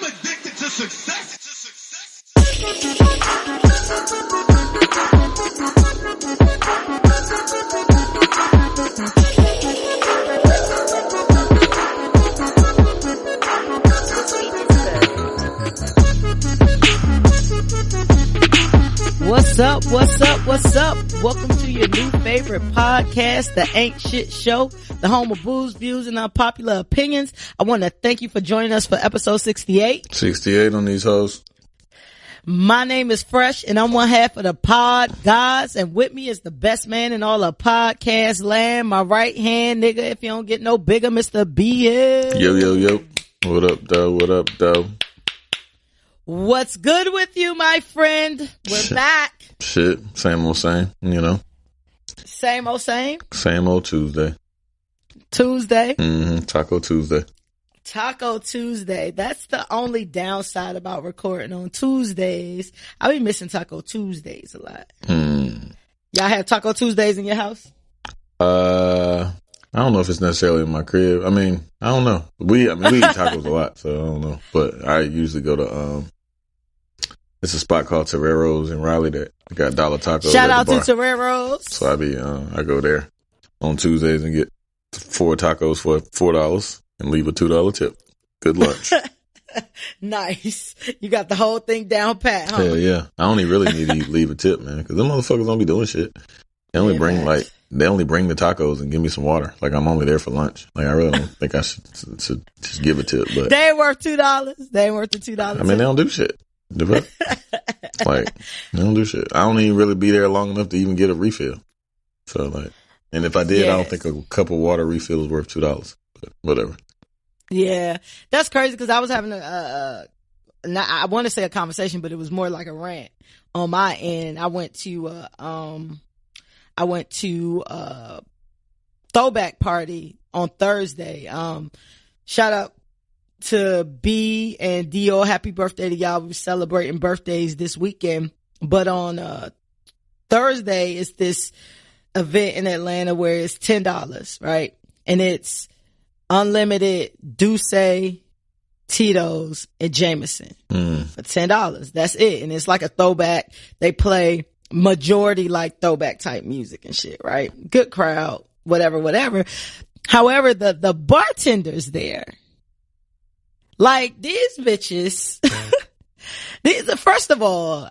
I'm addicted to success. What's up? What's up? What's up? Welcome to your new favorite podcast, The Ain't Shit Show, the home of booze, views, and unpopular opinions. I want to thank you for joining us for episode 68. 68 on these hoes. My name is Fresh, and I'm one half of the pod gods, and with me is the best man in all of podcast land, my right hand nigga, if you don't get no bigger, Mr. BL. Yo. What up, though? What up, though? What's good with you, my friend? We're back. Shit. Same old same, you know. Same old same? Same old Tuesday. Tuesday? Taco Tuesday. Taco Tuesday. That's the only downside about recording on Tuesdays. I be missing Taco Tuesdays a lot. Y'all have Taco Tuesdays in your house? I don't know if it's necessarily in my crib. I mean, I don't know. We eat tacos a lot, so I don't know. But I usually go to it's a spot called Torrero's in Raleigh that got dollar tacos. Shout out to Torrero's. So I go there on Tuesdays and get 4 tacos for $4 and leave a $2 tip. Good lunch. Nice. You got the whole thing down pat, huh? Yeah. I only really need to leave a tip, man, because them motherfuckers don't be doing shit. They only bring the tacos and give me some water. Like, I'm only there for lunch. Like, I really don't think I should just give a tip. But they ain't worth $2. They ain't worth the $2. I mean, they don't do shit. Like, they don't do shit. I don't even really be there long enough to even get a refill. So, like, and if I did, I don't think a cup of water refill is worth $2. But whatever. Yeah. That's crazy because I was having I want to say a conversation, but it was more like a rant on my end. I went to a throwback party on Thursday. Shout out to B and Dio. Happy birthday to y'all. We're celebrating birthdays this weekend. But on Thursday, it's this event in Atlanta where it's $10, right? And it's unlimited Douce, Tito's, and Jameson for $10. That's it. And it's like a throwback. They play majority like throwback type music and shit, right? Good crowd, whatever. However, the bartenders there, like these bitches, first of all,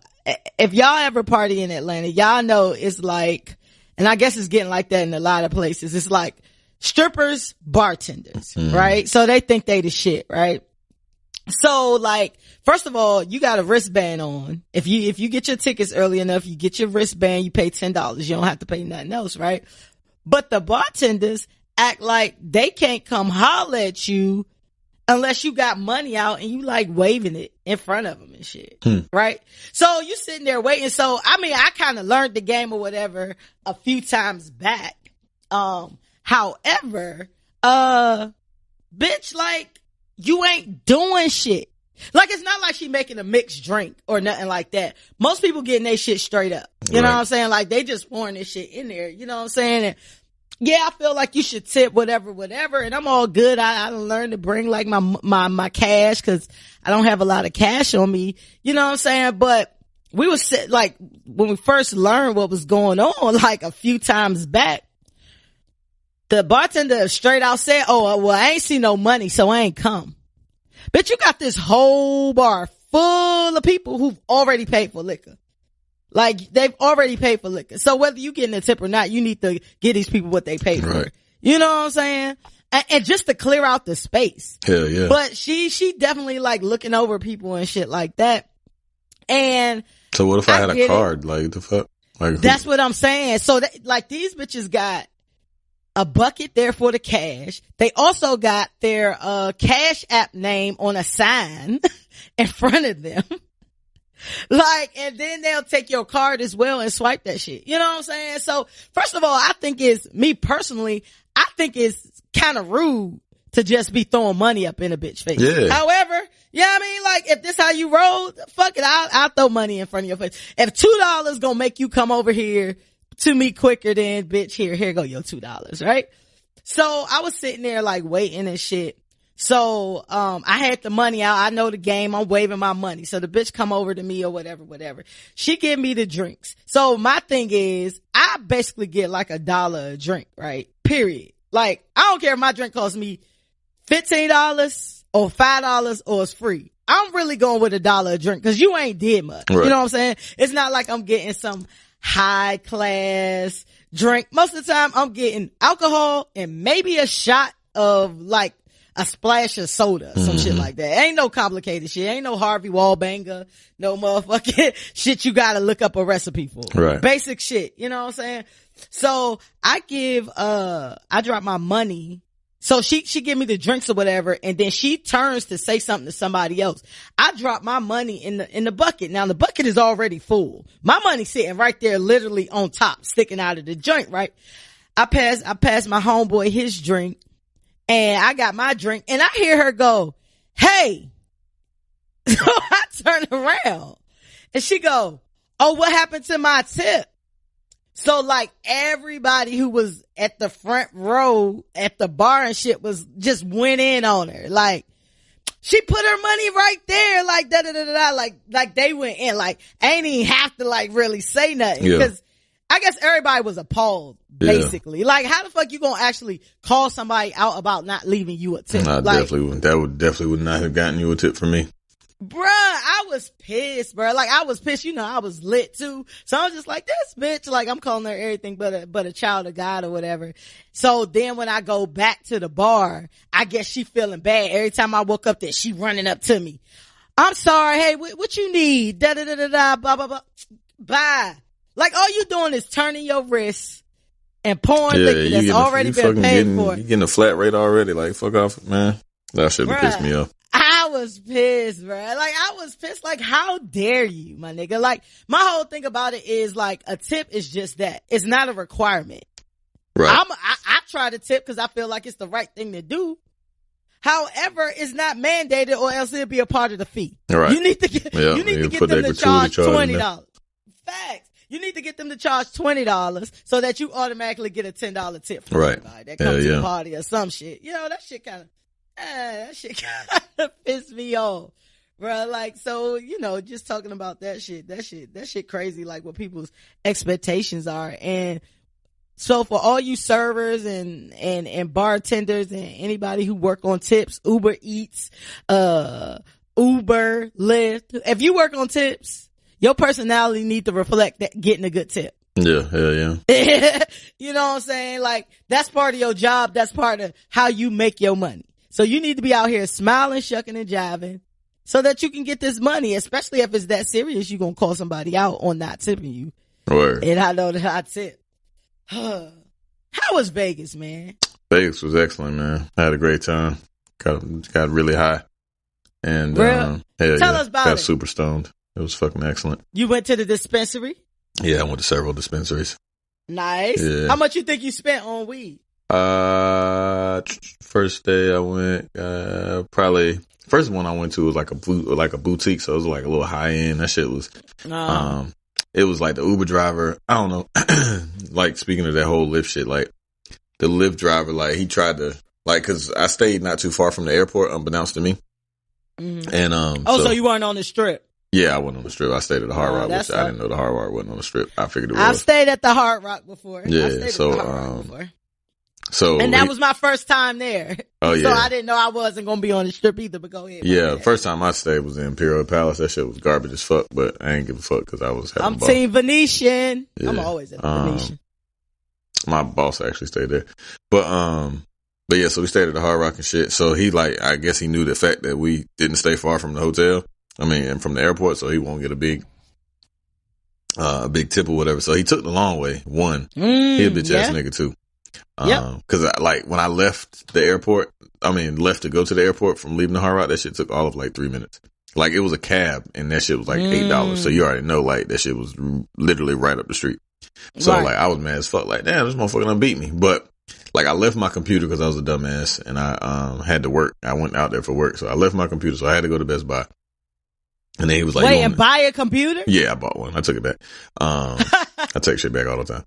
if y'all ever party in Atlanta, y'all know it's like, and I guess it's getting like that in a lot of places. It's like strippers, bartenders, right? So they think they the shit, right? So like, first of all, you got a wristband on. If you get your tickets early enough, you get your wristband, you pay $10. You don't have to pay nothing else, right? But the bartenders act like they can't come holler at you unless you got money out and you like waving it in front of them and shit, right? So you sitting there waiting. So, I mean, I kind of learned the game or whatever a few times back. However, bitch, like, you ain't doing shit. Like, it's not like she making a mixed drink or nothing like that. Most people getting their shit straight up. You know what I'm saying? Like, they just pouring this shit in there. You know what I'm saying? And yeah, I feel like you should tip whatever. And I'm all good. I learned to bring like my cash because I don't have a lot of cash on me. You know what I'm saying? But we was like, when we first learned what was going on, like a few times back, the bartender straight out said, "Oh, well, I ain't see no money, so I ain't come." Bitch, you got this whole bar full of people who've already paid for liquor. Like, they've already paid for liquor. So whether you getting a tip or not, you need to give these people what they paid for. You know what I'm saying? And just to clear out the space. Hell yeah. But she definitely like looking over people and shit like that. And so what if I had a card? Like, the fuck? Like, that's what I'm saying. So like these bitches got a bucket there for the cash. They also got their Cash App name on a sign in front of them. Like, and then they'll take your card as well and swipe that shit. You know what I'm saying? So, first of all, I think it's kind of rude to just be throwing money up in a bitch face. Yeah. However, yeah, I mean, like, if this how you roll, fuck it, I'll throw money in front of your face. If $2 gonna make you come over here to me quicker, then bitch, here go your $2, right? So I was sitting there like waiting and shit. So, I had the money out. I know the game. I'm waving my money. So the bitch come over to me or whatever. She give me the drinks. So my thing is, I basically get like $1 a drink, right? Period. Like, I don't care if my drink costs me $15 or $5 or it's free. I'm really going with $1 a drink because you ain't did much. Right. You know what I'm saying? It's not like I'm getting some high class drink. Most of the time I'm getting alcohol and maybe a shot of like a splash of soda, some shit like that. Ain't no complicated shit. Ain't no Harvey Wallbanger, no motherfucking shit you gotta look up a recipe for. Right. Basic shit. You know what I'm saying? So I drop my money. So she give me the drinks or whatever, and then she turns to say something to somebody else. I drop my money in the bucket. Now the bucket is already full. My money's sitting right there, literally on top, sticking out of the joint, right? I pass my homeboy his drink, and I got my drink, and I hear her go, "Hey." So I turn around, and she go, "Oh, what happened to my tip?" So like everybody who was at the front row at the bar and shit was just went in on her. Like she put her money right there, like da da da da, like they went in. Like I ain't even have to like really say nothing because I guess everybody was appalled basically. Like how the fuck you gonna actually call somebody out about not leaving you a tip? Nah, like, definitely would not have gotten you a tip from me. Bruh, I was pissed, bruh. Like, I was pissed. You know, I was lit too. So I was just like, this bitch, like, I'm calling her everything but a child of God or whatever. So then when I go back to the bar, I guess she feeling bad. Every time I woke up there, she running up to me. I'm sorry. Hey, what you need? Da da da da da, blah, blah, blah. Bye. Like, all you doing is turning your wrists and pouring liquor that's already been paid for. You getting a flat rate already. Like, fuck off, man. That shit would piss me off. I was pissed, bro. Like, I was pissed. Like, how dare you, my nigga? Like, my whole thing about it is, like, a tip is just that. It's not a requirement. Right. I try to tip because I feel like it's the right thing to do. However, it's not mandated or else it'll be a part of the fee. Right. You need to get them to charge $20. Facts. You need to get them to charge $20 so that you automatically get a $10 tip from everybody that comes to the party or some shit. You know, that shit kind of pissed me off, bro. Like, so, you know, just talking about that shit crazy, like what people's expectations are. And so for all you servers and bartenders and anybody who work on tips, Uber Eats, Uber, Lyft, if you work on tips, your personality need to reflect that getting a good tip. Yeah, hell yeah. You know what I'm saying? Like, that's part of your job. That's part of how you make your money. So you need to be out here smiling, shucking, and jiving so that you can get this money, especially if it's that serious. You're going to call somebody out on not tipping you. Word. And I know that I tip. How was Vegas, man? Vegas was excellent, man. I had a great time. Got really high. And tell us about it. Got super stoned. It was fucking excellent. You went to the dispensary? Yeah, I went to several dispensaries. Nice. Yeah. How much you think you spent on weed? First day I went, probably first one I went to was like a boutique, so it was like a little high end. That shit was, it was like the Uber driver. I don't know, like speaking of that whole Lyft shit, like the Lyft driver, like he tried to, like, cause I stayed not too far from the airport, unbeknownst to me. Mm-hmm. And, so you weren't on the Strip? Yeah, I wasn't on the Strip. I stayed at the Hard Rock, which I didn't know the Hard Rock wasn't on the Strip. I figured it was. I've stayed at the Hard Rock before. Yeah, so and that was my first time there. Oh yeah. So I didn't know I wasn't gonna be on the Strip either. But go ahead. Yeah, the first time I stayed was in Imperial Palace. That shit was garbage as fuck. But I ain't give a fuck because I was having. I'm Team Venetian. Yeah. I'm always at the Venetian. My boss actually stayed there, but yeah. So we stayed at the Hard Rock and shit. So he I guess he knew the fact that we didn't stay far from the hotel. I mean, and from the airport, so he won't get a big tip or whatever. So he took the long way. He a bitch ass nigga too. Cause when I left the airport, left to go to the airport from leaving the Hard Rock, that shit took all of like 3 minutes. Like it was a cab and that shit was like $8. So you already know, like that shit was literally right up the street. So like I was mad as fuck. Like, damn, this motherfucker done beat me. But like I left my computer cause I was a dumbass and I had to work. I went out there for work. So I left my computer. So I had to go to Best Buy. And then he was like, wait, and buy a computer? Yeah, I bought one. I took it back. I take shit back all the time.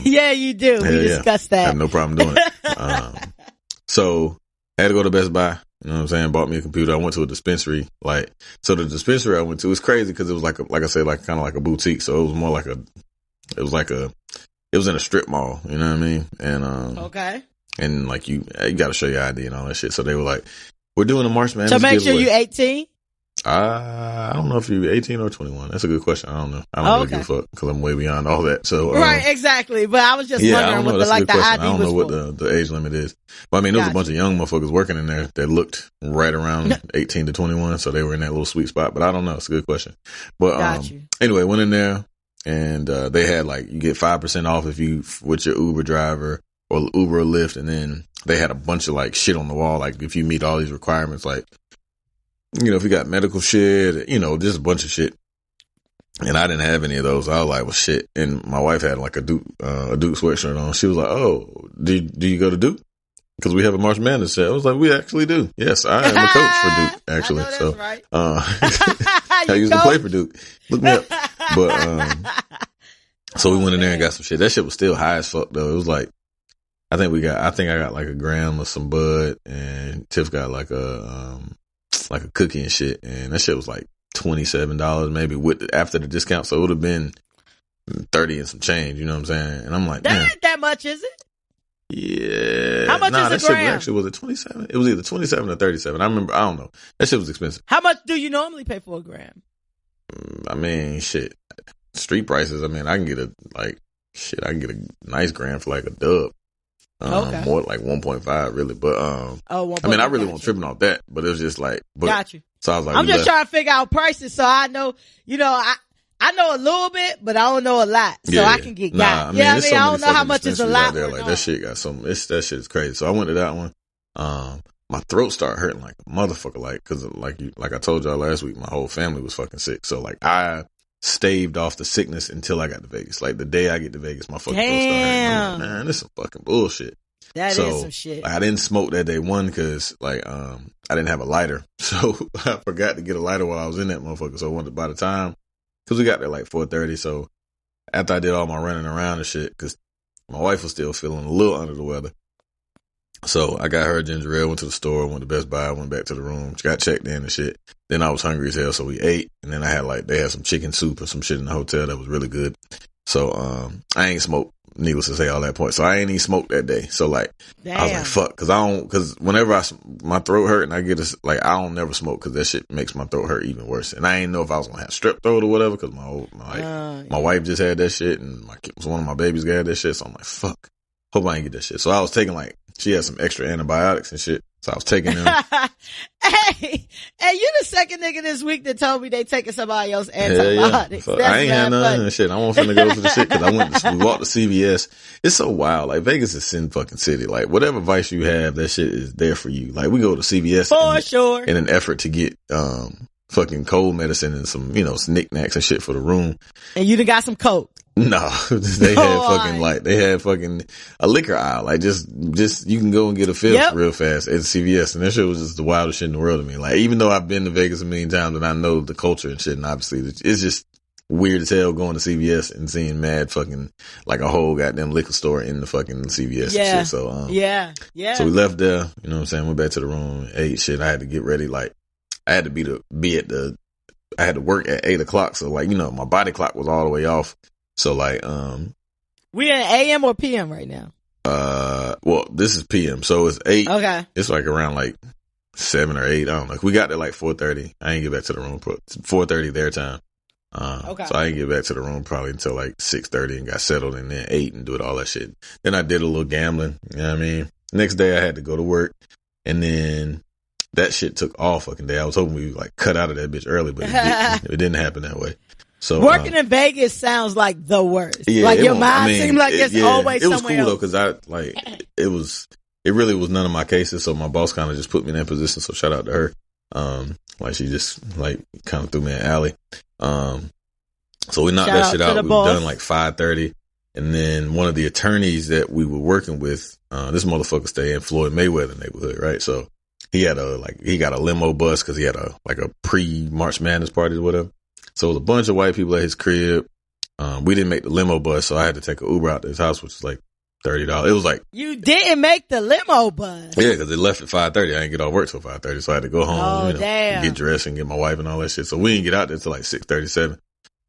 Yeah, you do. We discussed that. I have no problem doing it. So Had to go to Best Buy. You know what I'm saying? Bought me a computer. I went to a dispensary. So the dispensary I went to was crazy because it was like I said, like kind of like a boutique. So it was more like it was in a strip mall. You know what I mean? And, okay. And like you got to show your ID and all that shit. So they were like, we're doing a March Madness So make giveaway. sure you're 18? I don't know if you're 18 or 21. That's a good question. I don't know. I don't really give a fuck because I'm way beyond all that. So right, exactly. But I was just wondering what the ID I don't know was what the age limit is. But I mean, there was a bunch of young motherfuckers working in there that looked right around 18 to 21. So they were in that little sweet spot. But I don't know. It's a good question. But anyway, went in there and they had like you get 5% off if you with your Uber driver or Uber or Lyft, and then they had a bunch of like shit on the wall. Like if you meet all these requirements, like, you know, if you got medical shit, you know, just a bunch of shit. And I didn't have any of those. I was like, well, shit. And my wife had like a Duke sweatshirt on. She was like, oh, do you go to Duke? Because we have a March Madness set. I was like, we actually do. Yes, I am a coach for Duke, actually. I know so, right. I used to play for Duke. Look me up. But, so we went in there and got some shit. That shit was still high as fuck though. It was like, I think I got like a gram of some bud, and Tiff got like a cookie and shit, and that shit was like $27 maybe after the discount, so it would have been 30 and some change, you know what I'm saying? And I'm like, that ain't that much, is it? Yeah. How much is a gram? Was it 27? It was either 27 or 37. I don't know. That shit was expensive. How much do you normally pay for a gram? I mean, shit. Street prices, I mean, I can get a nice gram for like a dub. More like 1.5 really, but I mean, I really wasn't tripping off that, but it was just like, got you. So I was like, I'm just trying to figure out prices, so I know, you know, I know a little bit, but I don't know a lot, so I can get got. I mean, I don't know how much is a lot. There. Like that shit got that shit is crazy. So I went to that one. My throat started hurting like a motherfucker, like because like I told y'all last week, my whole family was fucking sick. So like I staved off the sickness until I got to Vegas. Like the day I get to Vegas, my fucking throat started hurting. I'm like, man, this is some fucking bullshit. That is some shit. I didn't smoke that day, one, because like I didn't have a lighter, so I forgot to get a lighter while I was in that motherfucker. So by the time, because we got there like 4:30, so after I did all my running around and shit, because my wife was still feeling a little under the weather, so I got her ginger ale, went to the store, went to Best Buy, went back to the room, got checked in and shit. Then I was hungry as hell, so we ate, and then I had they had some chicken soup or some shit in the hotel that was really good. So I ain't smoked, needless to say, all that point. So I ain't even smoked that day. So like, I was like, fuck, because whenever my throat hurt and I get I don't never smoke because that shit makes my throat hurt even worse. And I didn't know if I was gonna have strep throat or whatever because my wife just had that shit and one of my babies got that shit. So I'm like, fuck, hope I ain't get that shit. So I was taking she had some extra antibiotics and shit. So I was taking them. Hey, you the second nigga this week that told me they taking somebody else's antibiotics. Yeah. I ain't had none of that shit. I wasn't finna go for the shit because we walked to CVS. It's so wild. Like Vegas is sin fucking city. Like whatever vice you have, that shit is there for you. Like we go to CVS for sure in an effort to get fucking cold medicine and some knickknacks and shit for the room. And you done got some coke. No, they had fucking a liquor aisle. Like just you can go and get a fifth real fast at CVS, and that shit was just the wildest shit in the world to me. Like even though I've been to Vegas a million times and I know the culture and shit, and obviously it's just weird as hell going to CVS and seeing mad fucking like a whole goddamn liquor store in the fucking CVS and shit. So yeah. So we left there, you know what I'm saying, went back to the room, ate shit. I had to get ready, like I had to I had to work at 8:00, so like, my body clock was all the way off. So like, we in AM or PM right now? Well, this is PM, so it's 8. Okay. It's like around like 7 or 8. I don't know. We got there like 4:30. I didn't get back to the room 4:30 their time. Okay. So I didn't get back to the room probably until like 6:30 and got settled and then ate and did all that shit. Then I did a little gambling. You know what I mean? Next day I had to go to work, and then that shit took all fucking day. I was hoping we like cut out of that bitch early, but it didn't happen that way. So working in Vegas sounds like the worst. Yeah, like your mind seemed like it's always somewhere else. It was cool though, because it really was none of my cases. So my boss kind of just put me in that position. So shout out to her. Like she just like kind of threw me an alley. So we knocked that shit out. We were done like 5:30. And then one of the attorneys that we were working with, this motherfucker stay in Floyd Mayweather neighborhood, right? So he got a limo bus because he had a pre-March Madness party or whatever. So it was a bunch of white people at his crib. We didn't make the limo bus, so I had to take an Uber out to his house, which is like $30. It was like, you didn't make the limo bus. Yeah, because it left at 5:30. I didn't get off work till 5:30, so I had to go home, damn. get dressed and get my wife and all that shit. So we didn't get out there till like 6:37.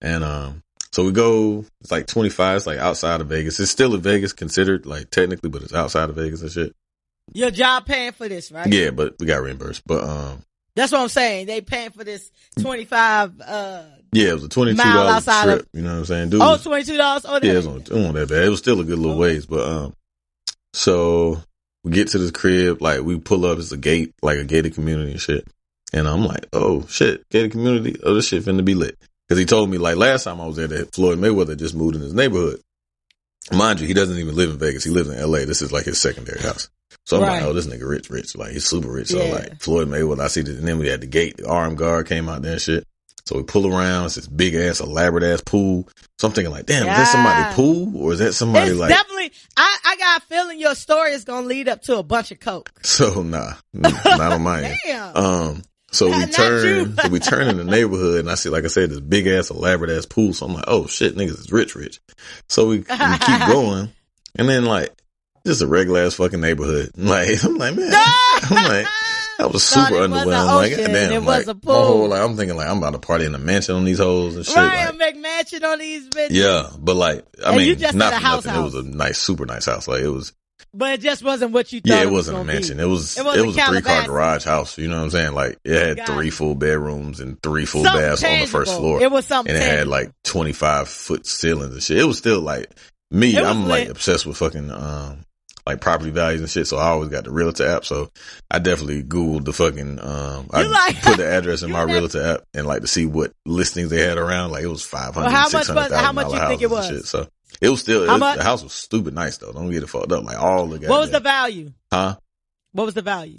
And so we go. It's like 25. It's like outside of Vegas. It's still in Vegas, considered like technically, but it's outside of Vegas and shit. Your job paying for this, right? Yeah, but we got reimbursed. But that's what I'm saying. They paying for this 25. Yeah, it was a $22 trip. You know what I'm saying? Dude, $22. Oh, yeah, it wasn't that bad. It was still a good little ways, but so we get to this crib, like we pull up, it's a gate, like a gated community and shit. And I'm like, oh shit, gated community, oh this shit finna be lit. Cause he told me like last time I was there that Floyd Mayweather just moved in his neighborhood. Mind you, he doesn't even live in Vegas. He lives in LA. This is like his secondary house. So I'm like, oh, this nigga rich. Like he's super rich. So like Floyd Mayweather, I see that. And then we had the gate, the armed guard came out there and shit. So we pull around, it's this big ass, elaborate ass pool. So I'm thinking like, damn, is that somebody's pool? Or is that somebody it's like. Definitely, I got a feeling your story is going to lead up to a bunch of coke. So not on my end. Damn. So we turn in the neighborhood and I see, like I said, this big ass, elaborate ass pool. So I'm like, oh shit, niggas is rich. So we keep going. And then like, just a regular ass fucking neighborhood. Like, I'm like, man, that was super underwhelming. Like, damn, it like, was a pool. I'm thinking like, I'm about to party in a mansion on these hoes and shit. Right, like, a McMansion on these bitches. Yeah, but like, I mean, not for house. nothing. It was a nice, super nice house. Like, it was. But it just wasn't what you thought. Yeah, it wasn't a mansion. It was a 3-car garage house. You know what I'm saying? Like, it had 3 full bedrooms and 3 full baths on the first floor. It was something. And it had like 25-foot ceilings and shit. It was still like me. I'm like obsessed with fucking like property values and shit. So I always got the realtor app. So I definitely Googled the fucking I put the address in my realtor app and like to see what listings they had around. Like it was $500,000, how much you think it was? Shit. So it was still the house was stupid nice though. Don't get it fucked up. Like all the guys. What was the value? Huh? What was the value?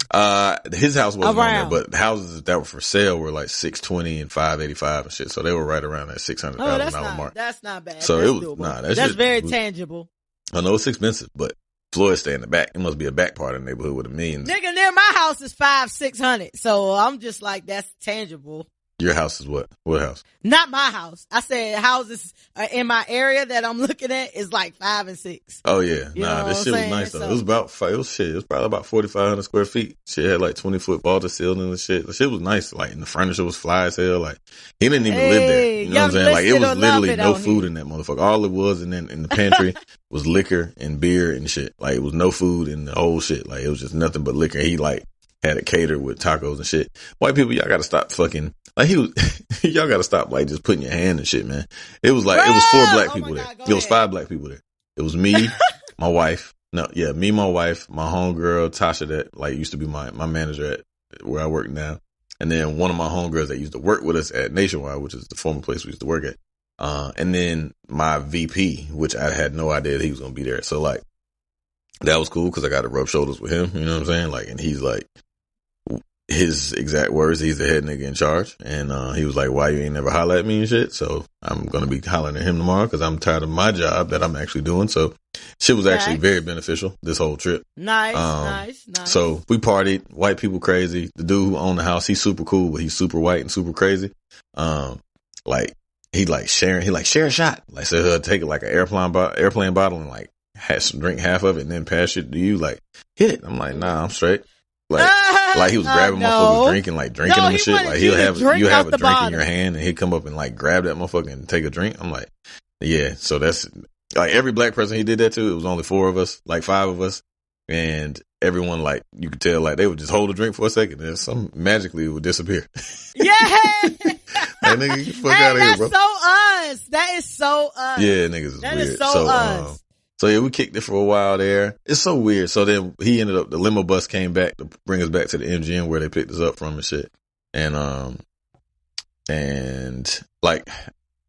His house wasn't on there, but houses that were for sale were like $620 and $585 and shit. So they were right around that $600,000 mark. That's not bad. So that's it was doable. That's very tangible. I know it's expensive, but Floyd stay in the back. It must be a back part of the neighborhood with a million. Nigga, near my house is $500-600. So I'm just like, that's tangible. Your house is what? What house? Not my house. I said houses in my area that I'm looking at is like 5 and 6. Oh yeah, this shit was nice though. So, it was probably about 4,500 square feet. Shit had like 20-foot vaulted ceiling and shit. The shit was nice. Like, and the furniture was fly as hell. Like, he didn't even live there. You know what I'm saying? Like, it was literally no food in that motherfucker. All it was in the pantry was liquor and beer and shit. Like, it was no food in the whole shit. Like, it was just nothing but liquor. He like had it catered with tacos and shit. White people, y'all gotta stop fucking. Like y'all gotta stop like just putting your hand in shit, man. It was like, it was 4 black people there. It was 5 black people there. It was me, my wife. Me, my wife, my homegirl, Tasha, that like used to be my manager at where I work now. And then one of my homegirls that used to work with us at Nationwide, which is the former place we used to work at. And then my VP, which I had no idea that he was going to be there. So like, that was cool because I got to rub shoulders with him. You know what I'm saying? Like, and he's like, his exact words, he's the head nigga in charge. And he was like, why you ain't never holler at me and shit? So I'm going to be hollering at him tomorrow because I'm tired of my job that I'm actually doing. So shit was actually very beneficial this whole trip. Nice. So we partied, white people crazy. The dude who owned the house, he's super cool, but he's super white and super crazy. Like he share a shot. Like, so he'll take it like an airplane bottle and like drink half of it and then pass it to you. Like, hit it. I'm like, nah, I'm straight. Like he was grabbing motherfuckers drinking them and shit. Like you have a drink in your hand and he'd come up and like grab that motherfucker and take a drink. I'm like, yeah. So that's like every black person he did that to. It was only 4 of us, like 5 of us, and everyone like you could tell like they would just hold a drink for a second and some magically it would disappear. Yeah. Like, nigga, get the fuck out of here, bro. That's so us. That is so us. Yeah, niggas is that weird. Is so us. So yeah, we kicked it for a while there. It's so weird. So then the limo bus came back to bring us back to the MGM where they picked us up from and shit. And like,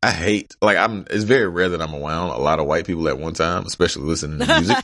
I hate, like it's very rare that I'm around a lot of white people at one time, especially listening to music.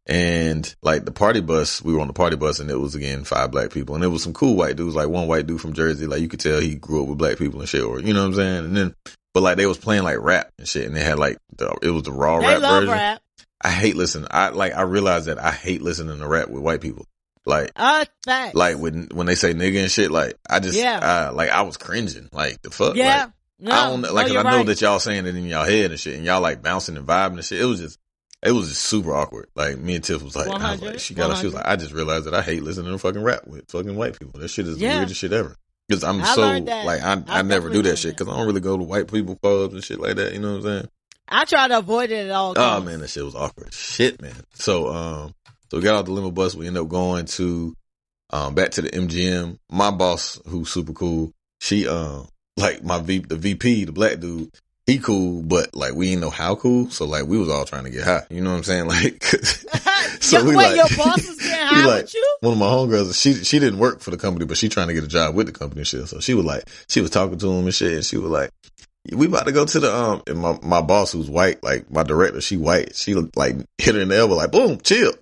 And like the party bus, we were on the party bus and it was again 5 black people and it was some cool white dudes, like one white dude from Jersey, like you could tell he grew up with black people and shit, or you know what I'm saying? And then, but like they was playing like rap and shit and they had like, it was the raw rap version. Rap. I hate listening. I realized that I hate listening to rap with white people. Like, like when they say nigga and shit, like I just, like I was cringing. Like the fuck, yeah. Like, I don't like. 'Cause I know that y'all saying it in y'all head and shit, and y'all like bouncing and vibing and shit. It was just, It was just super awkward. Like, me and Tiff was like, I was like, she got up, she was like, I just realized that I hate listening to fucking rap with fucking white people. That shit is the weirdest shit ever. Because I never do that shit because I don't really go to white people clubs and shit like that. You know what I'm saying? I try to avoid it at all times. Oh man, that shit was awkward. Shit, man. So we got off the limo bus. We ended up going to back to the MGM. My boss, who's super cool, she like the VP, the black dude, he cool, but like we didn't know how cool. So like we was all trying to get high. You know what I'm saying? Like, so your boss was getting high with you? One of my homegirls, she didn't work for the company, but she trying to get a job with the company and shit. So she was talking to him and shit, and she was like, we about to go to the and my boss, who's white, like my director, she white, she like hit her in the elbow, like, boom, chill.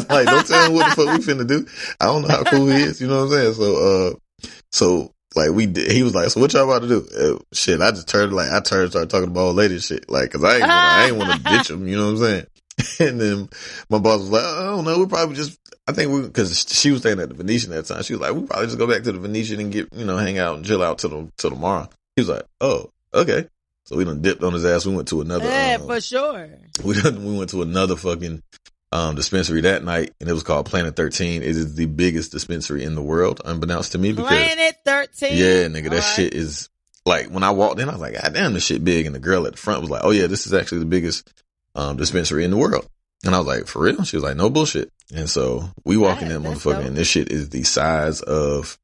Like, don't tell him what the fuck we finna do. I don't know how cool he is, you know what I'm saying? So like he was like, so what y'all about to do? Shit, I just started talking about old lady shit, like, cause I ain't want to ditch him, you know what I'm saying? And then my boss was like, I don't know, we probably just, cause she was staying at the Venetian at the time. She was like, we probably just go back to the Venetian and get, hang out and chill out till tomorrow. He was like, oh, okay. So we done dipped on his ass. We went to another. Yeah, for sure. We went to another fucking dispensary that night, and it was called Planet 13. It is the biggest dispensary in the world, unbeknownst to me. Because, Planet 13? Yeah, nigga, that shit is, like, when I walked in, I was like, God damn, this shit big. And the girl at the front was like, oh yeah, this is actually the biggest dispensary in the world. And I was like, for real? She was like, no bullshit. And so we walk in that motherfucker, and this shit is the size of,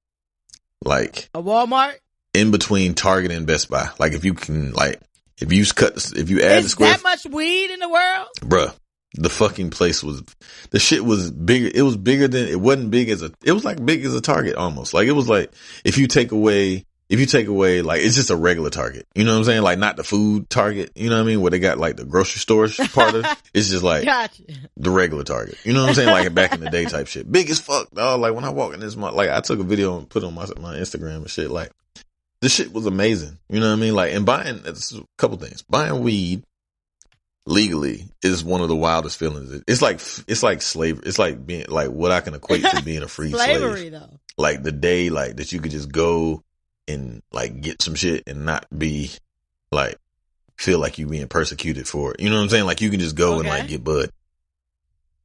like, a Walmart? In between Target and Best Buy. Like, if you can, like, if you add the square. Is that much weed in the world? Bruh, the fucking place the shit was bigger. It was bigger than, it wasn't big as it was like big as a Target almost. Like, it was like, if you take away, like, it's just a regular Target. You know what I'm saying? Like, not the food Target, you know what I mean? Where they got like the grocery store part of it. It's just like the regular Target. You know what I'm saying? Like back in the day type shit. Big as fuck, dog. Like, when I walk in this, like, I took a video and put it on my Instagram and shit. Like, this shit was amazing. You know what I mean? Like, and buying, it's a couple things. Buying weed legally is one of the wildest feelings. It's like slavery. It's like being, like, what I can equate to being a free slavery, slave. though. Like, the day, like, that you could just go and, like, get some shit and not be, like, feel like you being persecuted for it. You know what I'm saying? Like, you can just go and, like, get bud.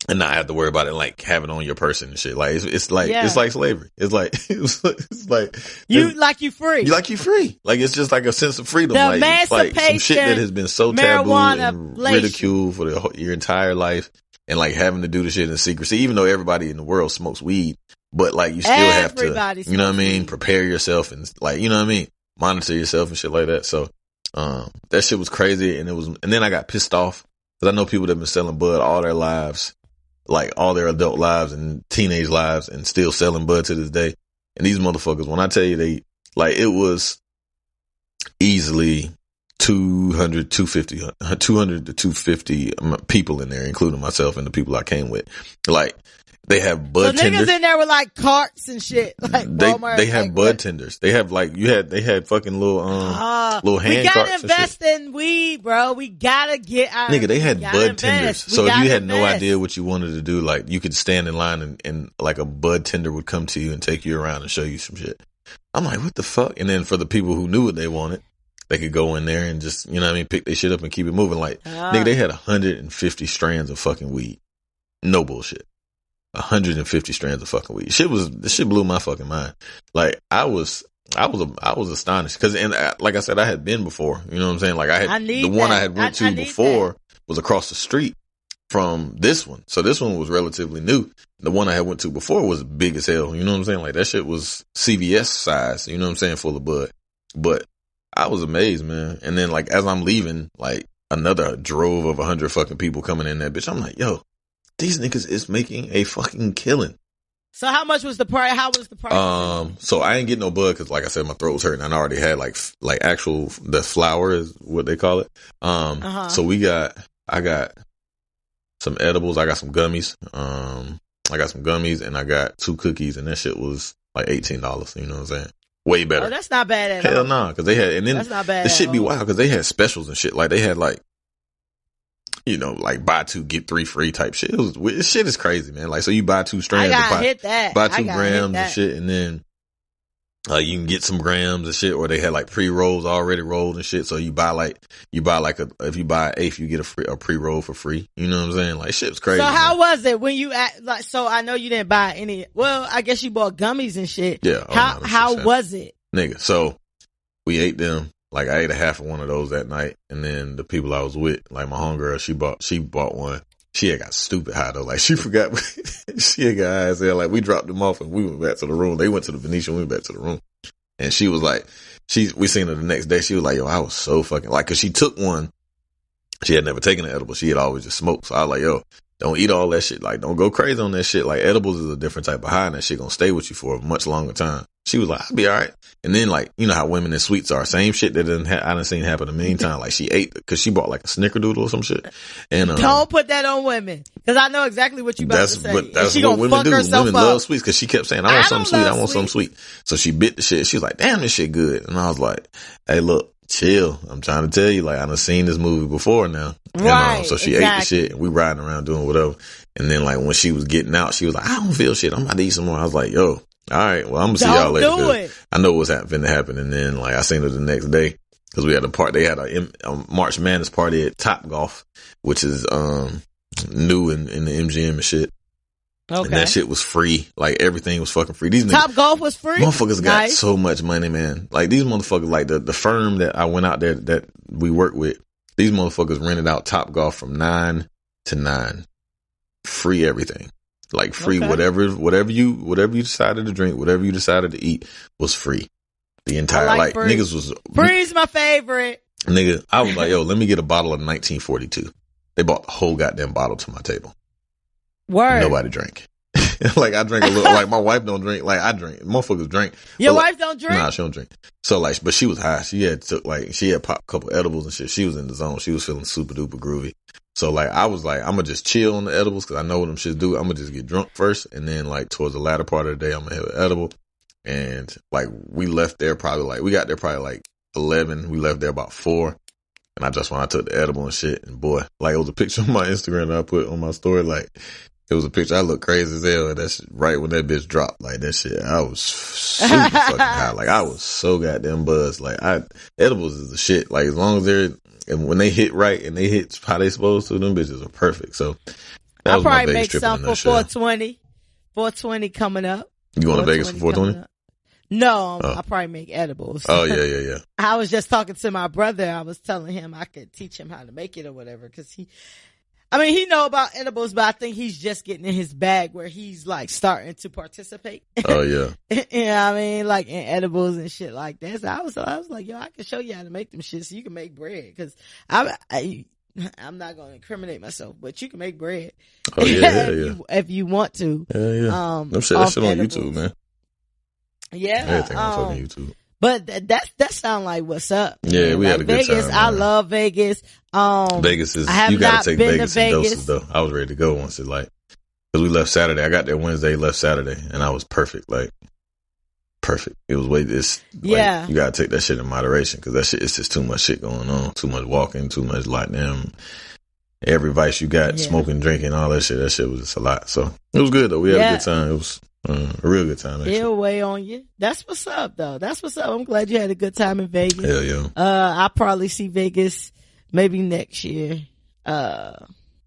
And not have to worry about it, like, having on your person and shit. Like, it's like slavery. It's like, you free. You free. Like, it's just like a sense of freedom. The like, it's like some shit that has been so taboo and ridiculed for your entire life. And, like, having to do the shit in secrecy, even though everybody in the world smokes weed, but, like, you still have to, you know what I mean? Prepare yourself and, like, you know what I mean? Monitor yourself and shit like that. So, that shit was crazy. And then I got pissed off because I know people that have been selling bud all their lives. Like, all their adult lives and teenage lives, and still selling bud to this day. And these motherfuckers, when I tell you, they, like, it was easily 200 to 250 people in there, including myself and the people I came with. Like, they have bud tenders. Niggas in there with, like, carts and shit. Like, Walmart. They have bud tenders. They have, like, they had fucking little hand carts. We gotta invest in weed, bro. We gotta get our. Nigga, they had bud tenders. So if you had no idea what you wanted to do, like, you could stand in line and like a bud tender would come to you and take you around and show you some shit. I'm like, what the fuck? And then for the people who knew what they wanted, they could go in there and just, you know what I mean, pick their shit up and keep it moving. Like, nigga, they had 150 strands of fucking weed. No bullshit. 150 strands of fucking weed. This shit blew my fucking mind. Like, I was astonished because, and like I said, I had been before. You know what I'm saying? Like, I had went to before was across the street from this one. So this one was relatively new. The one I had went to before was big as hell. You know what I'm saying? Like, that shit was CVS size. You know what I'm saying? Full of bud. But I was amazed, man. And then, like, as I'm leaving, like, another drove of 100 fucking people coming in that bitch. I'm like, yo, these niggas is making a fucking killing. So how much was the price? How was the price? So I ain't getting no bud because, like I said, my throat was hurting. I already had like actual, the flower is what they call it. So I got some edibles. I got some gummies. And I got 2 cookies, and that shit was like $18. You know what I'm saying? Way better. Oh, that's not bad at all. Hell no, because they had, and then that's not bad. The shit be wild because they had specials and shit. Like, they had like, you know, like buy 2 get 3 free type shit. This shit is crazy, man. Like, so you buy 2 strands, buy 2 grams and shit, and then You can get some grams and shit, or they had like pre-rolls already rolled and shit. So if you buy if you buy an eighth, you get a pre-roll for free. You know what I'm saying? Like shit's crazy. So how man. was it when you so I know you didn't buy any, well, I guess you bought gummies and shit. Yeah. How was it? Nigga, so we ate them. Like I ate a half of one of those that night, and then the people I was with, like my homegirl, she bought one. She had got stupid high though. Like she forgot. She had got high as hell. Like we dropped them off and we went back to the room. They went to the Venetian. We went back to the room. And she was like, we seen her the next day. She was like, yo, I was so fucking like, cause she took one. She had never taken an edible. She had always just smoked. So I was like, yo, don't eat all that shit. Like don't go crazy on that shit. Like edibles is a different type of high and that shit gonna stay with you for a much longer time. She was like, I'll be all right. And then like, you know how women in sweets are, same shit that I done seen happen a million times. Like she ate, cause she bought like a snickerdoodle or some shit. And, don't put that on women. Cause I know exactly what you about to say. But that's she what gonna women do. Women up. love sweets cause she kept saying, I want something sweet. I want something sweet. So she bit the shit. She was like, damn, this shit good. And I was like, hey, look, chill. I'm trying to tell you, like, I done seen this movie before now. Right. And, so she ate the shit and we riding around doing whatever. And then like when she was getting out, she was like, I don't feel shit. I'm about to eat some more. I was like, yo, all right, well, I'm gonna see y'all later. I know what's finna happen. And then, like, I seen her the next day because we had they had a March Madness party at Top Golf, which is new in the MGM and shit. Okay. And that shit was free. Like everything was fucking free. These Top Golf was free. Motherfuckers got so much money, man. Like these motherfuckers, like the firm that I went out there that we worked with, these motherfuckers rented out Top Golf from 9 to 9, free everything. Like free, whatever you decided to drink, whatever you decided to eat was free. The entire like niggas was free's my favorite. Nigga, I was like, yo, let me get a bottle of 1942. They bought the whole goddamn bottle to my table. Word. Nobody drank. Like I drink a little. Like my wife don't drink. Like I drink. Motherfuckers drink. Your wife don't drink? Nah, she don't drink. So like, but she was high. She had popped a couple edibles and shit. She was in the zone. She was feeling super duper groovy. So like, I was like, I'm gonna just chill on the edibles because I know what them shits do. I'm gonna just get drunk first, and then like towards the latter part of the day, I'm gonna have an edible. And like, we got there probably like 11. We left there about 4. And when I took the edible and shit, and boy, like it was a picture on my Instagram that I put on my story. Like it was a picture. I look crazy as hell. And that's right when that bitch dropped. Like that shit, I was super fucking high. Like I was so goddamn buzzed. Like edibles is the shit. Like as long as and when they hit right and they hit how they supposed to, them bitches are perfect. So that was my Vegas trip in a nutshell. I'll probably make some for 420 coming up. You going to Vegas for 420? No, I'll probably make edibles. Oh, yeah. I was just talking to my brother. I was telling him I could teach him how to make it or whatever. Cause he know about edibles, but I think he's just getting in his bag where he's like starting to participate. Oh, yeah. You know what I mean? Like in edibles and shit like that. So I was like, yo, I can show you how to make them shit so you can make bread. Cause I'm not going to incriminate myself, but you can make bread. Oh, yeah. If you want to. Yeah. That shit on YouTube, man. Yeah. Everything on fucking YouTube. But that sound like what's up. Yeah, man. we had a good Vegas, time. I love Vegas. Vegas is, you gotta take Vegas in doses though. I was ready to go once cause we left Saturday. I got there Wednesday, left Saturday, and I was perfect. Like, perfect. It was you gotta take that shit in moderation cause that shit, it's just too much shit going on. Too much walking, too much like them. Every vice you got, smoking, drinking, all that shit was just a lot. So it was good though. We had a good time. It was a real good time. Actually. It'll weigh on you. That's what's up though. That's what's up. I'm glad you had a good time in Vegas. Hell yeah. I'll probably see Vegas maybe next year. I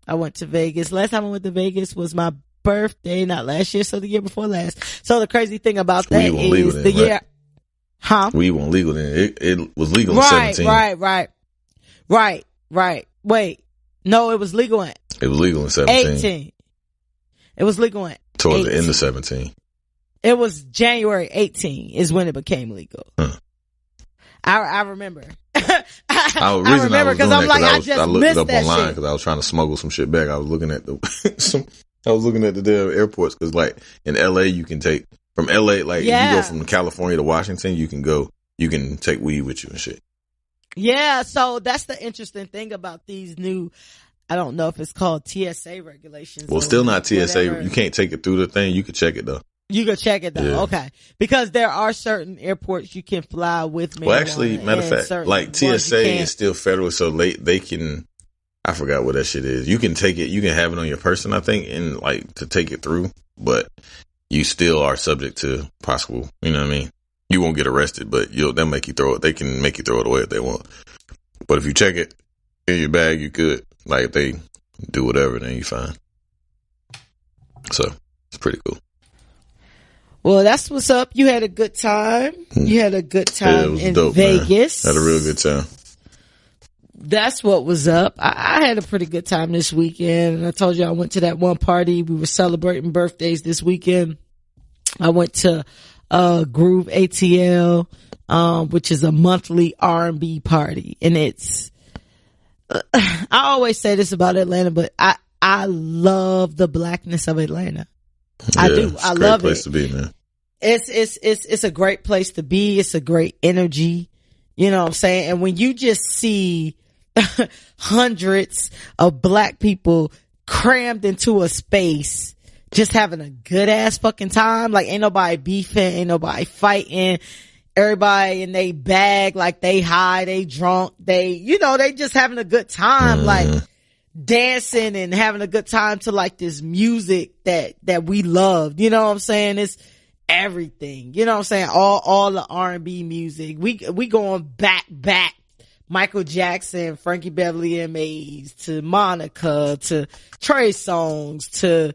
went to Vegas. Last time I went to Vegas was my birthday, not last year, so the year before last. So the crazy thing about that is the year. Huh? We weren't legal then. It was legal in 17. Right. Wait. No, it was legal in. It was legal in 17. 18. It was legal in. Towards the end of 17. It was January 18 is when it became legal. Huh. I remember. I looked it up online because I was trying to smuggle some shit back. I was looking at the damn airports because like in LA you can take from LA if you go from California to Washington you can take weed with you and shit. Yeah, so that's the interesting thing about these new, I don't know if it's called TSA regulations. Well, still not TSA. Whatever. You can't take it through the thing. You can check it though. You can check it though. Yeah. Okay. Because there are certain airports you can fly with marijuana. Well, actually, matter of fact, like TSA is still federal, so they can, I forgot what that shit is. You can take it, you can have it on your person, I think, and like to take it through, but you still are subject to possible, you know what I mean? you won't get arrested, but they'll make you throw it. They can make you throw it away if they want. But if you check it in your bag, you could. Like, if they do whatever, then you fine. So, it's pretty cool. Well, that's what's up. You had a good time. You had a good time in dope, Vegas. Man. Had a real good time. That's what was up. I had a pretty good time this weekend. And I told you I went to that one party. We were celebrating birthdays this weekend. I went to Groove ATL, which is a monthly R&B party. And it's, I always say this about Atlanta, but I love the blackness of Atlanta. Yeah, I do. I love it. It's a great place to be, man. It's a great place to be. It's a great energy. You know what I'm saying? And when you just see hundreds of black people crammed into a space, just having a good ass fucking time, like ain't nobody beefing, ain't nobody fighting, everybody in they bag, like they high, they drunk, they just having a good time, like dancing and having a good time to like this music that we love. You know what I'm saying? It's everything. You know what I'm saying? All the R&B music. We going back. Michael Jackson, Frankie Beverly and Mays, to Monica, to Trey Songz, to,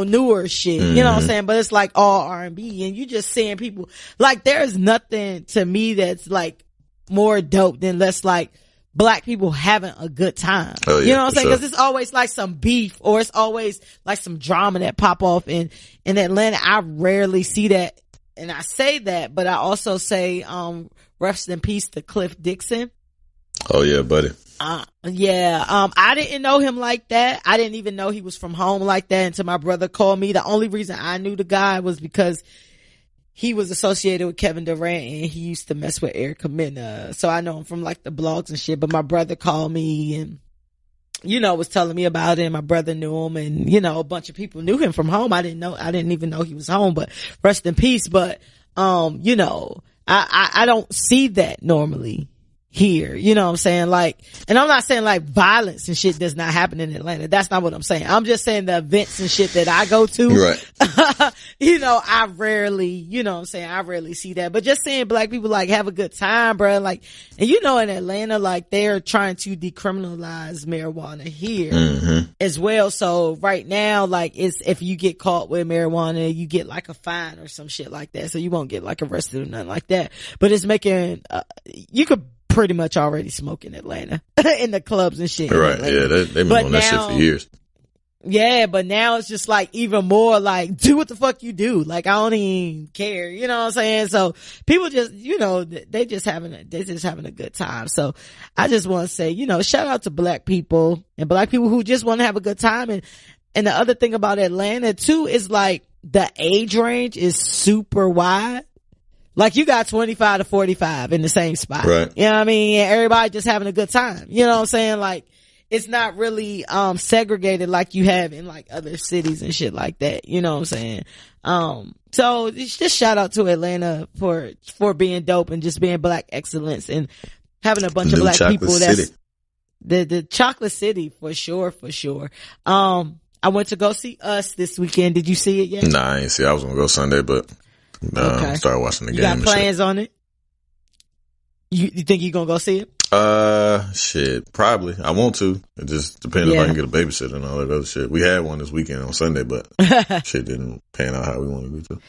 newer shit. You know what I'm saying? But it's like all R&B, and you just seeing people, like, there's nothing to me that's like more dope than less like black people having a good time. Oh, yeah, you know what I'm saying? Cause it's always like some beef, or it's always like some drama that pop off in Atlanta. I rarely see that. And I say that, but I also say, rest in peace to Cliff Dixon. Oh yeah, buddy. I didn't know him like that. I didn't even know he was from home like that until my brother called me. The only reason I knew the guy was because he was associated with Kevin Durant and he used to mess with Erica Mena. So I know him from like the blogs and shit, but my brother called me and, was telling me about it. My brother knew him and, a bunch of people knew him from home. I didn't even know he was home, but rest in peace. But, I don't see that normally here. You know what I'm saying? Like, and I'm not saying like violence and shit does not happen in Atlanta. That's not what I'm saying. I'm just saying the events and shit that I go to, right. I rarely, I rarely see that. But just seeing black people like have a good time, bro. Like, and in Atlanta, like they're trying to decriminalize marijuana here as well. So right now, like if you get caught with marijuana, you get like a fine or some shit like that. So you won't get like arrested or nothing like that. But it's making, you could pretty much already smoke in Atlanta in the clubs and shit. Right. Yeah. They've been doing that shit for years. Yeah. But now it's just like even more like do what the fuck you do. Like I don't even care. You know what I'm saying? So people just, they just having a good time. So I just want to say, shout out to black people and black people who just want to have a good time. And the other thing about Atlanta too is like the age range is super wide. Like you got 25 to 45 in the same spot. Right. You know what I mean? And everybody just having a good time. You know what I'm saying? Like it's not really, segregated like you have in like other cities and shit like that. You know what I'm saying? So just shout out to Atlanta for being dope and just being black excellence and having a bunch of black people. That's the chocolate city for sure. I went to go see Us this weekend. Did you see it yet? Nah, I ain't see it. I was gonna go Sunday, but start watching the game. You got plans on it? You think you're gonna go see it? Shit, probably. I want to. It just depends if I can get a babysitter and all that other shit. We had one this weekend on Sunday, but shit didn't pan out how we wanted it to.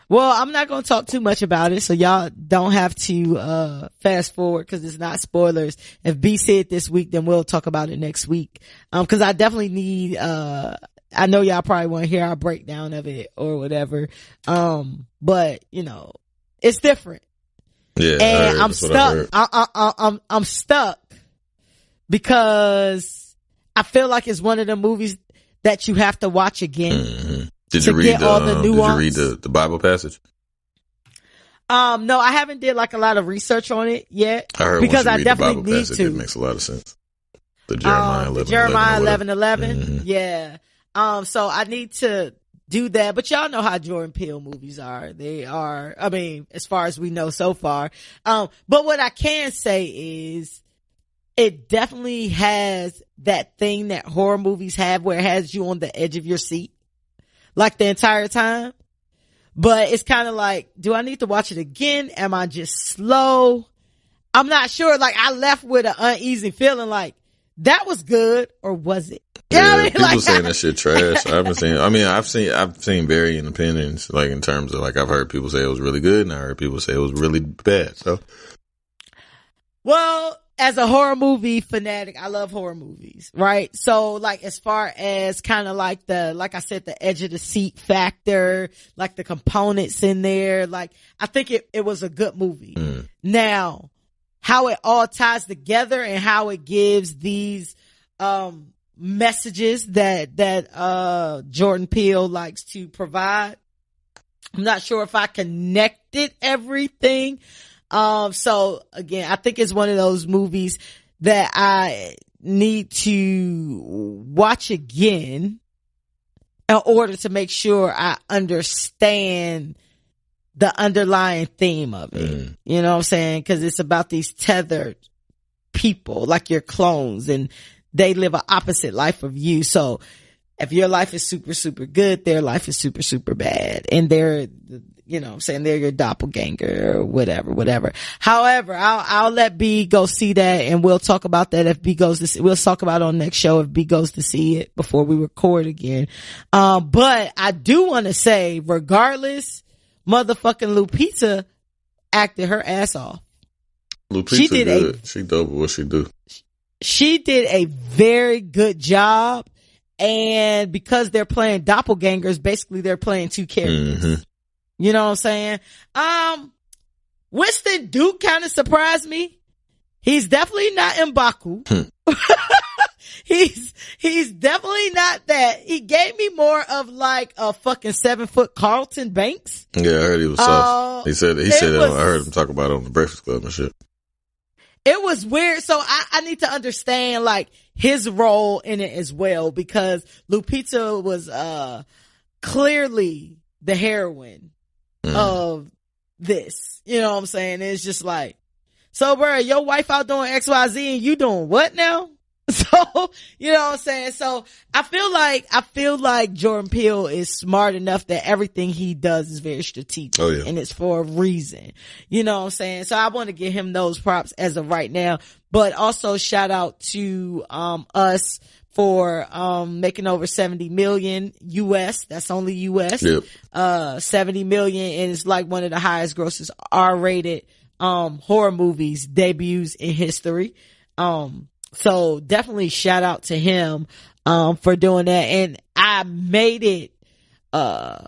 Well, I'm not gonna talk too much about it, so y'all don't have to fast forward because it's not spoilers. If B said this week, then we'll talk about it next week. Because I definitely need. I know y'all probably want to hear our breakdown of it or whatever. But it's different. Yeah. And I'm stuck. I'm stuck because I feel like it's one of the movies that you have to watch again. Mm-hmm. Did you read the Bible passage? No, I haven't did like a lot of research on it yet. I heard because once you I read definitely the Bible need passage, to. it makes a lot of sense. The Jeremiah 11:11. Yeah. So I need to do that, but y'all know how Jordan Peele movies are. They are, I mean, as far as we know so far. But what I can say is it definitely has that thing that horror movies have where it has you on the edge of your seat, like the entire time. but it's kind of like, do I need to watch it again? Am I just slow? I'm not sure. Like, I left with an uneasy feeling like, that was good, or was it? You know what I mean? People Like, saying that shit trash. I've seen varying opinions, like in terms of like, I've heard people say it was really good and I heard people say it was really bad. So, well, as a horror movie fanatic, I love horror movies, right? So like, as far as kind of like like I said, the edge of the seat factor, like the components in there, like I think it was a good movie. Now, how it all ties together and how it gives these, messages that Jordan Peele likes to provide. I'm not sure if I connected everything. So again, I think it's one of those movies that I need to watch again in order to make sure I understand the underlying theme of it. You know what I'm saying? Cause it's about these tethered people, like your clones, and they live an opposite life of you. So if your life is super, super good, their life is super, super bad. And they're, you know what I'm saying, they're your doppelganger or whatever. However, I'll let B go see that, and we'll talk about that if B goes to see, we'll talk about it on next show if B goes to see it before we record again. But I do want to say, regardless, motherfucking Lupita acted her ass off. Lupita good. She dope at what she do. She did a very good job. And because they're playing doppelgangers, basically they're playing two characters. You know what I'm saying? Winston Duke kind of surprised me. He's definitely not M'Baku. He's definitely not that. He gave me more of like a fucking 7-foot Carlton Banks. Yeah, I heard he was soft. He said I heard him talk about it on the Breakfast Club and shit. It was weird. So I need to understand like his role in it as well, because Lupita was, clearly the heroine of this. You know what I'm saying? It's just like, so bro, your wife out doing XYZ and you doing what now? So, you know what I'm saying? So I feel like Jordan Peele is smart enough that everything he does is very strategic. Oh, yeah. And it's for a reason. You know what I'm saying? So I want to give him those props as of right now, but also shout out to, us for, making over 70 million US. That's only US. Yep. 70 million. And it's like one of the highest grosses R-rated, horror movies debuts in history. So definitely shout out to him, for doing that. And I made it, I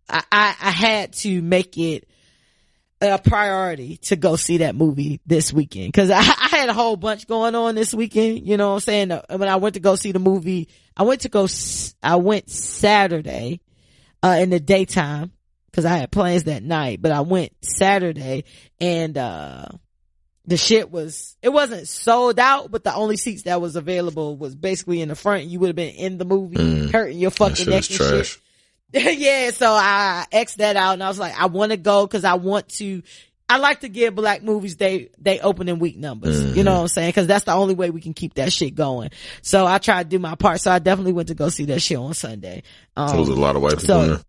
had to make it a priority to go see that movie this weekend. Cause I had a whole bunch going on this weekend. You know what I'm saying? When I went to go see the movie, I went Saturday, in the daytime, cause I had plans that night, but I went Saturday, and, the shit it wasn't sold out, but the only seats that was available was basically in the front. You would have been in the movie, hurting your fucking neck and trash. shit. Yeah, so I X'd that out, and I was like, I want to go because I like to give black movies they opening week numbers. You know what I'm saying? Because that's the only way we can keep that shit going. So I tried to do my part. So I definitely went to go see that shit on Sunday. There was a lot of white people in there.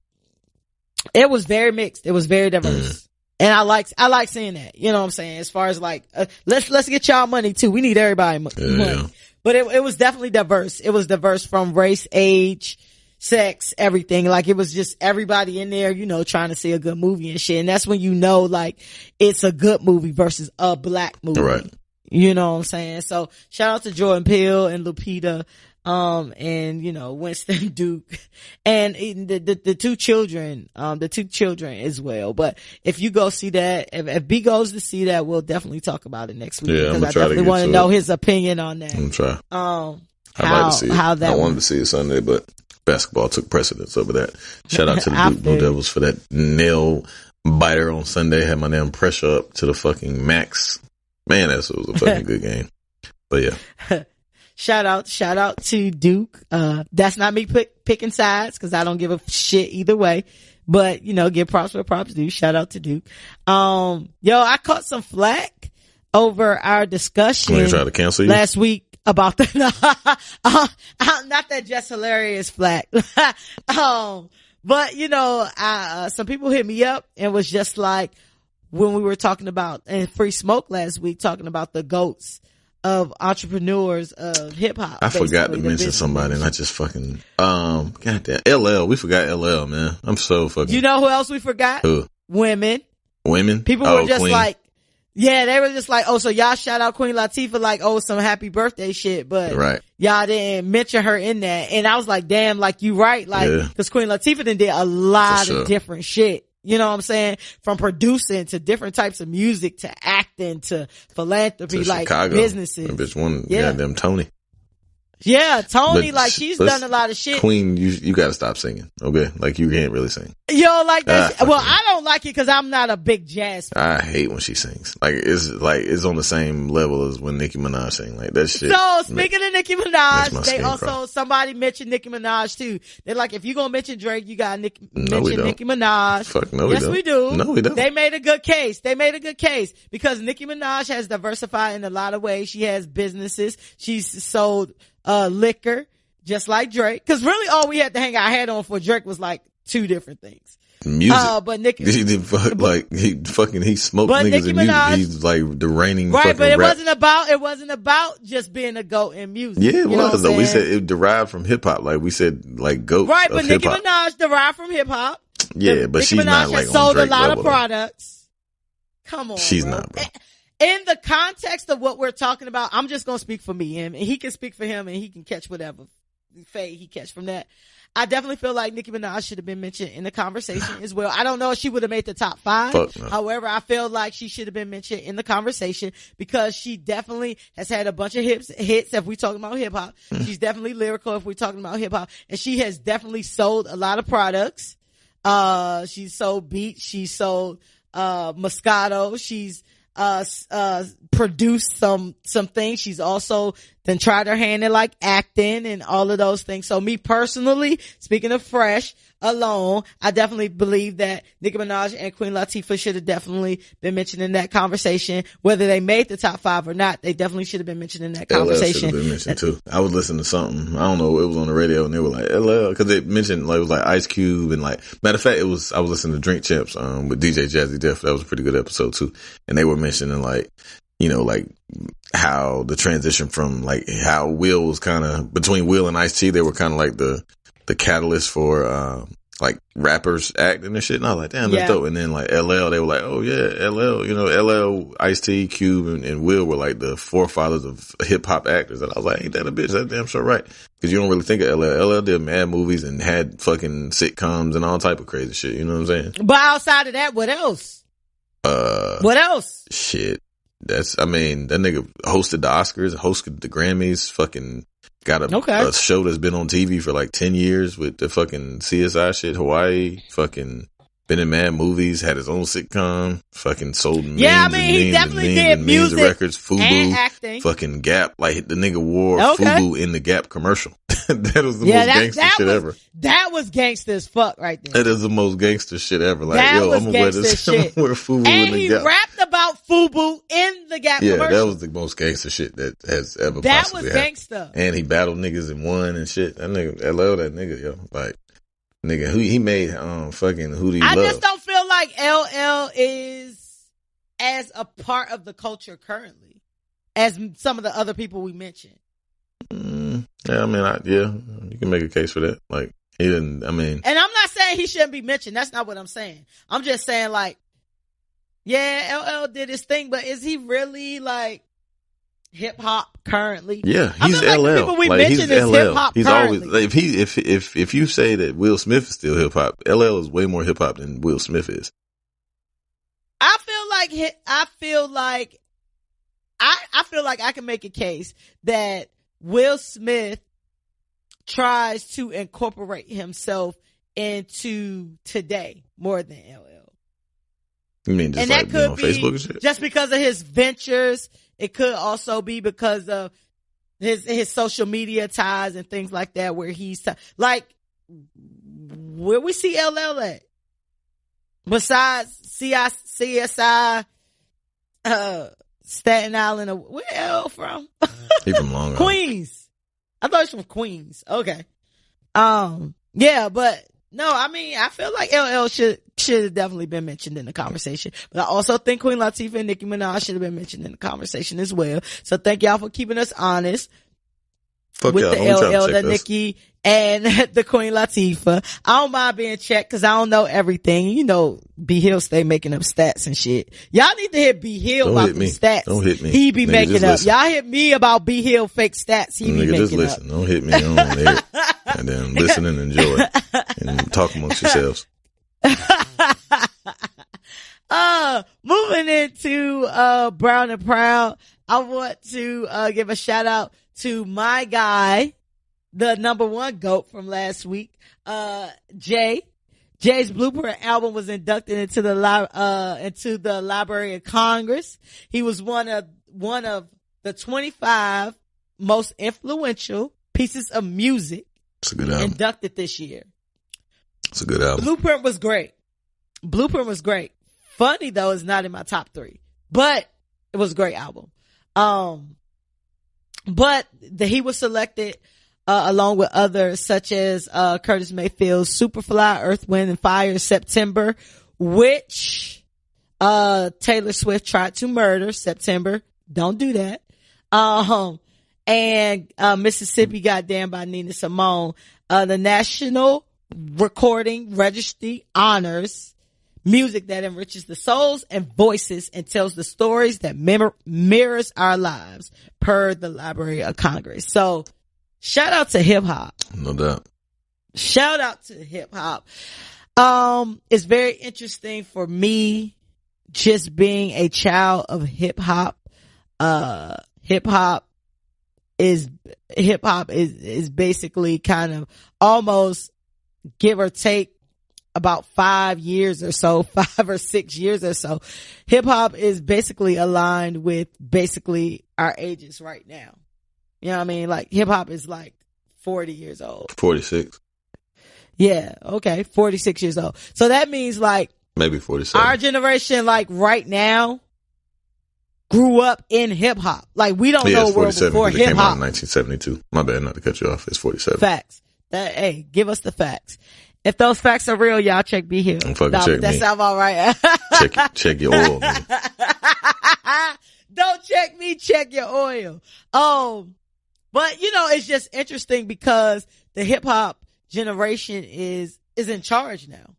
It was very mixed. It was very diverse. And I like seeing that, you know what I'm saying? As far as like, let's get y'all money too. We need everybody money. Yeah. But it was definitely diverse. It was diverse from race, age, sex, everything. Like it was just everybody in there, you know, trying to see a good movie and shit. And that's when you know, like, it's a good movie versus a black movie. Right. You know what I'm saying? So shout out to Jordan Peele and Lupita, and you know, Winston Duke and the two children as well. But if you go see that, if B goes to see that, we'll definitely talk about it next week. Yeah, because I definitely want to know his opinion on that. I'm try. I'd like to see it. I wanted went. to see it Sunday, but basketball took precedence over that. Shout out to the Duke Blue Devils for that nail biter on Sunday. Had my damn pressure up to the fucking max. Man, that was a fucking good game. But yeah. Shout out to Duke. That's not me picking sides, cause I don't give a shit either way, but you know, give props where props due. Shout out to Duke. I caught some flack over our discussion. They tried to cancel you last week about the, not that just hilarious flack. But you know, some people hit me up and was just like, when we were talking about and Free Smoke last week, talking about the GOATs of entrepreneurs of hip hop. I forgot to mention somebody and I just fucking, goddamn, LL. We forgot LL, man. I'm so fucking. You know who else we forgot? Who? Women. People were just Queen. like, yeah, they were just like, oh, so y'all shout out Queen Latifah like, oh, some happy birthday shit, but right. Y'all didn't mention her in that. And I was like, damn, like you right. Like, cause Queen Latifah done did a lot of different shit. You know what I'm saying? From producing to different types of music to acting to philanthropy, to like Chicago. Businesses. That bitch won goddamn Tony. Yeah, Tony, but like she's done a lot of shit. Queen, you gotta stop singing, okay? Like you can't really sing. You don't like that? Well, I don't like it because I'm not a big jazz fan. I hate when she sings. It's on the same level as when Nicki Minaj sing. Like that shit. So speaking of Nicki Minaj, they also somebody mentioned Nicki Minaj too. They're like, if you gonna mention Drake, you gotta mention Nicki Minaj. Fuck no, we don't. Yes, we do. No, we don't. They made a good case. Because Nicki Minaj has diversified in a lot of ways. She has businesses. She's sold liquor, just like Drake. Cause really all we had to hang our hat on for Drake was like two different things. Music. But Nicki, he smoked niggas in music. He's like the reigning right, but it rap. wasn't about just being a GOAT in music. Yeah, it was though. We said it derived from hip hop. Like we said, like GOAT. Right, but Nicki hip-hop. Minaj derived from hip hop. Yeah, but Nicki she's Minaj not like has sold on Drake a lot level, of products. Come on, she's bro. not, bro. In the context of what we're talking about, I'm just gonna speak for me, and he can speak for him, and he can catch whatever fade he catch from that. I definitely feel like Nicki Minaj should have been mentioned in the conversation as well. I don't know if she would have made the top 5. No. However, I feel like she should have been mentioned in the conversation because she definitely has had a bunch of hits if we're talking about hip hop. She's definitely lyrical if we're talking about hip hop, and she has definitely sold a lot of products. She's sold beats, she's sold Moscato, she's produced some things. She's also then tried her hand at like acting and all of those things. So me personally, speaking of Fresh alone, I definitely believe that Nicki Minaj and Queen Latifah should have definitely been mentioned in that conversation. Whether they made the top 5 or not, they definitely should have been mentioned in that conversation. LL should have been mentioned too. I was listening to something, I don't know, it was on the radio and they were like LL, cause they mentioned like, it was like Ice Cube and like, matter of fact, I was listening to Drink Champs, with DJ Jazzy Jeff. That was a pretty good episode too. And they were mentioning like, you know, like how the transition from like how Will was kind of between Will and Ice-T, they were kind of like the catalyst for, like rappers acting and shit. And I was like, damn, that's dope. And then like LL, they were like, oh yeah, LL, you know, LL, Ice-T, Cube, and Will were like the forefathers of hip hop actors. And I was like, ain't that a bitch? That's damn sure right. Cause you don't really think of LL. LL did mad movies and had fucking sitcoms and all type of crazy shit. You know what I'm saying? But outside of that, what else? What else? Shit. That nigga hosted the Oscars, hosted the Grammys, fucking got a show that's been on TV for like 10 years with the fucking CSI shit, Hawaii, fucking been in mad movies, had his own sitcom, fucking sold millions he definitely did music records, FUBU, and acting. Fucking Gap, like the nigga wore FUBU in the Gap commercial. That was the most gangster shit ever. That was gangster as fuck right there. That is the most gangster shit ever. Like, that I'm was gonna wear this. Shit. I'm gonna wear FUBU and in the he Gap. rapped about FUBU in the Gap commercial. Yeah, that was the most gangster shit that has ever possibly happened. Gangster. And he battled niggas and won and shit. That nigga, I love that nigga, yo. Like, nigga, who he made fucking Who Do You Love? I just don't feel like LL is as a part of the culture currently as some of the other people we mentioned. Yeah, you can make a case for that. Like, he didn't, and I'm not saying he shouldn't be mentioned. That's not what I'm saying. I'm just saying, like, yeah, LL did his thing, but is he really like hip hop currently? Yeah, he's LL. Like people we mentioned is hip hop. He's currently. Always like, if you say that Will Smith is still hip hop, LL is way more hip hop than Will Smith is. I feel like I can make a case that Will Smith tries to incorporate himself into today more than LL. You mean just like being on Facebook and shit? Just because of his ventures. It could also be because of his social media ties and things like that, where he's like, where we see LL at? Besides CSI, Staten Island, where L from? He from Long Island. Queens. I thought he was from Queens. Okay. Yeah, but No, I mean, I feel like LL should have definitely been mentioned in the conversation. But I also think Queen Latifah and Nicki Minaj should have been mentioned in the conversation as well. So thank y'all for keeping us honest. Fuck with y'all, the LL, the us. Nicki, and the Queen Latifah. I don't mind being checked because I don't know everything. You know, B Hill stay making up stats and shit. Y'all need to hit B Hill about the stats. Don't hit me. He be Nigga, making up. listen. Y'all hit me about B Hill fake stats. He be making just listen. Don't hit me on there. And then listen and enjoy. And talk amongst yourselves. Moving into Brown and Proud, I want to give a shout out to my guy, the number one GOAT from last week, Jay. Jay's Blueprint album was inducted into the Library of Congress. He was one of the 25 most influential pieces of music inducted this year. It's a good album. Blueprint was great. Funny though is not in my top 3, but it was a great album. But he was selected along with others such as Curtis Mayfield's Superfly, Earth, Wind and Fire, September, which Taylor Swift tried to murder. September, don't do that. And Mississippi Goddamn by Nina Simone. The National Recording Registry honors music that enriches the souls and voices and tells the stories that mirrors our lives, per the Library of Congress. So shout out to hip hop. No doubt. Shout out to hip hop. It's very interesting for me just being a child of hip hop. Hip hop is basically kind of almost give or take about 5 years or so, 5 or 6 years or so. Hip hop is basically aligned with basically our ages right now. You know what I mean? Like hip hop is like 40 years old. 46. Yeah. Okay. 46 years old. So that means like maybe 47. Our generation, like right now, grew up in hip hop. Like we don't know a world before hip hop. It came out in 1972. My bad, not to cut you off. It's 47. Facts. Hey, give us the facts. If those facts are real, y'all check B Hill. Don't fucking check that me. sound all right. check your oil, man. Don't check me, check your oil. But you know, it's just interesting because the hip hop generation is in charge now.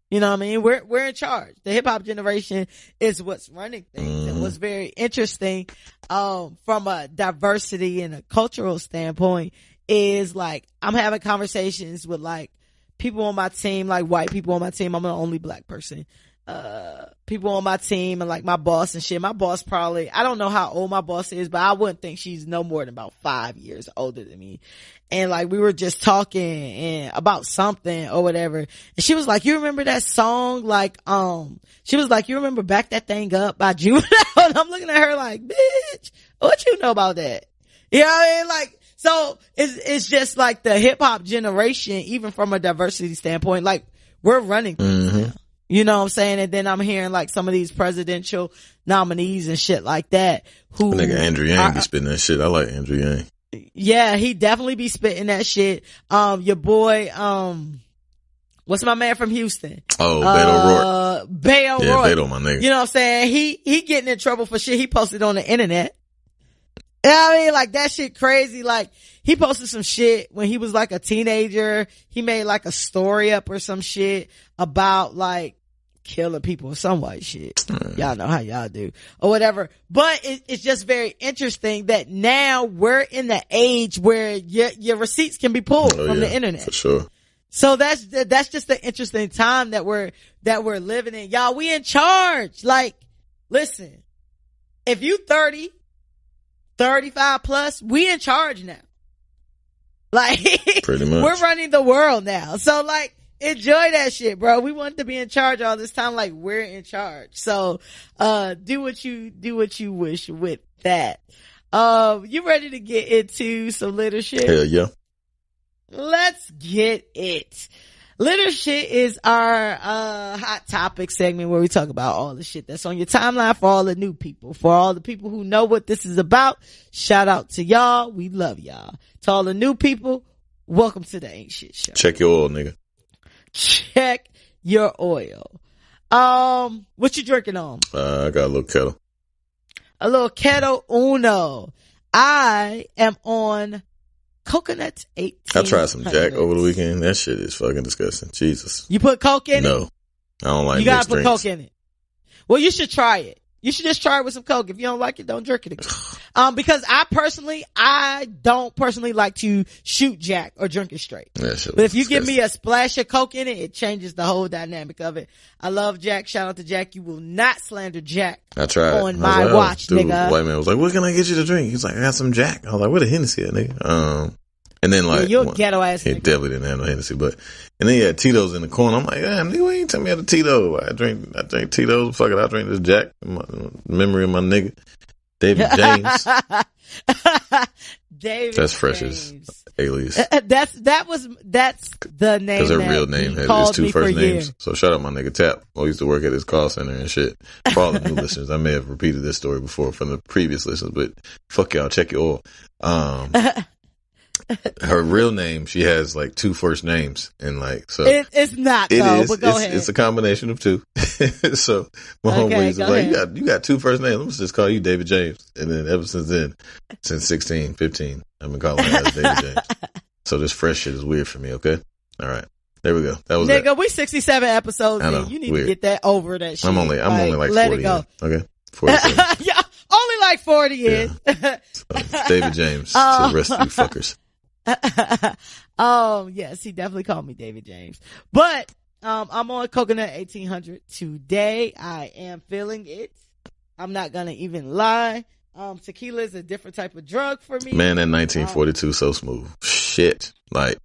You know what I mean? We're in charge. The hip hop generation is what's running things. And what's very interesting, from a diversity and a cultural standpoint is like, I'm having conversations with like people on my team, like white people on my team. I'm the only black person. People on my team and like my boss and shit. My boss probably, I don't know how old my boss is, but I wouldn't think she's no more than about 5 years older than me. And like we were just talking and about something or whatever. And she was like, you remember that song? Like, she was like, you remember Back That Thing Up by Juvenile? And I'm looking at her like, bitch, what you know about that? You know what I mean? Like, so it's just like the hip hop generation, even from a diversity standpoint, like we're running things now. You know what I'm saying? And then I'm hearing like some of these presidential nominees and shit like that who. Nigga Andrew Yang be spitting that shit. I like Andrew Yang. Yeah, he definitely be spitting that shit. Your boy, what's my man from Houston? Oh, Beto O'Rourke. Beto O'Rourke. Yeah, Beto, my nigga. You know what I'm saying? He getting in trouble for shit he posted on the internet. You know what I mean? Like that shit crazy. Like he posted some shit when he was like a teenager. He made like a story up or some shit about like killing people or some white shit. Y'all know how y'all do or whatever. But it's just very interesting that now we're in the age where your receipts can be pulled from the internet. For sure. So that's just the interesting time that we're living in. Y'all, we in charge. Like, listen, if you 30, 35 plus, we in charge now. Like, pretty much. We're running the world now. So like, enjoy that shit, bro. We want to be in charge all this time. Like we're in charge. So, do what you wish with that. You ready to get into some leadership? Hell yeah. Let's get it. Leadership is our hot topic segment where we talk about all the shit that's on your timeline for all the new people. For all the people who know what this is about, shout out to y'all. We love y'all. To all the new people, welcome to the Ain't Shit Show. Check your oil, nigga. check your oil. What you drinking on? I got a little kettle. A little Keto Uno. I am on coconut 18. I tried some Jack over the weekend. That shit is fucking disgusting. Jesus. You put Coke in it? No. I don't like You gotta put drinks. Coke in it. Well, you should try it. You should just try it with some Coke. If you don't like it, don't drink it again. Because I don't personally like to shoot Jack or drink it straight. But if you give me a splash of Coke in it, it changes the whole dynamic of it. I love Jack. Shout out to Jack. You will not slander Jack. I tried on my watch, dude, nigga. The white man was like, "What can I get you to drink?" He's like, "I got some Jack." I was like, "What a Hennessy, nigga." And then like, you're a ghetto ass he nigga. definitely didn't have no Hennessy, and then he had Tito's in the corner. I'm like, "Damn, nigga, why you tell me I had a Tito? I drink Tito's. Fuck it, I drink this Jack." Memory of my nigga, David James. David That's James. Fresh's alias. That's the name. Because her real name has two first names. Years. So shout out my nigga Tap. I used to work at his call center and shit. For all the new listeners, I may have repeated this story before from the previous listeners, but fuck y'all, check your oil. Her real name, she has like two first names, and like so it's not though. But go ahead. It's a combination of two. So my homeboy was like, you got two first names. Let's just call you David James. And then ever since then, since 16, 15, I've been calling her as David James. So this fresh shit is weird for me. Okay, all right, there we go. That was nigga. that. We 67 episodes in. You need to get that over that shit. I'm only like let 40 it go. in. Okay, 47. Yeah, only like 40 in. So, David James to the rest of you fuckers. Yes, he definitely called me David James. But I'm on Coconut 1800 today. I am feeling it. I'm not gonna even lie. Tequila is a different type of drug for me. Man, that 1942 so smooth. Shit. Like,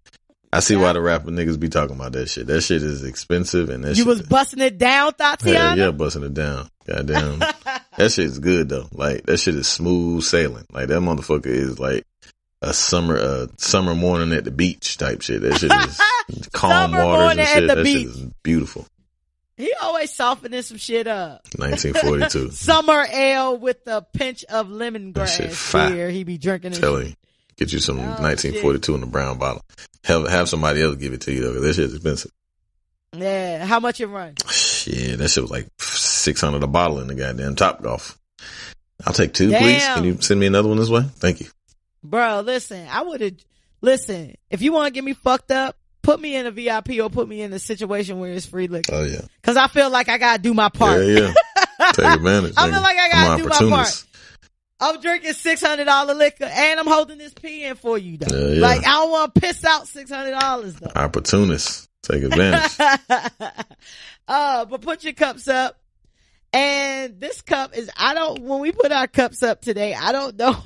I see why the rapper niggas be talking about that shit. That shit is expensive, and that you shit was busting it down, Tatiana? Yeah, busting it down. Goddamn. That shit is good though. Like, that shit is smooth sailing. Like, that motherfucker is like a summer morning at the beach type shit. That shit is calm waters and shit. That shit is beautiful. He always softening some shit up. 1942. Summer ale with a pinch of lemongrass beer. He be drinking it. Tell you. Get you some 1942 in a brown bottle. Have somebody else give it to you though, 'cause that shit's expensive. Yeah. How much it run? Shit, that shit was like $600 a bottle in the goddamn Top Golf. I'll take two, please. Can you send me another one this way? Thank you. Bro, listen, if you want to get me fucked up, put me in a VIP or put me in a situation where it's free liquor. Oh, yeah. Cause I feel like I gotta do my part. Yeah. Take advantage. I feel like I gotta do my part. I'm drinking $600 liquor and I'm holding this pee in for you though. Yeah. Like, I don't want to piss out $600 though. Opportunists. Take advantage. But put your cups up. And this cup is, when we put our cups up today, I don't know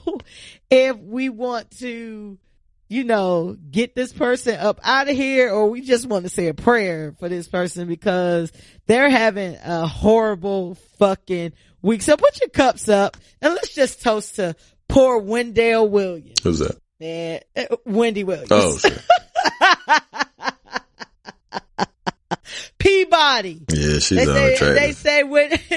if we want to, get this person up out of here, or we just want to say a prayer for this person because they're having a horrible fucking week. So put your cups up and let's just toast to poor Wendell Williams. Who's that? Wendy Williams. Oh, shit. Peabody. Yeah, she's unattractive.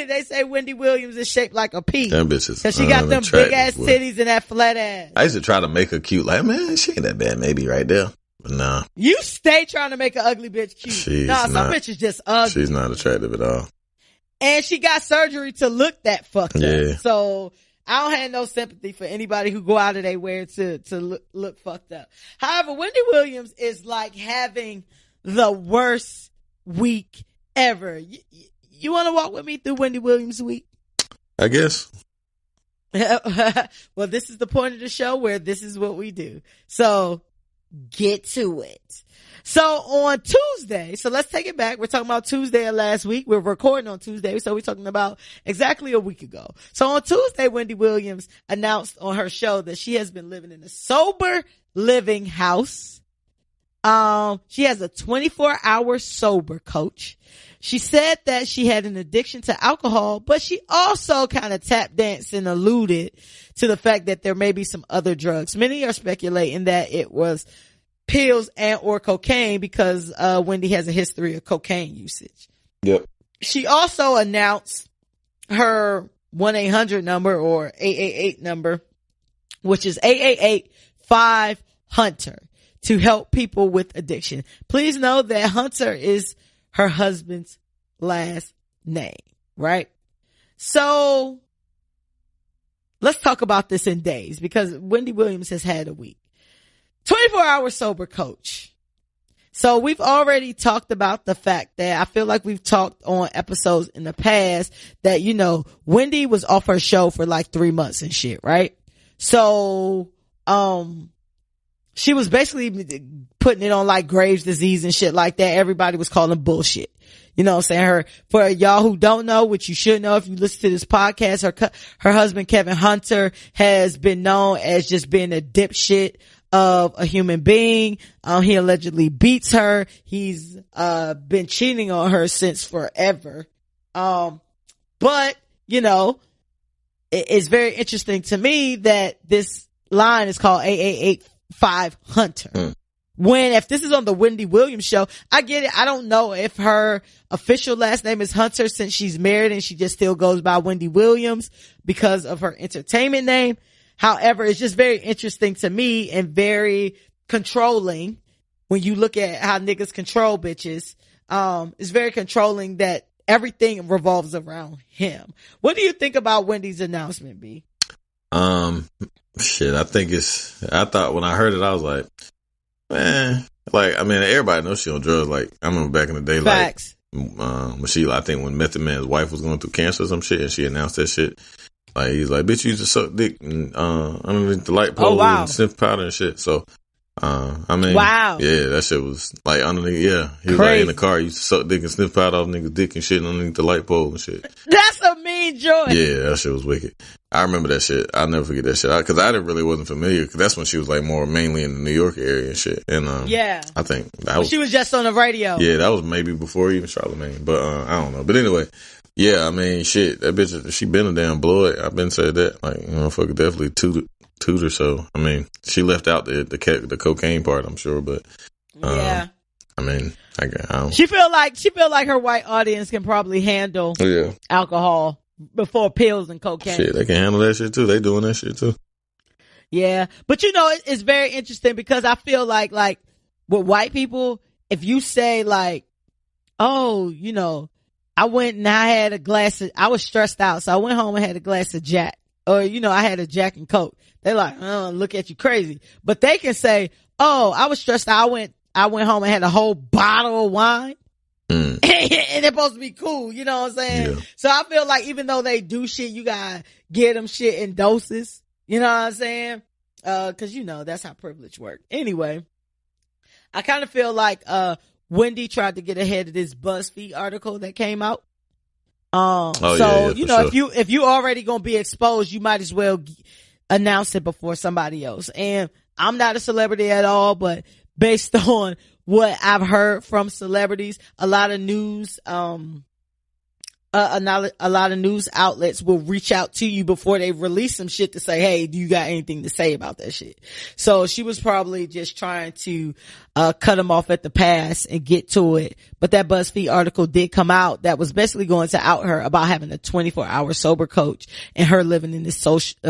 They say Wendy Williams is shaped like a pea. That bitch is cause she got them big ass titties and that flat ass. I used to try to make her cute. Like, man, she ain't that bad. Maybe right there. But nah. You stay trying to make an ugly bitch cute. Some bitches just ugly. She's not attractive at all. And she got surgery to look that fucked up. So I don't have no sympathy for anybody who go out of their way to look fucked up. However, Wendy Williams is like having the worst week ever. You want to walk with me through Wendy Williams' week? I guess. Well, this is the point of the show where this is what we do. So get to it. So on Tuesday, so let's take it back. We're talking about Tuesday of last week. We're recording on Tuesday, so we're talking about exactly a week ago. So on Tuesday, Wendy Williams announced on her show that she has been living in a sober living house. She has a 24-hour sober coach. She said that she had an addiction to alcohol, but she also kind of tap danced and alluded to the fact that there may be some other drugs. Many are speculating that it was pills and or cocaine because Wendy has a history of cocaine usage. Yep. She also announced her 1-800 number or 888 number, which is 888-5-HUNTER. to help people with addiction. Please know that Hunter is her husband's last name, right? So let's talk about this in days, because Wendy Williams has had a week. 24-hour sober coach. So we've already talked about the fact that I feel like we've talked on episodes in the past that, you know, Wendy was off her show for like 3 months and shit, right? So, she was basically putting it on like Graves' disease and shit like that. Everybody was calling bullshit. You know what I'm saying? For y'all who don't know, which you should know if you listen to this podcast, her husband, Kevin Hunter, has been known as just being a dipshit of a human being. He allegedly beats her. He's, been cheating on her since forever. But, you know, it's very interesting to me that this line is called 8885 Hunter. If this is on the Wendy Williams show, I get it. I don't know if her official last name is Hunter since she's married and she just still goes by Wendy Williams because of her entertainment name. However, it's just very interesting to me and very controlling when you look at how niggas control bitches. It's very controlling that everything revolves around him. What do you think about Wendy's announcement, B? Shit, I thought when I heard it, I was like, man, like, I mean, everybody knows she on drugs. Like, I remember back in the day, Facts. Like, I think when Method Man's wife was going through cancer or some shit and she announced that shit, like, he's like, bitch, you used to suck dick and, underneath the light pole and sniff powder and shit. So, I mean, wow. Yeah, that shit was like underneath, yeah. He was like in the car, he used to suck dick and sniff powder off niggas' dick and shit underneath the light pole and shit. That's a mean joint. Yeah, that shit was wicked. I remember that shit. I'll never forget that shit. Cause I wasn't familiar. Cause that's when she was like more mainly in the New York area and shit. And, yeah. I think she was just on the radio. Yeah, that was maybe before even Charlamagne, but, I don't know. But anyway, yeah, I mean, shit, that bitch, she been a damn blood. I've been said that. Like, you know, fucker definitely tutor. So, I mean, she left out the cocaine part, I'm sure, but, yeah. I mean, I don't. She feel like her white audience can probably handle alcohol before pills and cocaine. Shit, they can handle that shit too. They doing that shit too. Yeah. But you know, it's very interesting because I feel like with white people, if you say like, oh, you know, I went and I was stressed out. So I went home and had a glass of Jack, or, you know, I had a Jack and Coke. They're like, oh, look at you crazy. But they can say, oh, I was stressed out. I went home and had a whole bottle of wine. And they're supposed to be cool, you know what I'm saying? Yeah. So I feel like even though they do shit, you gotta get them shit in doses, you know what I'm saying? Cause you know, that's how privilege works. Anyway, I kind of feel like, Wendy tried to get ahead of this BuzzFeed article that came out. You know, sure. if you already gonna be exposed, you might as well announce it before somebody else. And I'm not a celebrity at all, but based on what I've heard from celebrities, a lot of news, a lot of news outlets will reach out to you before they release some shit to say, hey, do you got anything to say about that shit? So she was probably just trying to, cut them off at the pass and get to it. But that BuzzFeed article did come out that was basically going to out her about having a 24-hour sober coach and her living in this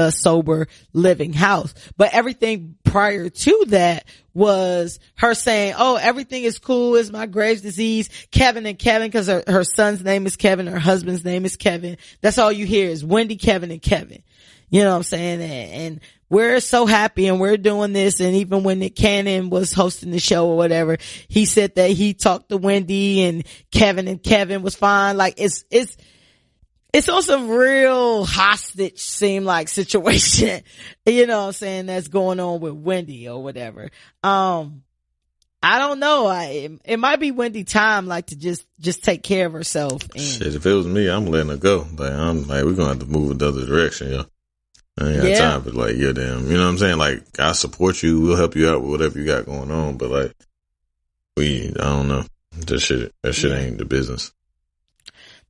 sober living house. But everything prior to that was her saying, oh, everything is cool. It's my Graves' disease. Kevin and Kevin, cause her son's name is Kevin. Her husband's name is Kevin. That's all you hear is Wendy, Kevin, and Kevin. You know what I'm saying? And we're so happy and we're doing this. And even when Nick Cannon was hosting the show or whatever, he said that he talked to Wendy and Kevin was fine. Like it's on some real hostage seem like situation, you know what I'm saying, that's going on with Wendy or whatever. I don't know. It might be Wendy time, like, to just take care of herself. And shit, if it was me, I'm letting her go. Like, I'm like, we're gonna have to move in the other direction, yo. I ain't got time for like your damn, you know what I'm saying? Like, I support you. We'll help you out with whatever you got going on. But like, I don't know. That shit ain't the business.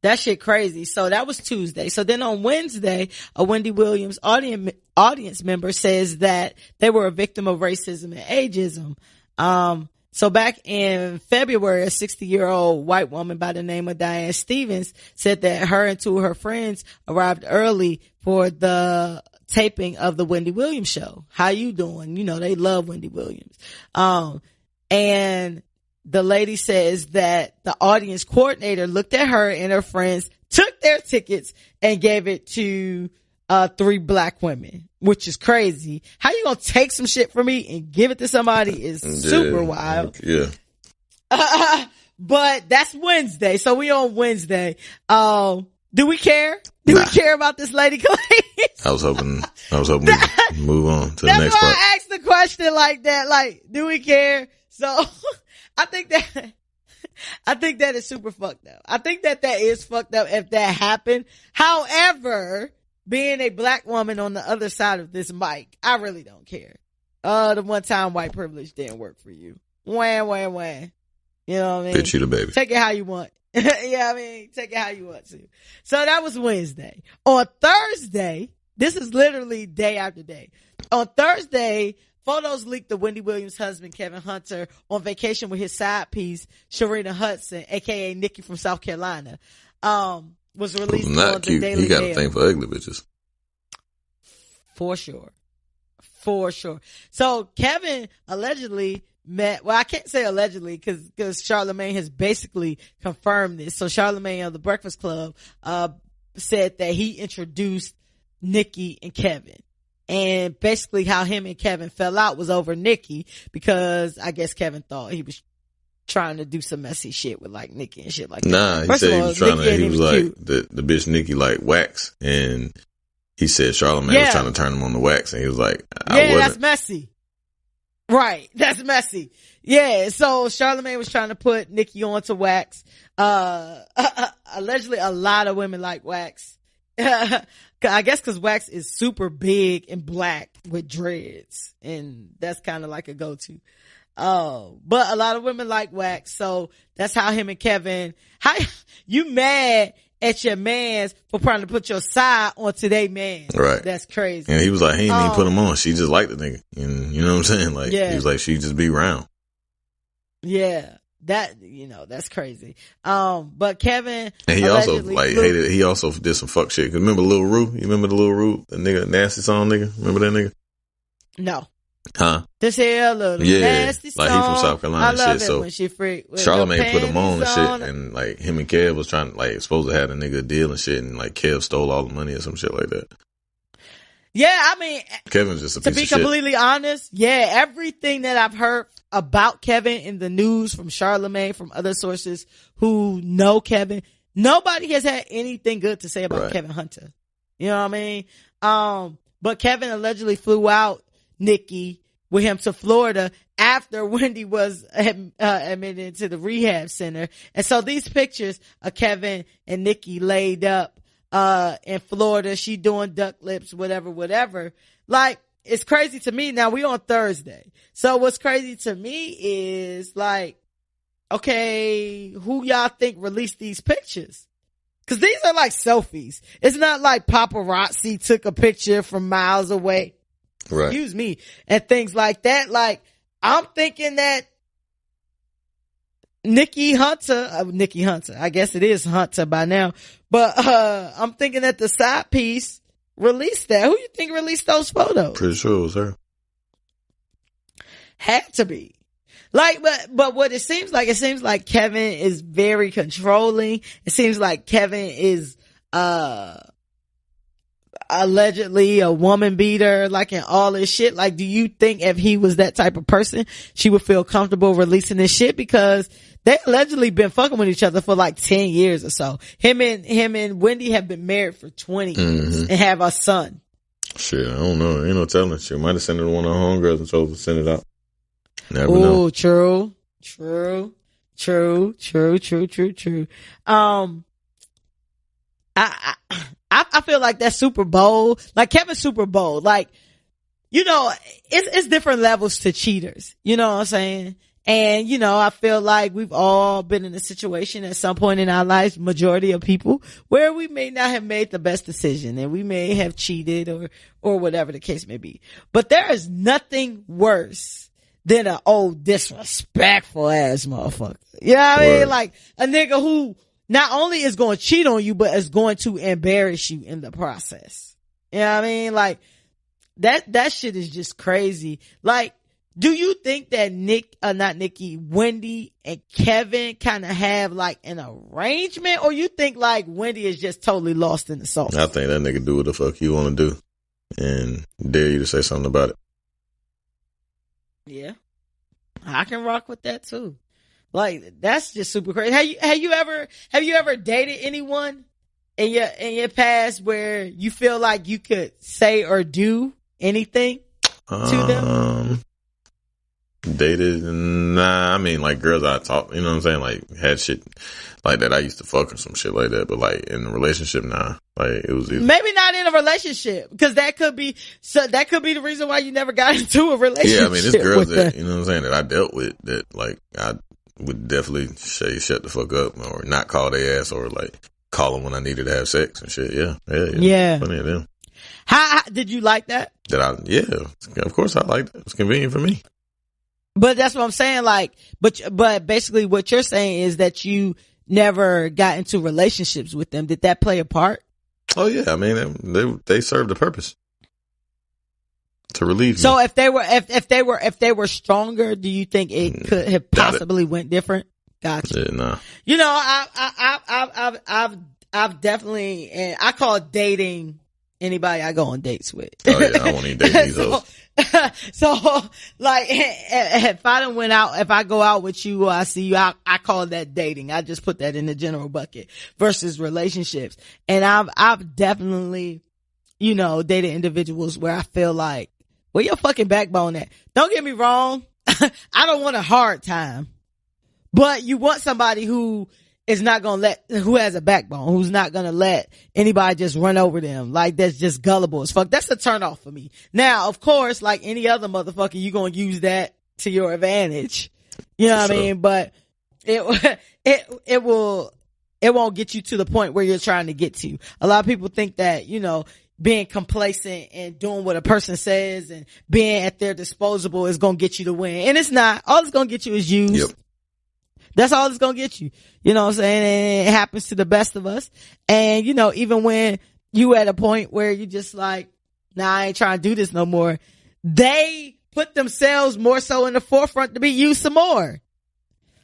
That shit crazy. So that was Tuesday. So then on Wednesday, a Wendy Williams audience member says that they were a victim of racism and ageism. So back in February, a 60-year-old white woman by the name of Diane Stevens said that her and two of her friends arrived early for the taping of the Wendy Williams show. How you doing? You know, they love Wendy Williams. And the lady says that the audience coordinator looked at her and her friends, took their tickets and gave it to 3 black women, which is crazy. How you gonna take some shit from me and give it to somebody is super wild. Yeah. But that's Wednesday. So we on Wednesday. Do we care? Do we care about this lady, Clay? I was hoping we move on to the next part. That's why I asked the question like that. Like, do we care? So I think that is super fucked up. I think that is fucked up if that happened. However, being a black woman on the other side of this mic, I really don't care. The one time white privilege didn't work for you. Wham, wham, wham. You know what I mean? Bitch, you the baby. Take it how you want. Yeah, I mean, take it how you want to. So that was Wednesday. On Thursday, this is literally day after day. On Thursday, photos leaked of Wendy Williams' husband, Kevin Hunter, on vacation with his side piece, Sharina Hudson, aka Nikki from South Carolina, was released on the cute. Daily He got Mail. a thing for ugly bitches. For sure. So Kevin allegedly met, well, I can't say allegedly because Charlamagne has basically confirmed this. So Charlamagne of the Breakfast Club said that he introduced Nikki and Kevin. And basically how him and Kevin fell out was over Nikki, because I guess Kevin thought he was trying to do some messy shit with like Nikki and shit like that. Nah, he said he was trying to, he was like, the bitch Nikki like wax, and he said Charlamagne was trying to turn him on the wax, and he was like, I wasn't. That's messy. Right. That's messy. Yeah. So Charlamagne was trying to put Nikki onto wax. Allegedly a lot of women like wax. I guess cause wax is super big and black with dreads, and that's kind of like a go-to. But a lot of women like wax. So that's how him and Kevin, how you mad at your mans for trying to put your side onto their man. Right. That's crazy. And he was like, he didn't even put him on. She just liked the nigga. And you know what I'm saying? Like, he was like, she just be round. Yeah. That, you know, that's crazy. But Kevin, and he also like hated, he also did some fuck shit. Cause remember Lil Rue? You remember the Lil Rue? The nigga, nasty song nigga? Remember that nigga? No. Huh? This here little nasty song. Like he from South Carolina and shit. So when she freak, Charlamagne put him on and shit, and like him and Kev was trying, like, supposed to have a nigga deal and shit, and like Kev stole all the money or some shit like that. Yeah, I mean, Kevin's just a piece of shit. To be completely honest, yeah, everything that I've heard about Kevin in the news from Charlamagne, from other sources who know Kevin, nobody has had anything good to say about Kevin Hunter. You know what I mean? But Kevin allegedly flew out Nikki with him to Florida after Wendy was admitted to the rehab center. And so these pictures of Kevin and Nikki laid up in Florida, she doing duck lips, whatever. Like, it's crazy to me. Now we on Thursday. So what's crazy to me is like, okay, who y'all think released these pictures? Cause these are like selfies. It's not like paparazzi took a picture from miles away. Right. Excuse me. And things like that. Like, I'm thinking that Nikki Hunter, I guess it is Hunter by now, but, I'm thinking that the side piece released that. Who you think released those photos? Pretty sure it was her. Had to be. Like, but what it seems like Kevin is very controlling. It seems like Kevin is, allegedly a woman beater, like, in all this shit. Like, do you think if he was that type of person, she would feel comfortable releasing this shit? Because they allegedly been fucking with each other for like 10 years or so. Him and Wendy have been married for 20 years and have a son. Shit, I don't know. Ain't no telling. She might have sent it to one of her homegirls and told her to send it out. Never know. True. I feel like that's super bold. Like, Kevin's super bold. Like, you know, it's different levels to cheaters. You know what I'm saying? And, you know, I feel like we've all been in a situation at some point in our lives, majority of people, where we may not have made the best decision and we may have cheated or whatever the case may be. But there is nothing worse than an old disrespectful ass motherfucker. You know what I mean? Like, a nigga who not only is going to cheat on you, but is going to embarrass you in the process. You know what I mean? Like, that shit is just crazy. Like, do you think that Wendy and Kevin kind of have like an arrangement, or you think like Wendy is just totally lost in the sauce? I think that nigga do what the fuck you want to do and dare you to say something about it. Yeah. I can rock with that too. Like, that's just super crazy. Have you ever dated anyone in your past where you feel like you could say or do anything to them? Dated? Nah, I mean, like, girls I talk, you know what I'm saying? Like, had shit like that. I used to fuck or some shit like that. But, like, in a relationship, nah. Like, it was either. Maybe not in a relationship, because that could be the reason why you never got into a relationship. Yeah, I mean, there's girls that, you know what I'm saying, that I dealt with that, like, I would definitely say shut the fuck up or not call their ass or, like, call them when I needed to have sex and shit. Yeah. Plenty of them. How did you like that? Yeah, of course I liked it. It's convenient for me. But that's what I'm saying. Like, but basically what you're saying is that you never got into relationships with them. Did that play a part? Oh yeah. I mean, they served a purpose to relieve me. So if they were stronger, do you think it could have possibly went different? Gotcha. Yeah, nah. You know, I've definitely, and I call dating anybody I go on dates with. Oh yeah, I won't even date these hoes. So, like, if I go out with you or I see you, I call that dating. I just put that in the general bucket versus relationships. And I've definitely, you know, dated individuals where I feel like, where your fucking backbone at? Don't get me wrong. I don't want a hard time, but you want somebody who is not gonna who has a backbone, who's not gonna let anybody just run over them. Like, that's just gullible as fuck. That's a turn off for me. Now, of course, like any other motherfucker, you gonna use that to your advantage. You know what I mean? But it won't get you to the point where you're trying to get to. A lot of people think that, you know, being complacent and doing what a person says and being at their disposable is gonna get you to win. And it's not. All it's gonna get you is used. Yep. That's all it's gonna get you. You know what I'm saying? And it happens to the best of us. And, you know, even when you at a point where you just like, nah, I ain't trying to do this no more, they put themselves more so in the forefront to be used some more.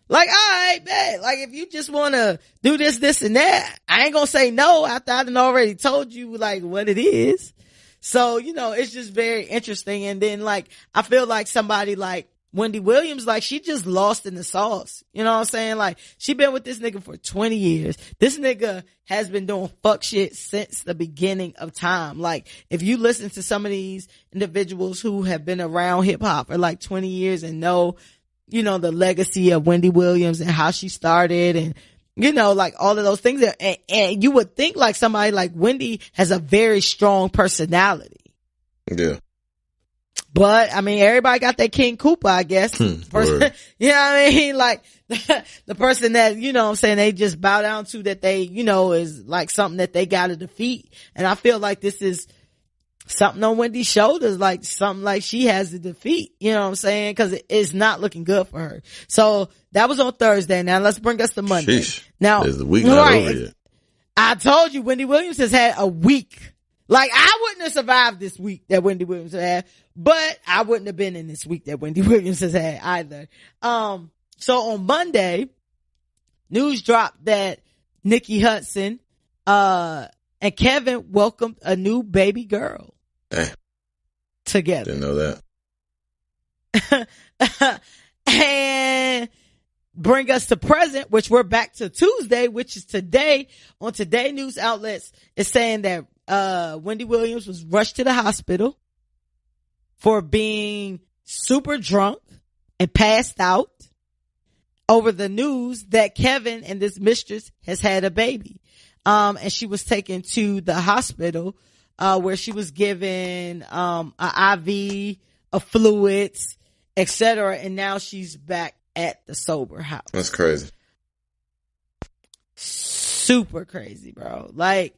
Like, all right, man. Like, if you just want to do this, and that, I ain't gonna say no after I done already told you, like, what it is. So, you know, it's just very interesting. And then, like, I feel like somebody like Wendy Williams, like, she just lost in the sauce. You know what I'm saying? Like, she been with this nigga for 20 years. This nigga has been doing fuck shit since the beginning of time. Like, if you listen to some of these individuals who have been around hip hop for like 20 years and know, you know, the legacy of Wendy Williams and how she started and, you know, like all of those things. And you would think like somebody like Wendy has a very strong personality. Yeah. But, I mean, everybody got their King Koopa, I guess. Person, you know what I mean? Like, the person that, you know what I'm saying, they just bow down to, that they, you know, is like something that they gotta defeat. And I feel like this is something on Wendy's shoulders, like something like she has to defeat. You know what I'm saying? Cause it's not looking good for her. So, that was on Thursday. Now, let's bring us to Monday. Sheesh. Now, is the week not over yet? I told you, Wendy Williams has had a week. Like, I wouldn't have survived this week that Wendy Williams had, but I wouldn't have been in this week that Wendy Williams has had either. So on Monday, news dropped that Nikki Hudson, and Kevin welcomed a new baby girl. Together. Didn't know that. And bring us to present, which we're back to Tuesday, which is today. On today news outlets, it's saying that Wendy Williams was rushed to the hospital for being super drunk and passed out over the news that Kevin and this mistress has had a baby. And she was taken to the hospital, where she was given, an IV of fluids, etc. And now she's back at the sober house. That's crazy. Super crazy, bro. Like,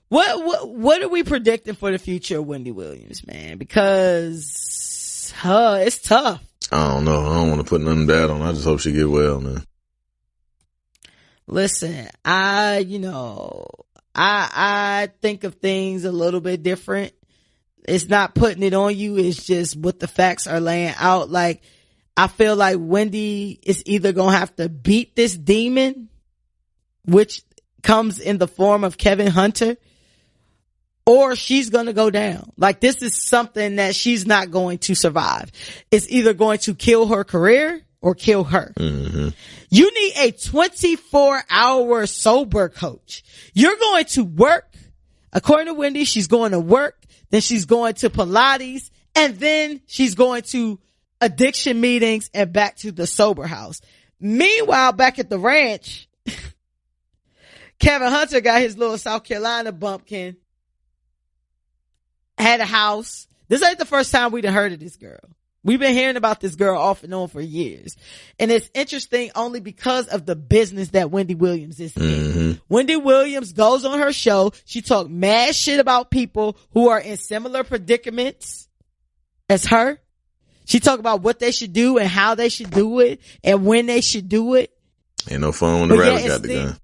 what are we predicting for the future of Wendy Williams, man? Because it's tough. I don't know. I don't want to put nothing bad on. I just hope she get well, man. Listen, I think of things a little bit different. It's not putting it on you. It's just what the facts are laying out. Like, I feel like Wendy is either going to have to beat this demon, which comes in the form of Kevin Hunter, or she's going to go down. Like, this is something that she's not going to survive. It's either going to kill her career or kill her. Mm-hmm. You need a 24-hour sober coach. You're going to work. According to Wendy, she's going to work. Then she's going to Pilates, and then she's going to addiction meetings and back to the sober house. Meanwhile, back at the ranch, Kevin Hunter got his little South Carolina bumpkin, had a house. This ain't the first time we done heard of this girl. We've been hearing about this girl off and on for years. And it's interesting only because of the business that Wendy Williams is in. Mm-hmm. Wendy Williams goes on her show. She talk mad shit about people who are in similar predicaments as her. She talk about what they should do and how they should do it and when they should do it. Ain't no fun when the rabbit got the gun.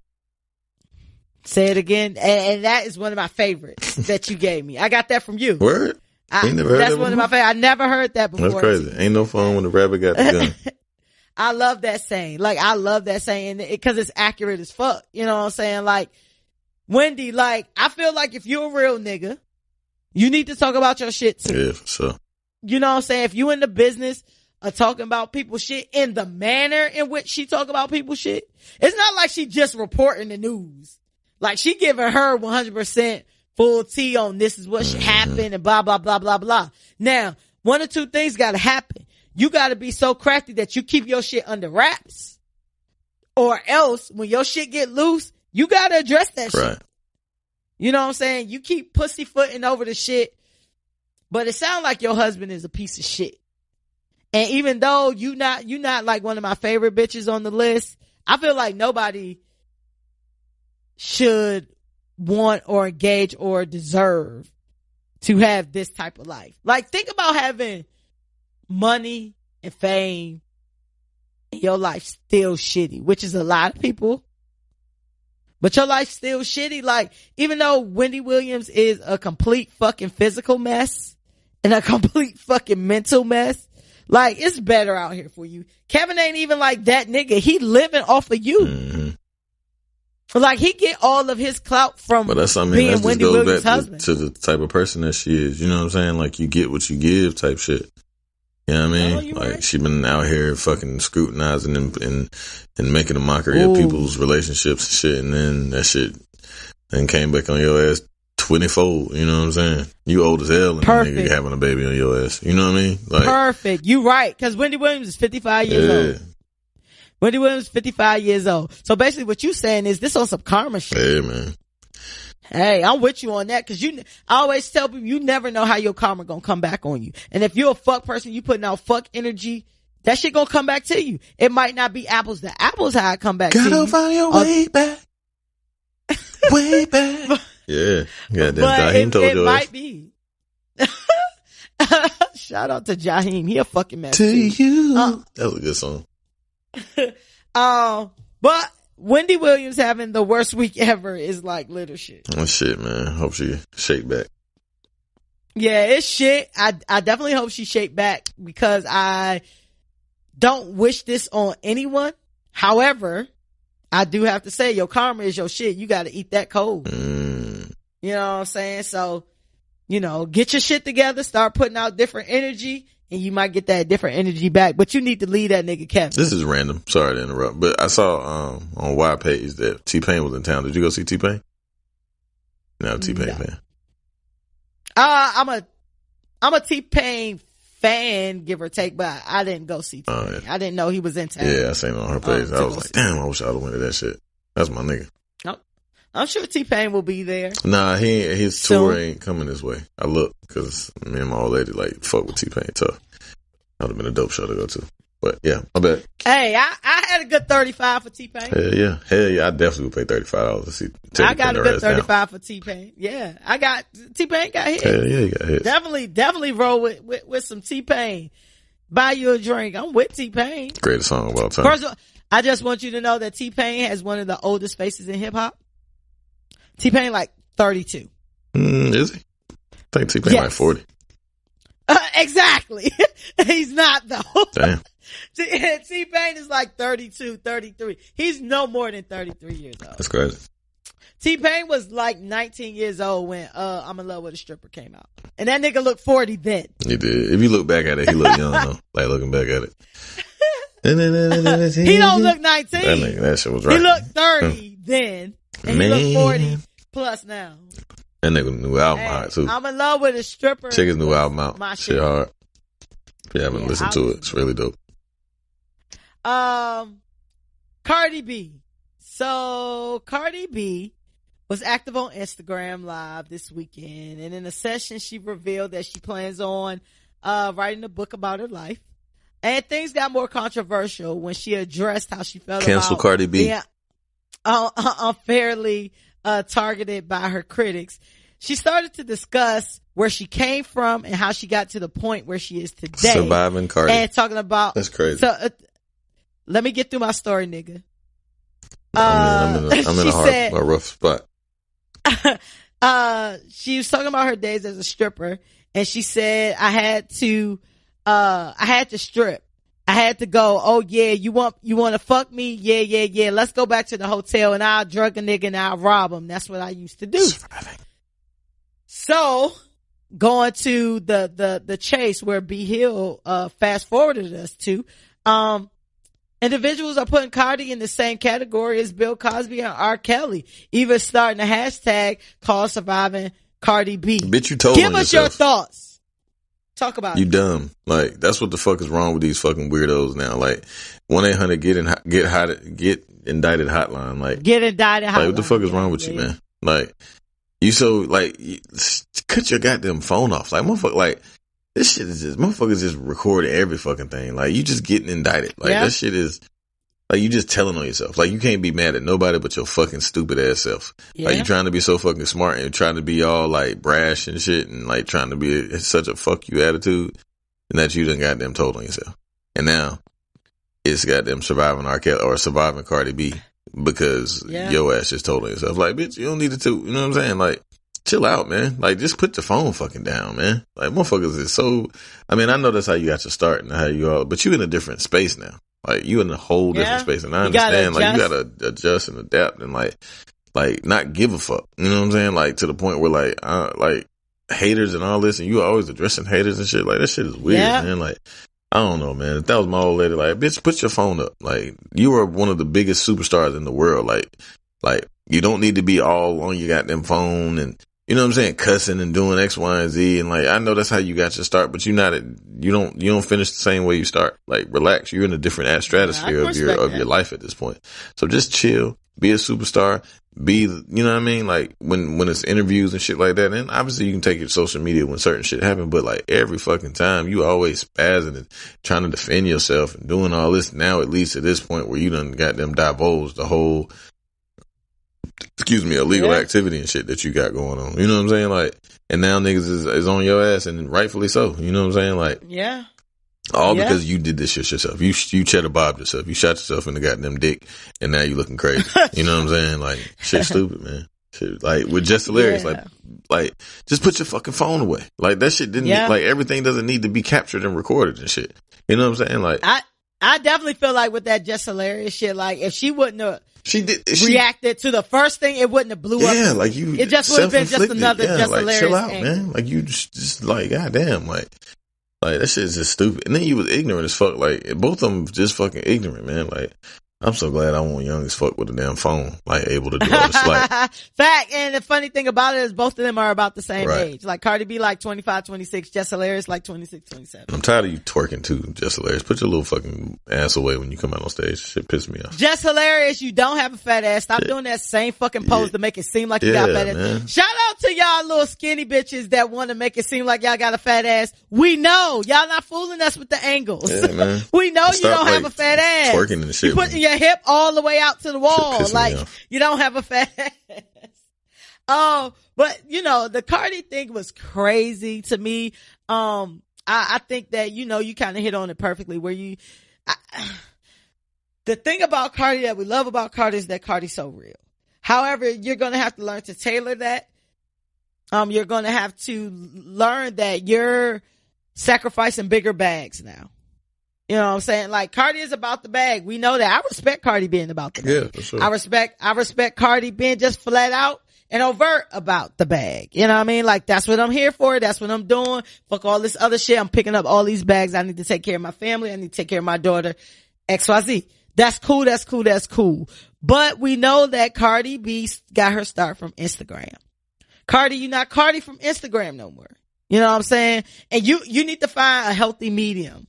Say it again. And that is one of my favorites that you gave me. I got that from you. Word? That's one of my favorites. I never heard that before. That's crazy. Ain't no fun when the rabbit got the gun. I love that saying. Like, I love that saying because it's accurate as fuck. You know what I'm saying? Like, Wendy, like, I feel like if you're a real nigga, you need to talk about your shit too. Yeah, for sure. You know what I'm saying? If you in the business of talking about people's shit in the manner in which she talk about people's shit, it's not like she just reporting the news. Like, she giving her 100% full tea on this is what should happen and blah, blah, blah, blah, blah. Now, one or two things got to happen. You got to be so crafty that you keep your shit under wraps, or else when your shit get loose, you got to address that shit. You know what I'm saying? You keep pussyfooting over the shit, but it sounds like your husband is a piece of shit. And even though you not like one of my favorite bitches on the list, I feel like nobody should want or engage or deserve to have this type of life. Like, think about having money and fame and your life still shitty, which is a lot of people, but your life still shitty. Like, even though Wendy Williams is a complete fucking physical mess and a complete fucking mental mess, like, it's better out here for you. Kevin ain't even like that nigga. He living off of you. Mm-hmm. Like, he get all of his clout from being that Wendy Williams' husband. To the type of person that she is. You know what I'm saying? Like, you get what you give type shit. You know what I mean? Like, right. She been out here fucking scrutinizing and making a mockery of people's relationships and shit. And then that shit then came back on your ass 20-fold. You know what I'm saying? You old as hell and a nigga having a baby on your ass. You know what I mean? Like, perfect. You right. Cause Wendy Williams is 55 years old. Wendy Williams is 55 years old. So basically what you saying is this on some karma shit. Hey, man. Hey, I'm with you on that. Cause I always tell people you never know how your karma gonna come back on you. And if you're a fuck person, you putting out fuck energy, that shit gonna come back to you. It might not be apples to apples how it come back to you. Gotta find your way back. Way back. Yeah. Yeah, Jaheim told you. It might be. Shout out to Jaheim. He a fucking mess. To you. That was a good song. But Wendy Williams having the worst week ever is like little shit. Oh shit, man. Hope she shake back. Yeah, it's shit. I definitely hope she shake back because I don't wish this on anyone. However, I do have to say your karma is your shit. You got to eat that cold. You know what I'm saying? So, you know, get your shit together, start putting out different energy, and you might get that different energy back. But you need to leave that nigga Kevin. This is random. Sorry to interrupt, but I saw on Y page that T-Pain was in town. Did you go see T-Pain? No, T-Pain fan. I'm a T-Pain fan, give or take, but I didn't go see T-Pain. Yeah. I did't know he was in town. Yeah, I seen it on her page. I was like, damn, I wish I would have went to that shit. That's my nigga. I'm sure T-Pain will be there. Nah, his tour ain't coming this way. I look, cause me and my old lady like fuck with T-Pain tough. That would have been a dope show to go to. But yeah, I bet. Hey, I had a good 35 for T-Pain. Hell yeah. I definitely would pay $35 to see Teddy. I got a good 35 for T-Pain. Yeah, T-Pain got hit. Hell yeah, he got hit. Definitely roll with some T-Pain. Buy you a drink. I'm with T-Pain. Greatest song of all time. First of all, I just want you to know that T-Pain has one of the oldest faces in hip hop. T-Pain like 32. Is he? I think T-Pain like 40. Exactly. He's not though. Damn. T-Pain is like 32, 33. He's no more than 33 years old. That's crazy. T-Pain was like 19 years old when I'm in Love with a Stripper came out. And that nigga looked 40 then. He did. If you look back at it, he looked young though. Like looking back at it. He don't look 19. That shit was right. He looked 30 then. And he looked 40 plus now. That nigga new album hard too. I'm in Love with a Stripper. Check his new album out. My shit hard. If you haven't listened to it, it's really dope. Cardi B. So Cardi B was active on Instagram Live this weekend, and in a session she revealed that she plans on writing a book about her life. And things got more controversial when she addressed how she felt Cancel about Cardi B. being unfairly targeted by her critics. She started to discuss where she came from and how she got to the point where she is today. Surviving Cardi. And talking about... That's crazy. So, let me get through my story, nigga. I'm in a rough spot. She was talking about her days as a stripper, and she said, I had to strip. I had to go, oh yeah, you want to fuck me? Yeah. Let's go back to the hotel and I'll drug a nigga and I'll rob him. That's what I used to do. Surviving. So, going to the chase where B Hill, fast forwarded us to, individuals are putting Cardi in the same category as Bill Cosby and R. Kelly, even starting a hashtag called Surviving Cardi B. Bitch, you told Give on us yourself. your thoughts. Talk about you it. Dumb. Like, that's what the fuck is wrong with these fucking weirdos now. Like, 1-800 get indicted hotline. Like, get indicted hotline. Like, what the fuck is wrong with you, man? Like, you so, like, cut your goddamn phone off. Like, motherfucker, like, this shit is just, motherfuckers just recording every fucking thing. Like, you just getting indicted. Like, that shit is, like, you just telling on yourself. Like, you can't be mad at nobody but your fucking stupid ass self. Yeah. Like, you trying to be so fucking smart and trying to be all, like, brash and shit and, like, trying to be such a fuck you attitude, and that you done goddamn told on yourself. And now, it's goddamn surviving R. Kelly or surviving Cardi B because your ass just told on yourself. Like, bitch, you don't need to, you know what I'm saying? Like, chill out, man. Like, just put your phone fucking down, man. Like, motherfuckers is so, I mean, I know that's how you got your start and how you all, but you in a different space now. Like, you in a whole different space. And I understand, like, you gotta adjust and adapt and like not give a fuck. You know what I'm saying? Like, to the point where like haters and all this, and you always addressing haters and shit. Like, that shit is weird, man. Like, I don't know, man. If that was my old lady, like, bitch, put your phone up. Like, you are one of the biggest superstars in the world. Like, you don't need to be all on your goddamn phone and, you know what I'm saying, cussing and doing X, Y, and Z. And like, I know that's how you got your start, but you don't finish the same way you start. Like, relax. You're in a different stratosphere of your life at this point. So just chill, be a superstar, you know what I mean? Like, when it's interviews and shit like that, and obviously you can take your social media when certain shit happen, but like every fucking time you always spazzing and trying to defend yourself and doing all this. Now, at least at this point where you done got them divulged the whole, illegal activity and shit that you got going on. You know what I'm saying? Like, and now niggas is on your ass, and rightfully so. You know what I'm saying? Like, because you did this shit yourself. You cheddar bobbed yourself. You shot yourself in the goddamn dick, and now you looking crazy. You know what I'm saying? Like, shit stupid, man. Shit, like, with Just Hilarious, like, just put your fucking phone away. Like, that shit didn't, like, everything doesn't need to be captured and recorded and shit. You know what I'm saying? Like, I definitely feel like with that Just Hilarious shit, like, if she wouldn't have reacted to the first thing, it wouldn't have blew up. Yeah, like, it just would have been just another Just like, Hilarious chill out, angle. man. Like, you just like, goddamn, like, that shit is just stupid. And then you was ignorant as fuck. Like, both of them just fucking ignorant, man. Like, I'm so glad I wasn't young as fuck with a damn phone, like, able to do all this. Like, fact. And the funny thing about it is both of them are about the same age. Like, Cardi B like 25, 26, Just Hilarious like 26, 27. I'm tired of you twerking too, Just Hilarious. Put your little fucking ass away when you come out on stage. Shit pisses me off. Just Hilarious, you don't have a fat ass. Stop doing that same fucking pose to make it seem like you got fat ass. Man. Shout out to y'all little skinny bitches that want to make it seem like y'all got a fat ass. We know. Y'all not fooling us with the angles. Yeah, man. We know you don't have a fat ass. Twerking and shit. You putting your hip all the way out to the wall. Like, you don't have a fat ass. Oh, but you know, the Cardi thing was crazy to me. I think that, you know, you kind of hit on it perfectly where the thing about Cardi that we love about Cardi is that Cardi's so real. However, you're going to have to learn to tailor that You're going to have to learn that you're sacrificing bigger bags now. You know what I'm saying? Like, Cardi is about the bag. We know that. I respect Cardi being about the bag. Yeah, for sure. I respect Cardi being just flat out and overt about the bag. You know what I mean? Like, that's what I'm here for. That's what I'm doing. Fuck all this other shit. I'm picking up all these bags. I need to take care of my family. I need to take care of my daughter. XYZ. That's cool. That's cool. That's cool. But we know that Cardi B got her start from Instagram. Cardi, you're not Cardi from Instagram no more. You know what I'm saying? And you need to find a healthy medium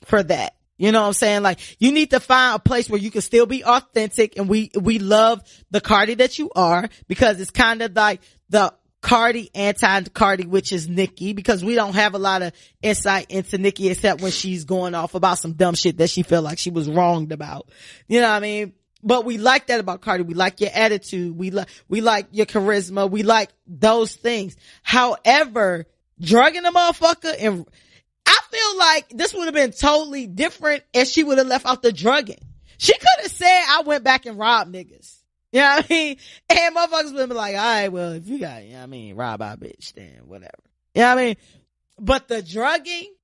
for that. You know what I'm saying? Like, you need to find a place where you can still be authentic, and we love the Cardi that you are, because it's kind of like the Cardi anti-Cardi, which is Nicki, because we don't have a lot of insight into Nicki except when she's going off about some dumb shit that she felt like she was wronged about. You know what I mean? But we like that about Cardi. We like your attitude. We like your charisma. We like those things. However, drugging a motherfucker, and I feel like this would have been totally different if she would have left out the drugging. She could have said, I went back and robbed niggas. You know what I mean? And motherfuckers would have been like, all right, well, if you got, you know what I mean, rob our bitch, then whatever. You know what I mean? But the drugging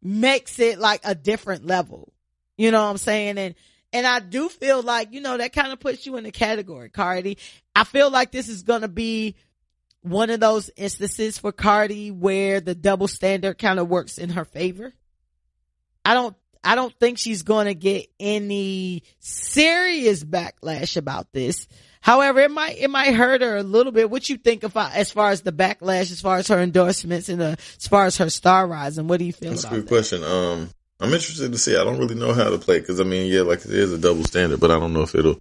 makes it like a different level. You know what I'm saying? And I do feel like, you know, that kind of puts you in the category, Cardi. I feel like this is going to be one of those instances for Cardi where the double standard kind of works in her favor. I don't think she's going to get any serious backlash about this. However, it might hurt her a little bit. What you think about as far as the backlash, as far as her endorsements, and as far as her star rising? What do you feel about that? That's a good question. I'm interested to see. I don't really know how to play, because I mean, yeah, like, it is a double standard, but I don't know if it'll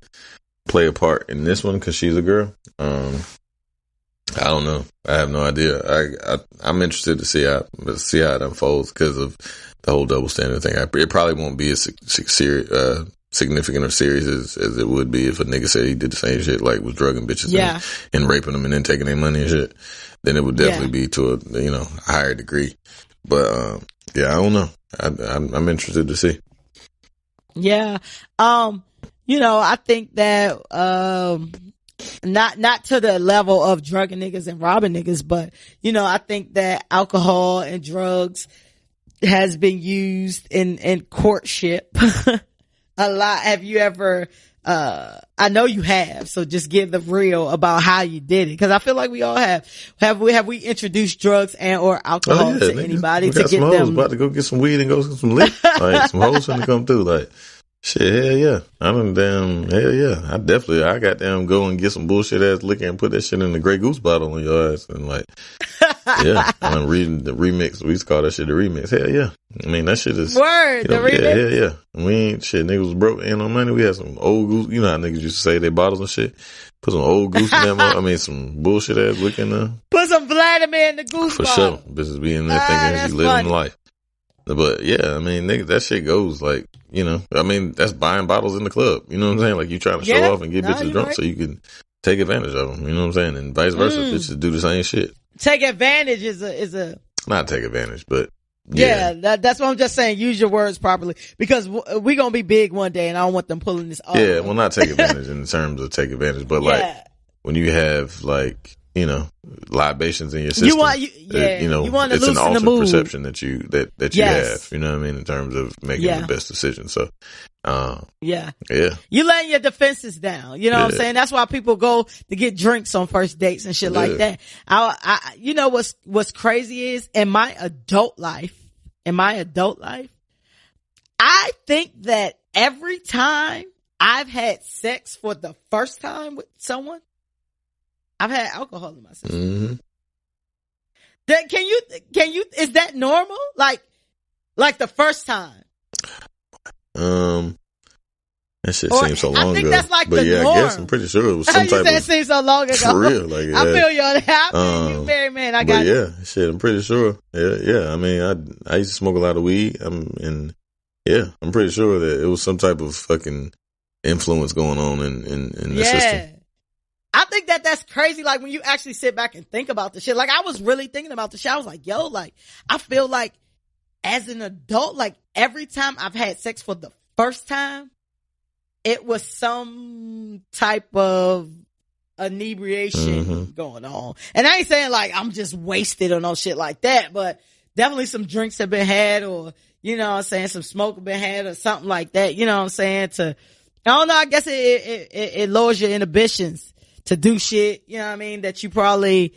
play a part in this one because she's a girl. I don't know. I have no idea. I'm interested to see how it unfolds because of the whole double standard thing. It probably won't be as significant or serious as it would be if a nigga said he did the same shit, like was drugging bitches and raping them and then taking their money and shit. Then it would definitely be to a higher degree. But yeah, I don't know. I'm interested to see. Yeah. I think that not to the level of drugging niggas and robbing niggas, but I think that alcohol and drugs has been used in courtship a lot. Have you ever I know you have, so just give the real about how you did it, because I feel like we all have we introduced drugs and or alcohol to anybody to get them about to go get some weed and go get some liquor. Like, some hoes finna come through, like, shit, hell yeah. Hell yeah. I got them go and get some bullshit ass liquor and put that shit in the Grey Goose bottle on your ass, and like, yeah. I'm reading the remix. We used to call that shit the remix. Hell yeah. I mean, that shit is word. The remix. Yeah. We ain't shit. Niggas was broke, ain't no money. We had some old goose. You know how niggas used to say they bottles and shit. Put some old goose in them. I mean, some bullshit ass liquor in there. Put some Vladimir in the goose bottle. For sure. Bitches be in there thinking she living life. But yeah, I mean, nigga, that shit goes like, I mean, that's buying bottles in the club. You know what I'm saying? Like, you trying to show off and get bitches drunk so you can take advantage of them. You know what I'm saying? And vice versa, bitches do the same shit. Take advantage is a not take advantage, but yeah. That's what I'm just saying. Use your words properly, because we gonna be big one day, and I don't want them pulling this off. Yeah, well, not take advantage in terms of take advantage, but like when you have like libations in your system, you want to it's an loosen altered the mood. perception that you have. You know what I mean, in terms of making the best decision. So you letting your defenses down. You know what I'm saying? That's why people go to get drinks on first dates and shit like that. What's crazy is in my adult life, I think that every time I've had sex for the first time with someone, I've had alcohol in my system. That can you is that normal? Like the first time? That shit seems so long ago. I think that's like but the norm. I guess I'm pretty sure it was some type of. It seems so long ago. For real, like I feel you on that. You married man, I got it. Yeah, shit, I'm pretty sure. Yeah. I mean, I used to smoke a lot of weed. I'm pretty sure that it was some type of fucking influence going on in the system. I think that's crazy. Like, when you actually sit back and think about the shit. Like, I was really thinking about the shit. I was like, yo, like, I feel like as an adult, like, every time I've had sex for the first time, it was some type of inebriation going on. And I ain't saying like I'm just wasted or no shit like that, but definitely some drinks have been had, or, you know what I'm saying, some smoke have been had or something like that, you know what I'm saying, I don't know, I guess it lowers your inhibitions to do shit, you know what I mean, that you probably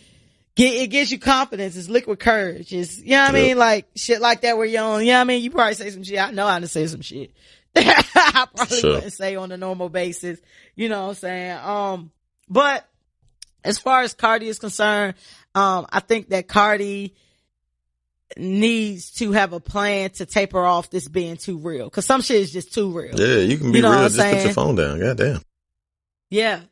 it gives you confidence. It's liquid courage. It's, you know what I mean? Like shit like that where you don't, you know what I mean? You probably say some shit. I know how to say some shit. I probably wouldn't say on a normal basis. You know what I'm saying? But as far as Cardi is concerned, I think that Cardi needs to have a plan to taper off this being too real. Cause some shit is just too real. Yeah, you can be real. Just put your phone down. Goddamn. Yeah.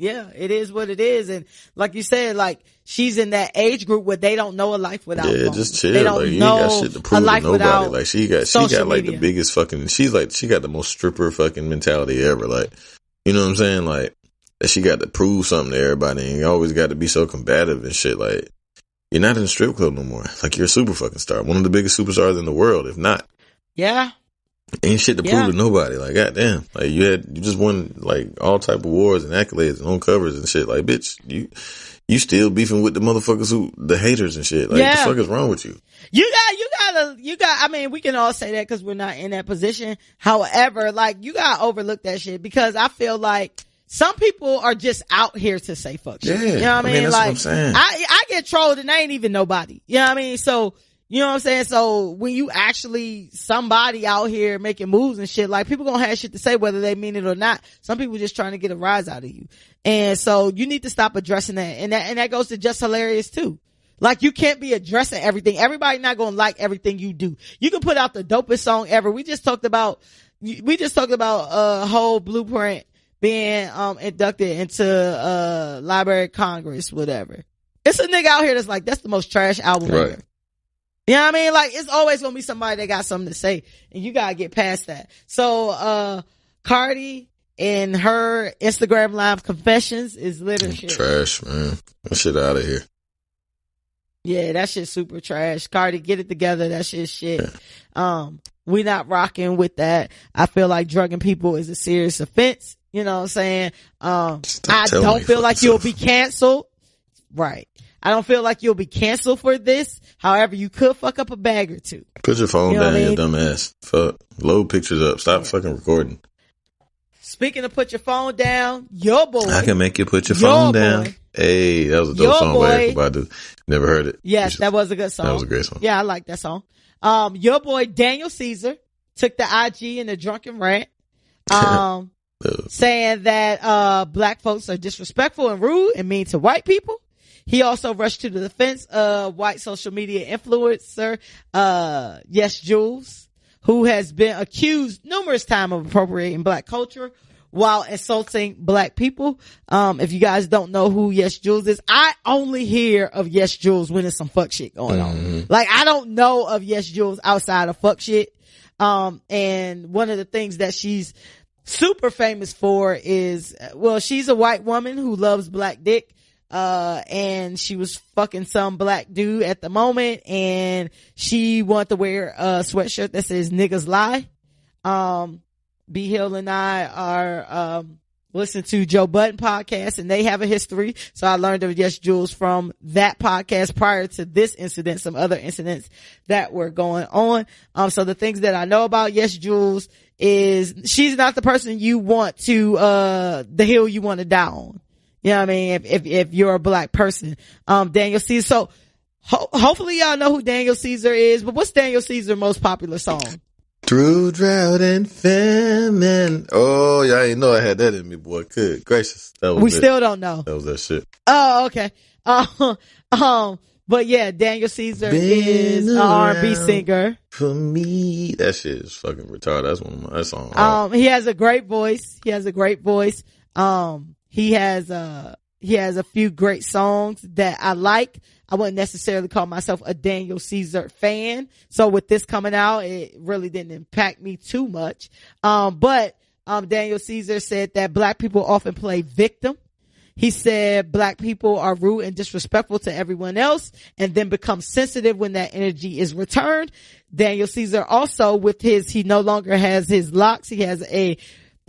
It is what it is. And like you said, like she's in that age group where they don't know a life without phones. Just chill. They don't like, you know ain't got shit to prove to nobody. Like she got like media. the biggest fucking, she got the most stripper fucking mentality ever. Like, you know what I'm saying? Like that she got to prove something to everybody, and you always got to be so combative and shit. Like you're not in a strip club no more. Like you're a super fucking star. One of the biggest superstars in the world, if not. Yeah. Ain't shit to prove to nobody. Like, goddamn. Like, you just won, like, all type of awards and accolades and on covers and shit. Like, bitch, you still beefing with the motherfuckers the haters and shit. Like, what the fuck is wrong with you? You got, I mean, we can all say that because we're not in that position. However, like, you gotta overlook that shit because I feel like some people are just out here to say fuck shit. Yeah. You know what I mean? That's like, what I'm saying. I get trolled and I ain't even nobody. You know what I mean? So, you know what I'm saying? So when you actually somebody out here making moves and shit, like people gonna have shit to say whether they mean it or not. Some people just trying to get a rise out of you. And so you need to stop addressing that. And that goes to Just Hilarious too. Like you can't be addressing everything. Everybody not gonna like everything you do. You can put out the dopest song ever. We just talked about whole Blueprint being inducted into Library of Congress, whatever. It's a nigga out here that's like, that's the most trash album ever. You know what I mean? Like, it's always gonna be somebody that got something to say, and you gotta get past that. So, Cardi and her Instagram live confessions is literature. Trash, man. That shit out of here. Yeah, that shit's super trash. Cardi, get it together. That shit's shit. We not rocking with that. I feel like drugging people is a serious offense. You know what I'm saying? I don't feel like you'll be canceled. Right. I don't feel like you'll be canceled for this. However, you could fuck up a bag or two. Put your phone down, you dumb ass. Fuck. Load pictures up. Stop fucking recording. Speaking of put your phone down, your boy. I can make you put your phone down. Hey, that was a dope song by Erykah Badu. Never heard it. Yes, that was a good song. That was a great song. Yeah, I like that song. Your boy Daniel Caesar took the IG in a drunken rant. Saying that black folks are disrespectful and rude and mean to white people. He also rushed to the defense of white social media influencer, Yes Jules, who has been accused numerous times of appropriating black culture while insulting black people. If you guys don't know who Yes Jules is, I only hear of Yes Jules when there's some fuck shit going on. Like, I don't know of Yes Jules outside of fuck shit. And one of the things that she's super famous for is, well, she's a white woman who loves black dick. And she was fucking some black dude at the moment, and she wanted to wear a sweatshirt that says niggas lie. B Hill and I are, listening to Joe Budden podcast, and they have a history. So I learned of Yes Jules from that podcast prior to this incident, some other incidents that were going on. So the things that I know about Yes Jules is she's not the person you want to, the hill you want to die on. You know what I mean? If you're a black person. Daniel Caesar. So hopefully y'all know who Daniel Caesar is, but what's Daniel Caesar's most popular song? Through drought and famine. Oh, y'all ain't know I had that in me, boy. Good gracious. That was still don't know. That was that shit. Oh, okay. But yeah, Daniel Caesar is an R&B singer. For me, that shit is fucking retarded. That's one of my songs. He has a great voice. He has a few great songs that I like. I wouldn't necessarily call myself a Daniel Caesar fan. So with this coming out, it really didn't impact me too much. But Daniel Caesar said that black people often play victim. He said black people are rude and disrespectful to everyone else and then become sensitive when that energy is returned. Daniel Caesar also he no longer has his locks. He has a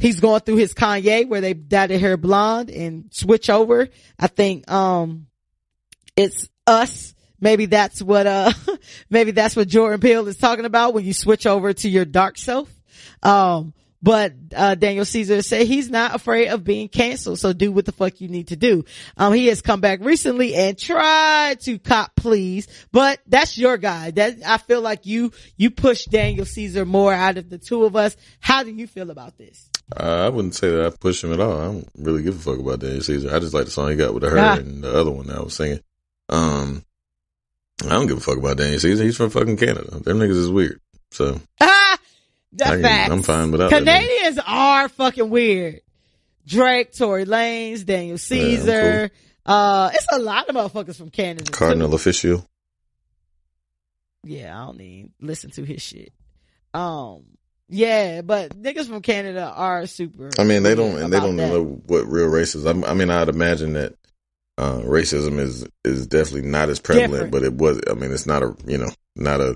he's going through his Kanye where they dyed their hair blonde and switch over. I think, it's Us. Maybe that's what Jordan Peele is talking about when you switch over to your dark self. But Daniel Caesar said he's not afraid of being canceled, so do what the fuck you need to do. He has come back recently and tried to cop pleas, but that's your guy. That I feel like you push Daniel Caesar more out of the two of us. How do you feel about this? I wouldn't say that I push him at all. I don't really give a fuck about Daniel Caesar. I just like the song he got with her and the other one that I was singing. I don't give a fuck about Daniel Caesar. He's from fucking Canada. Them niggas is weird. So. I'm fine without Canadians are fucking weird. Drake, Tory Lanez, Daniel Caesar. Cool. It's a lot of motherfuckers from Canada. Cardinal Official. Yeah, I don't even listen to his shit. Yeah, but niggas from Canada are super. I mean, they don't know what real race is. I mean, I'd imagine that racism is definitely not as prevalent, but it was. I mean, it's not a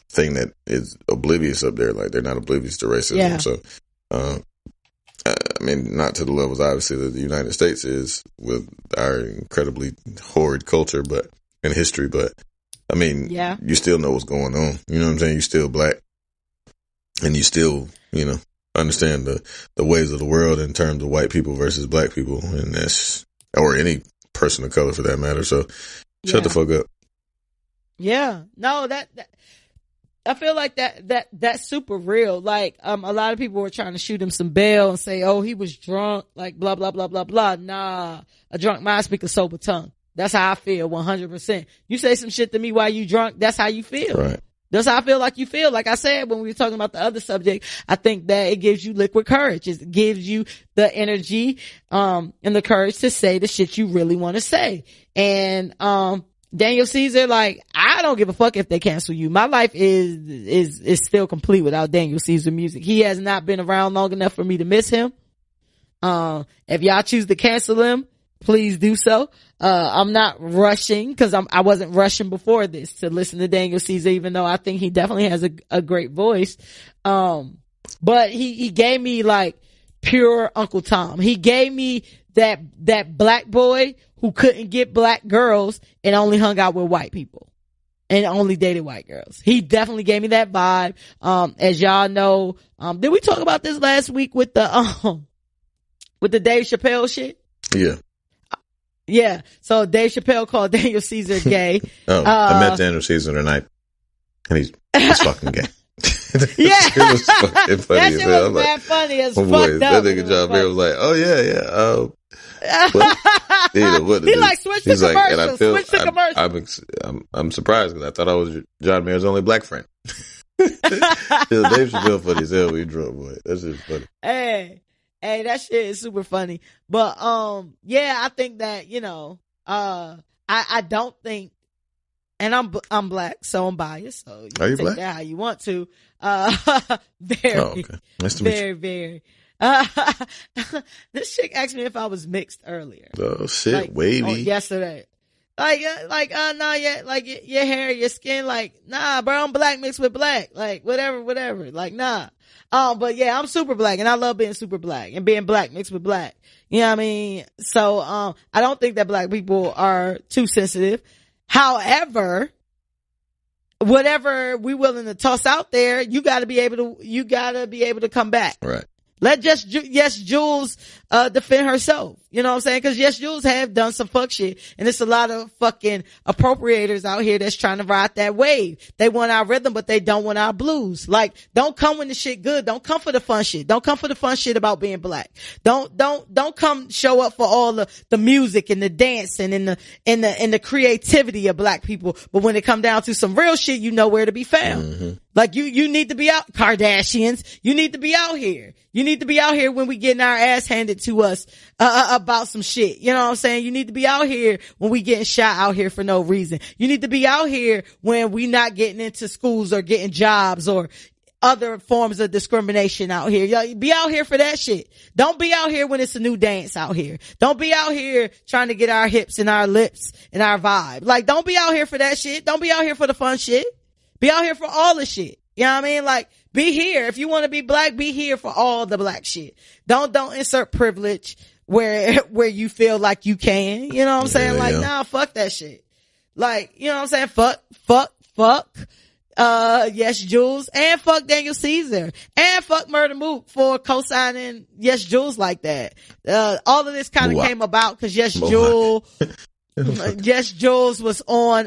thing that is oblivious up there. Like, they're not oblivious to racism. Yeah. So, I mean, not to the levels obviously that the United States is with our incredibly horrid culture, and history. But I mean, you still know what's going on. You know what I'm saying? You still black, and you still, understand the ways of the world in terms of white people versus black people, and or any person of color for that matter. So, shut the fuck up. Yeah. No, that I feel like that's super real. Like, a lot of people were trying to shoot him some bail and say, oh, he was drunk, like blah, blah, blah, blah, blah. Nah, a drunk mind speaks a sober tongue. That's how I feel 100%. You say some shit to me while you drunk, that's how you feel. Right. That's how I feel like you feel. Like I said, when we were talking about the other subject, I think that it gives you liquid courage. It gives you the energy, and the courage to say the shit you really want to say. And, Daniel Caesar, like, I don't give a fuck if they cancel you. My life is still complete without Daniel Caesar music. He has not been around long enough for me to miss him. If y'all choose to cancel him, please do so. I'm not rushing, cause I wasn't rushing before this to listen to Daniel Caesar, even though I think he definitely has a great voice. But he gave me like pure Uncle Tom. He gave me that black boy who couldn't get black girls and only hung out with white people and only dated white girls. He definitely gave me that vibe. As y'all know, did we talk about this last week with the Dave Chappelle shit? Yeah. Yeah. So Dave Chappelle called Daniel Caesar gay. I met Daniel Caesar tonight and he's fucking gay. Yeah. It was fucking funny. That shit was mad funny as fucked up. That nigga John Mayer was like, oh yeah. He like switch the commercial. And I feel, switch the commercial. I'm surprised because I thought I was John Mayer's only black friend. Dave Chappelle funny as hell when he drunk, boy. That shit's funny. Hey, that shit is super funny. But yeah, I think that I don't think, and I'm black, so I'm biased. So you Are you take black? that how you want to. Very, okay. Nice to meet you. Very. This chick asked me if I was mixed earlier. Oh shit, wavy. Yesterday. Nah, yeah, like your hair, your skin, like, nah, bro, I'm black mixed with black. Like, whatever. Like, nah. But yeah, I'm super black and I love being super black and being black mixed with black. You know what I mean? So, I don't think that black people are too sensitive. However, whatever we willing to toss out there, you gotta be able to come back. Right. Let Yes Jules defend herself. You know what I'm saying? Cause Yes Jules have done some fuck shit. And it's a lot of fucking appropriators out here that's trying to ride that wave. They want our rhythm, but they don't want our blues. Like, don't come when the shit good. Don't come for the fun shit. Don't come for the fun shit about being black. Don't come show up for all the music and the dancing and the creativity of black people. But when it come down to some real shit, you know where to be found. Mm-hmm. Like, you need to be out, Kardashians. You need to be out here. You need to be out here when we getting our ass handed to us, about some shit. You know what I'm saying? You need to be out here when we getting shot out here for no reason. You need to be out here when we not getting into schools or getting jobs or other forms of discrimination out here. Y'all be out here for that shit. Don't be out here when it's a new dance out here. Don't be out here trying to get our hips and our lips and our vibe. Like, don't be out here for that shit. Don't be out here for the fun shit. Be out here for all the shit. You know what I mean? Like, be here. If you want to be black, be here for all the black shit. Don't insert privilege where you feel like you can. You know what I'm saying? Nah, fuck that shit. Like, you know what I'm saying? Fuck. Yes, Jules, and fuck Daniel Caesar, and fuck Murder Mook for co-signing Yes, Jules like that. All of this kind of came about because Yes, Jules, Yes, Jules was on,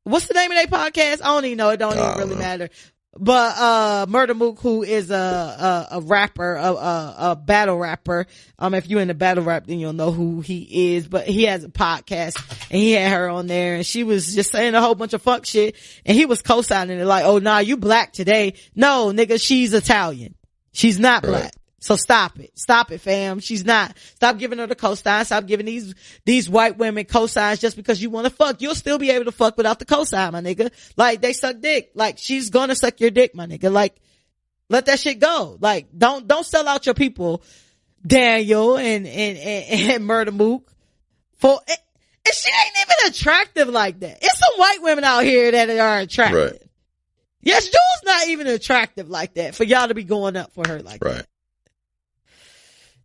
what's the name of their podcast? I don't even know. It don't even really matter. But, Murder Mook, who is a rapper, a battle rapper. If you in the battle rap, then you'll know who he is, but he has a podcast and he had her on there and she was just saying a whole bunch of fuck shit and he was co-signing it like, oh, nah, you black today. No, nigga, she's Italian. She's not black. Right. So stop it, fam. She's not. Stop giving her the cosign. Stop giving these white women cosigns just because you want to fuck. You'll still be able to fuck without the cosign, my nigga. Like, they suck dick. Like, she's gonna suck your dick, my nigga. Like, let that shit go. Like, don't sell out your people, Daniel and Murder Mook for, and she ain't even attractive like that. It's some white women out here that are attractive. Right. Yes, Jules not even attractive like that for y'all to be going up for her like that.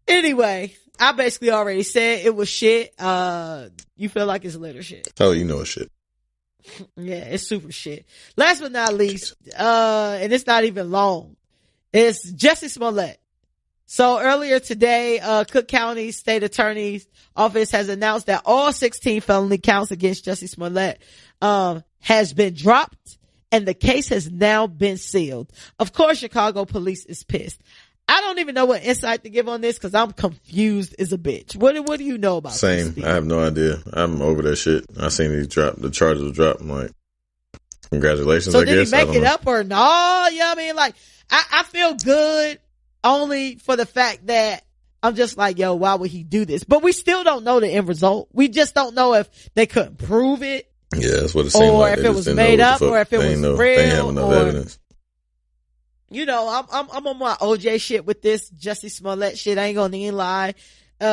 Anyway, I basically already said it was shit. You feel like it's litter shit. Oh, you know it's shit. Yeah, it's super shit. Last but not least, and it's not even long, it's Jussie Smollett. So earlier today, Cook County State Attorney's Office has announced that all 16 felony counts against Jussie Smollett, has been dropped and the case has now been sealed. Of course, Chicago police is pissed. I don't even know what insight to give on this because I'm confused as a bitch. What do you know about this? Same. I have no idea. I'm over that shit. I seen the charges were dropped. I'm like, congratulations, so I guess. So did he make it up or no? You know what I mean? Like, I feel good only for the fact that I'm just like, yo, why would he do this? But we still don't know the end result. We just don't know if they couldn't prove it. Yeah, that's what it seemed like. Or if it was made up or if it was real. They ain't have enough evidence. You know, I'm on my OJ shit with this Jussie Smollett shit. I ain't gonna even lie. You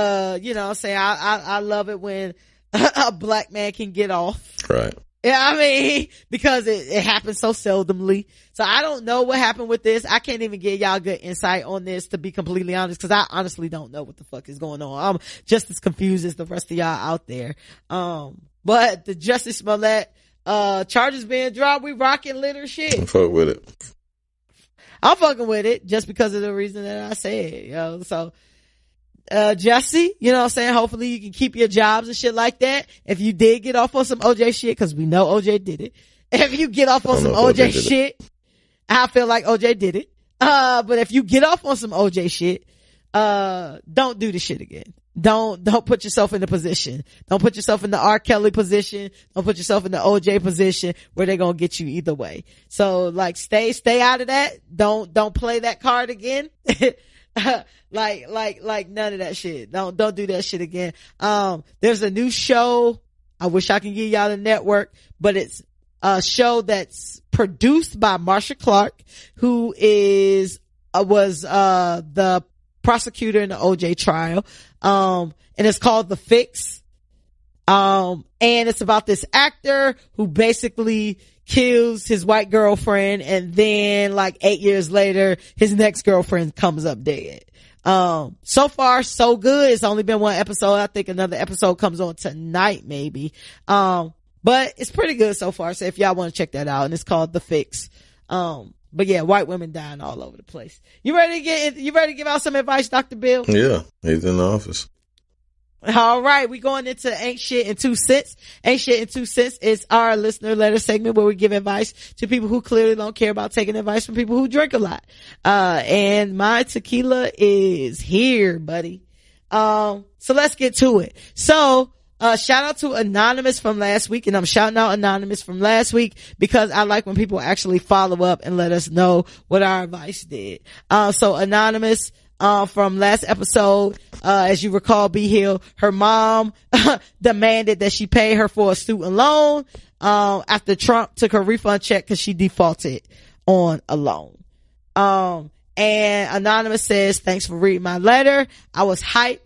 know what I'm saying? I love it when a black man can get off. Right. Yeah, I mean, because it happens so seldomly. So I don't know what happened with this. I can't even give y'all good insight on this, to be completely honest, because I honestly don't know what the fuck is going on. I'm just as confused as the rest of y'all out there. But the Jussie Smollett, charges being dropped, we rocking litter shit. Fuck with it. I'm fucking with it just because of the reason that I said, yo. So, Jussie, you know what I'm saying? Hopefully you can keep your jobs and shit like that. If you did get off on some OJ shit, cause we know OJ did it. If you get off on some OJ shit, I feel like OJ did it. But if you get off on some OJ shit, don't do the shit again. Don't put yourself in the position. Don't put yourself in the R. Kelly position. Don't put yourself in the OJ position where they're gonna get you either way. So like stay out of that. Don't play that card again. like none of that shit. Don't do that shit again. There's a new show. I wish I can give y'all the network, but it's a show that's produced by Marsha Clark, who was the prosecutor in the OJ trial. And it's called The Fix. And it's about this actor who basically kills his white girlfriend, and then like 8 years later, his next girlfriend comes up dead. So far so good. It's only been one episode. I think another episode comes on tonight, maybe. But it's pretty good so far. So if y'all want to check that out, and it's called The Fix. But yeah, white women dying all over the place. You ready to give out some advice, Dr. Bill? Yeah, he's in the office. All right, we going into Ain't Shit in 2 Cents. Ain't Shit in 2 Cents is our listener letter segment where we give advice to people who clearly don't care about taking advice from people who drink a lot. And my tequila is here, buddy. So let's get to it. So, shout out to Anonymous from last week, and I'm shouting out Anonymous from last week because I like when people actually follow up and let us know what our advice did. So Anonymous, from last episode, as you recall, B Hill, her mom demanded that she pay her for a student loan, after Trump took her refund check because she defaulted on a loan. And Anonymous says, thanks for reading my letter. I was hyped.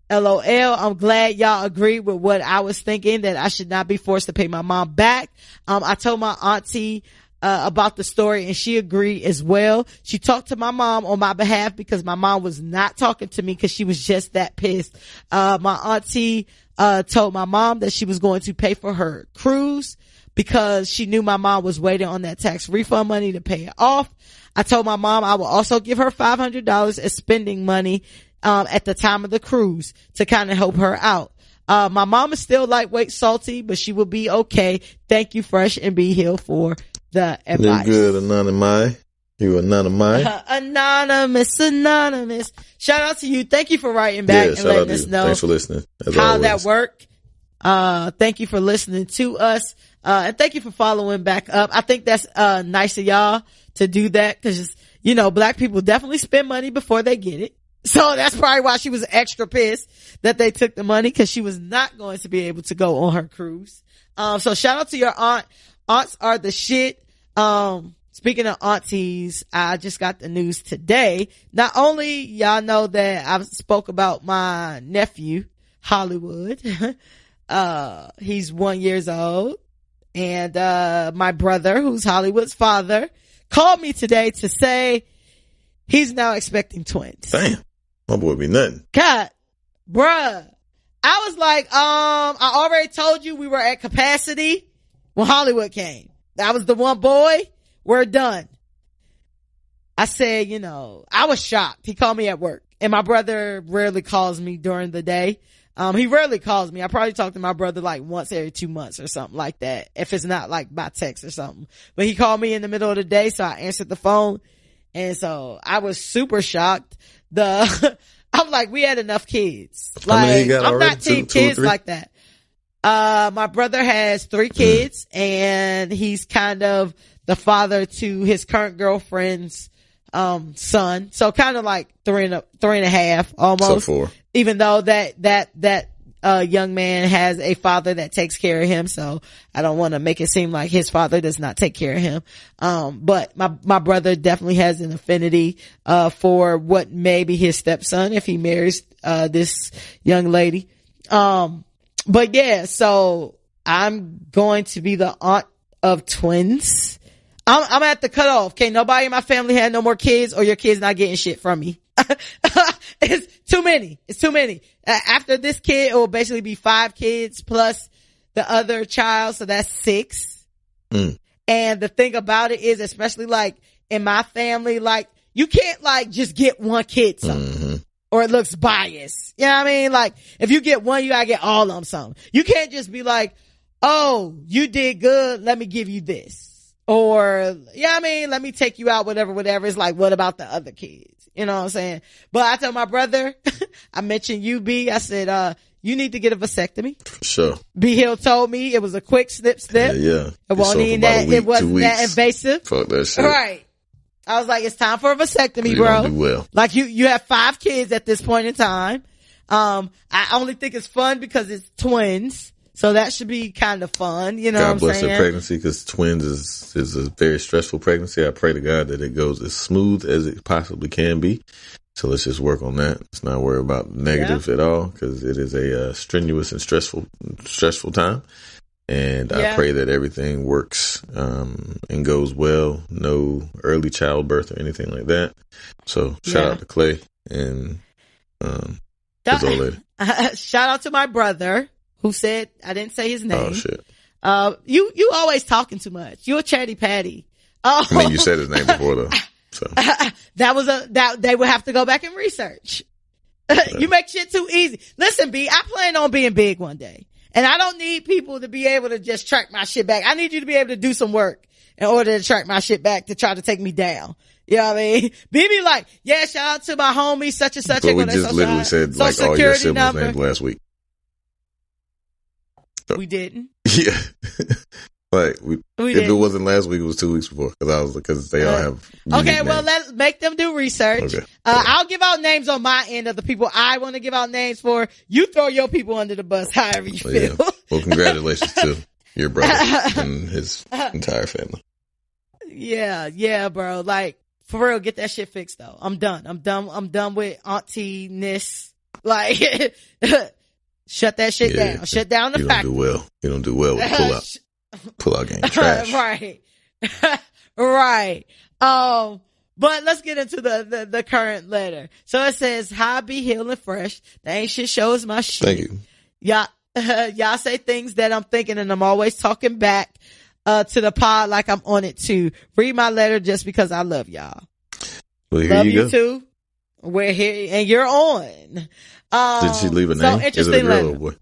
LOL. I'm glad y'all agree with what I was thinking, that I should not be forced to pay my mom back. I told my auntie, about the story, and she agreed as well. She talked to my mom on my behalf because my mom was not talking to me because she was just that pissed. My auntie, told my mom that she was going to pay for her cruise because she knew my mom was waiting on that tax refund money to pay it off. I told my mom I will also give her $500 as spending money, at the time of the cruise to kind of help her out. My mom is still lightweight salty, but she will be okay. Thank you, Fresh and Be Healed, for the advice. You're good, Anonymous. You Anonymous. Anonymous. Shout out to you. Thank you for writing back and letting us know. Thanks for listening. How that worked. Thank you for listening to us. And thank you for following back up. I think that's, nice of y'all to do that because, you know, black people definitely spend money before they get it. So that's probably why she was extra pissed that they took the money because she was not going to be able to go on her cruise. So shout out to your aunt. Aunts are the shit. Speaking of aunties, I just got the news today. Not only y'all know that I spoke about my nephew, Hollywood. He's 1 year old. And, my brother, who's Hollywood's father, called me today to say he's now expecting twins. Damn. My boy be nothing. God, bruh. I was like, I already told you we were at capacity when Hollywood came. That was the one boy. We're done. I said, you know, I was shocked. He called me at work, and my brother rarely calls me during the day. He rarely calls me. I probably talk to my brother like once every 2 months or something like that. If it's not like by text or something, but he called me in the middle of the day. So I answered the phone. And so I was super shocked. I'm like, we had enough kids. Like, I'm not team kids like that. My brother has 3 kids and he's kind of the father to his current girlfriend's, son. So kind of like three and a half almost. So 4. Even though that young man has a father that takes care of him. So I don't want to make it seem like his father does not take care of him. But my brother definitely has an affinity, for what may be his stepson if he marries, this young lady. But yeah, so I'm going to be the aunt of twins. I'm at the cutoff. Okay. Nobody in my family had no more kids, or your kids not getting shit from me. It's too many. It's too many. After this kid, it will basically be 5 kids plus the other child. So that's 6. And the thing about it is, especially like in my family, like you can't like just get one kid something, or it looks biased. You know what I mean? Like if you get one, you gotta get all of them something. You can't just be like, oh, you did good. Let me give you this. Or, yeah, I mean, let me take you out, whatever. It's like, what about the other kids? You know what I'm saying? But I told my brother, I mentioned you, B. I said, you need to get a vasectomy. For sure. B Hill told me it was a quick snip. Yeah. It wasn't even that, it wasn't that invasive. Fuck that shit. Right. I was like, it's time for a vasectomy, you bro. Don't do well. Like you have 5 kids at this point in time. I only think it's fun because it's twins. So that should be kind of fun, you know what I'm saying? God bless their pregnancy, because twins is a very stressful pregnancy. I pray to God that it goes as smooth as it possibly can be. So let's just work on that. Let's not worry about negatives at all, because it is a strenuous and stressful time. And I pray that everything works and goes well. No early childbirth or anything like that. So shout out to Clay and his old lady. Shout out to my brother, who said, I didn't say his name. Oh, shit. You always talking too much. You a chatty patty. I mean, you said his name before though. So that they would have to go back and research. You make shit too easy. Listen, B, I plan on being big one day, and I don't need people to be able to just track my shit back. I need you to be able to do some work in order to track my shit back to try to take me down. You know what I mean? Be like, yeah, shout out to my homie, such and such. But we just literally said like all your siblings' names last week. We didn't. Yeah. Like if it wasn't last week, it was 2 weeks before, because they all have. Okay, well, let's make them do research. Okay. I'll give out names on my end of the people I want to give out names for. You throw your people under the bus, however you feel. Yeah. Well, congratulations to your brother and his entire family. Yeah, bro. Like for real, get that shit fixed though. I'm done with auntie-ness. Like. Shut that shit down. Shut down the factory. You don't do well with pull out game. Trash. Right. Right. But let's get into the current letter. So it says, "Hi, be healed and fresh. The ain't shit shows my shit. Thank you. Y'all say things that I'm thinking and I'm always talking back, to the pod like I'm on it too. Read my letter just because I love y'all." Well, here love you you go. too. We're here and you're on. Did she leave a name? Is it a girl or a boy?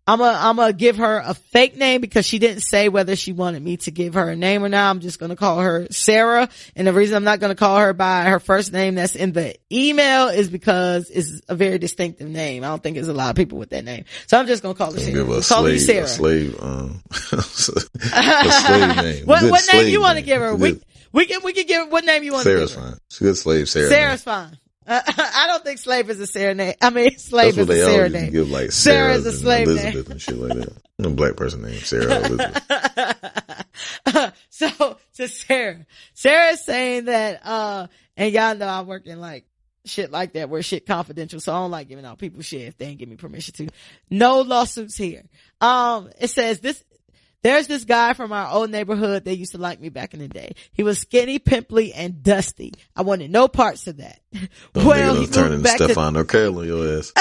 I'm gonna give her a fake name because she didn't say whether she wanted me to give her a name or not. I'm just gonna call her Sarah. And the reason I'm not gonna call her by her first name that's in the email is because it's a very distinctive name. I don't think there's a lot of people with that name. So I'm just gonna call her Sarah. Give her Call Sarah. a slave name. What name you want to give her? We can give what name you want to give her. Sarah's fine. She's a good slave, Sarah. Sarah's fine. I don't think slave is a Sarah name. I mean, slave is is a a Sarah name. name. Give like Sarah is a slave Elizabeth name. And shit like that. No black person named Sarah Elizabeth. So to Sarah is saying that, and y'all know I work in like shit like that where shit confidential. So I don't like giving out people's shit if they ain't give me permission to. No lawsuits here. It says there's this guy from our old neighborhood that used to like me back in the day. He was skinny, pimply, and dusty. I wanted no parts of that. Well, he turning Stefan Urkel on your ass.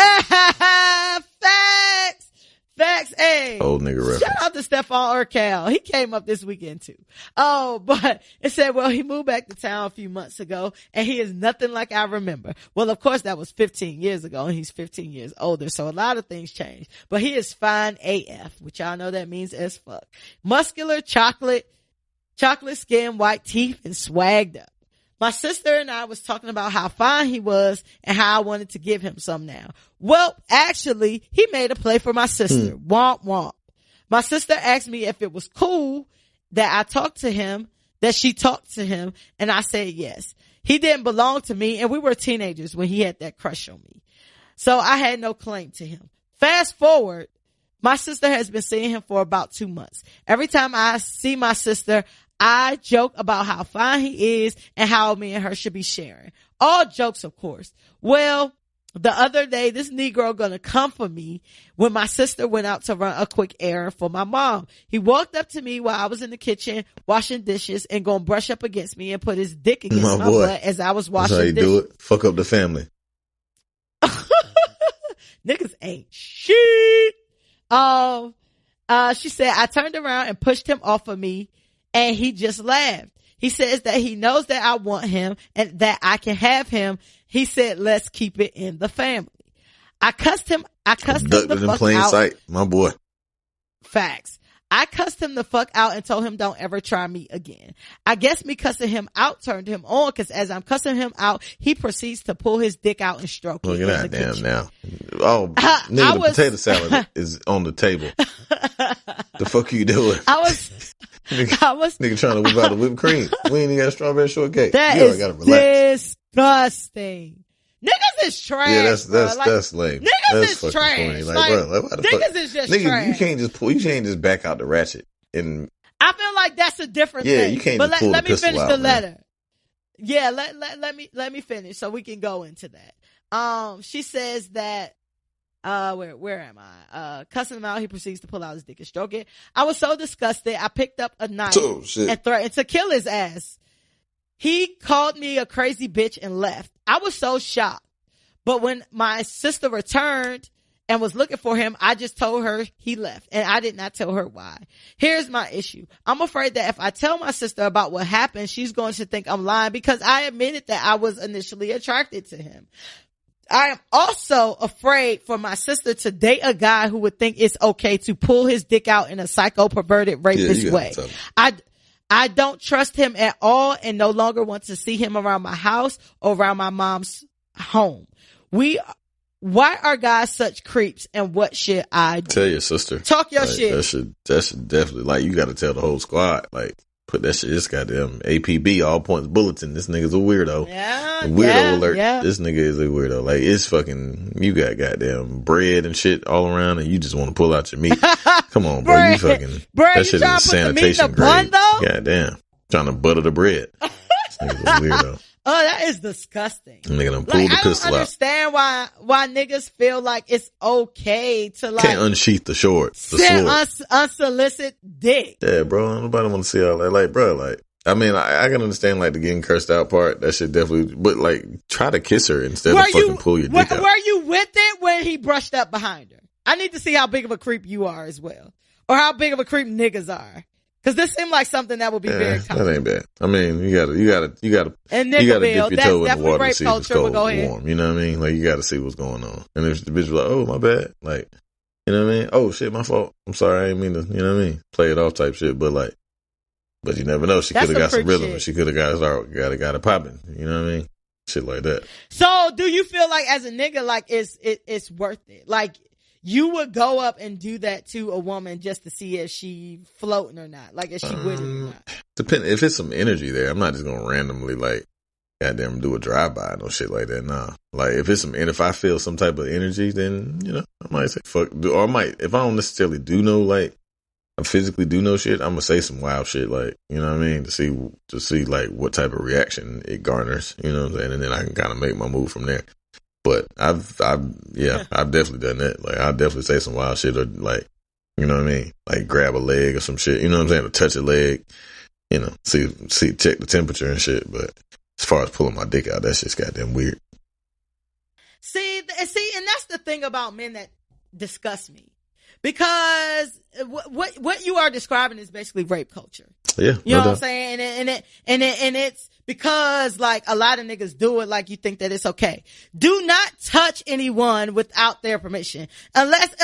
Facts. Hey. Old nigga reference. Shout out to Stefan Urkel. He came up this weekend too. Oh, but it said, well, he moved back to town a few months ago and he is nothing like I remember. Well, of course that was 15 years ago and he's 15 years older. So a lot of things changed, but he is fine AF, which y'all know that means as fuck. Muscular, chocolate skin, white teeth, and swagged up. My sister and I was talking about how fine he was and how I wanted to give him some now. Well, actually, he made a play for my sister. Womp womp. My sister asked me if it was cool that she talked to him, and I said yes. He didn't belong to me, and we were teenagers when he had that crush on me. So I had no claim to him. Fast forward, my sister has been seeing him for about 2 months. Every time I see my sister, I joke about how fine he is and how me and her should be sharing. All jokes, of course. Well, the other day, this Negro gonna come for me when my sister went out to run a quick errand for my mom. He walked up to me while I was in the kitchen washing dishes and gonna brush up against me and put his dick against my butt as I was washing dishes. That's how you do it. Fuck up the family. Niggas ain't shit. She said, I turned around and pushed him off of me and he just laughed. He says that he knows that I want him and that I can have him. He said, let's keep it in the family. I cussed him the fuck in plain out. sight, my boy. Facts. I cussed him the fuck out and told him don't ever try me again. I guess me cussing him out turned him on because as I'm cussing him out, he proceeds to pull his dick out and stroke it. Look at that damn now. Oh, nigga, the potato salad is on the table. The fuck you doing? Nigga trying to whip out the whipped cream. We ain't even got strawberry shortcake. That is gotta relax. Disgusting. Niggas is trash. Yeah, that's lame. Niggas is trash. Corny. Like, bro, why the niggas fuck? is just nigga, trash. You can't just back out the ratchet. And I feel like that's a different thing. Yeah, you can't just pull the pistol out. Let me finish the letter. Yeah, let me finish so we can go into that. She says that where am I? Cussing him out, he proceeds to pull out his dick and stroke it. I was so disgusted, I picked up a knife and threatened to kill his ass. He called me a crazy bitch and left. I was so shocked. But when my sister returned and was looking for him, I just told her he left and I did not tell her why. Here's my issue. I'm afraid that if I tell my sister about what happened, she's going to think I'm lying because I admitted that I was initially attracted to him. I am also afraid for my sister to date a guy who would think it's okay to pull his dick out in a psycho perverted rapist way. I don't trust him at all and no longer want to see him around my house or around my mom's home. Why are guys such creeps and what should I do? Tell your sister. Talk your shit. That should definitely, like, you gotta tell the whole squad, like, put that shit, this goddamn APB, all points bulletin. This nigga's a weirdo. Weirdo alert. Yeah. This nigga is a weirdo. Like, it's fucking, you got goddamn bread and shit all around and you just want to pull out your meat. Come on, bro. You fucking, that shit is a sanitation grade. Goddamn. Trying to butter the bread. This nigga's a weirdo. Oh, that is disgusting. Nigga done pulled the pistol out. I don't understand why niggas feel like it's okay to like can't unsheath the sword. Unsolicited dick. Yeah, bro. Nobody want to see all that. Like, bro, like, I mean, I can understand like the getting cursed out part. That shit definitely, but like, try to kiss her instead of fucking pull your dick out. Were you with it when he brushed up behind her? I need to see how big of a creep you are as well, or how big of a creep niggas are. Cause this seemed like something that would be very common. That ain't bad. I mean, you gotta dip your toe in the water to see if it's cold or warm. You know what I mean? Like, you gotta see what's going on. And if the bitch was like, oh, my bad. Like, you know what I mean? Oh shit, my fault. I'm sorry. I didn't mean to, you know what I mean? Play it off type shit. But like, but you never know. She could have got some rhythm. She could have got it popping. You know what I mean? Shit like that. So do you feel like as a nigga, like it's worth it? Like, you would go up and do that to a woman just to see if she floating or not, like if she with it or not. Depend if it's some energy there. I'm not just gonna randomly like goddamn do a drive by no shit like that. Nah, like if I feel some type of energy, then you know I might say fuck. Or I might if I don't necessarily do know like I physically do know shit. I'm gonna say some wild shit like you know what I mean to see like what type of reaction it garners. You know what I'm saying, and then I can kind of make my move from there. But I've definitely done that. Like, I'll definitely say some wild shit or like, you know what I mean? Like grab a leg or some shit, you know what I'm saying? Or touch a leg, you know, check the temperature and shit. But as far as pulling my dick out, that's just goddamn weird. See, and that's the thing about men that disgust me. Because what you are describing is basically rape culture. Yeah. You know what I'm saying? And it's because like a lot of niggas do it like you think that it's okay. Do not touch anyone without their permission. Unless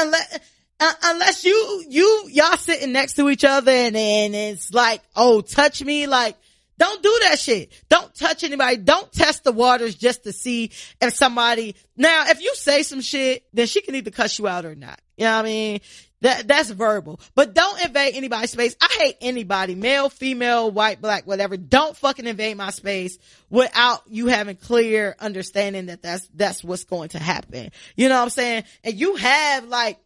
y'all sitting next to each other and it's like, oh, touch me. Like, don't do that shit. Don't touch anybody. Don't test the waters just to see if somebody, now if you say some shit, then she can either cuss you out or not. You know what I mean? That's verbal. But don't invade anybody's space. I hate anybody, male, female, white, black, whatever. Don't fucking invade my space without you having clear understanding that that's what's going to happen. You know what I'm saying? And you have like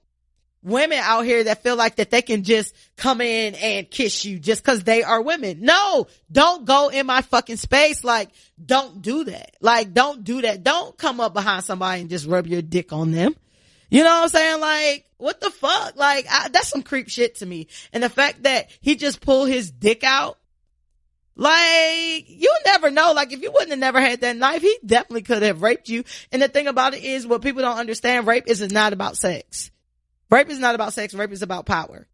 women out here that feel like that they can just come in and kiss you just cause they are women. No, don't go in my fucking space. Like, don't do that. Like, don't do that. Don't come up behind somebody and just rub your dick on them. You know what I'm saying? Like, what the fuck? Like, that's some creep shit to me. And the fact that he just pulled his dick out, like, you never know. Like, if you wouldn't have never had that knife, he definitely could have raped you. And the thing about it is, what people don't understand, rape is not about sex. Rape is not about sex. Rape is about power.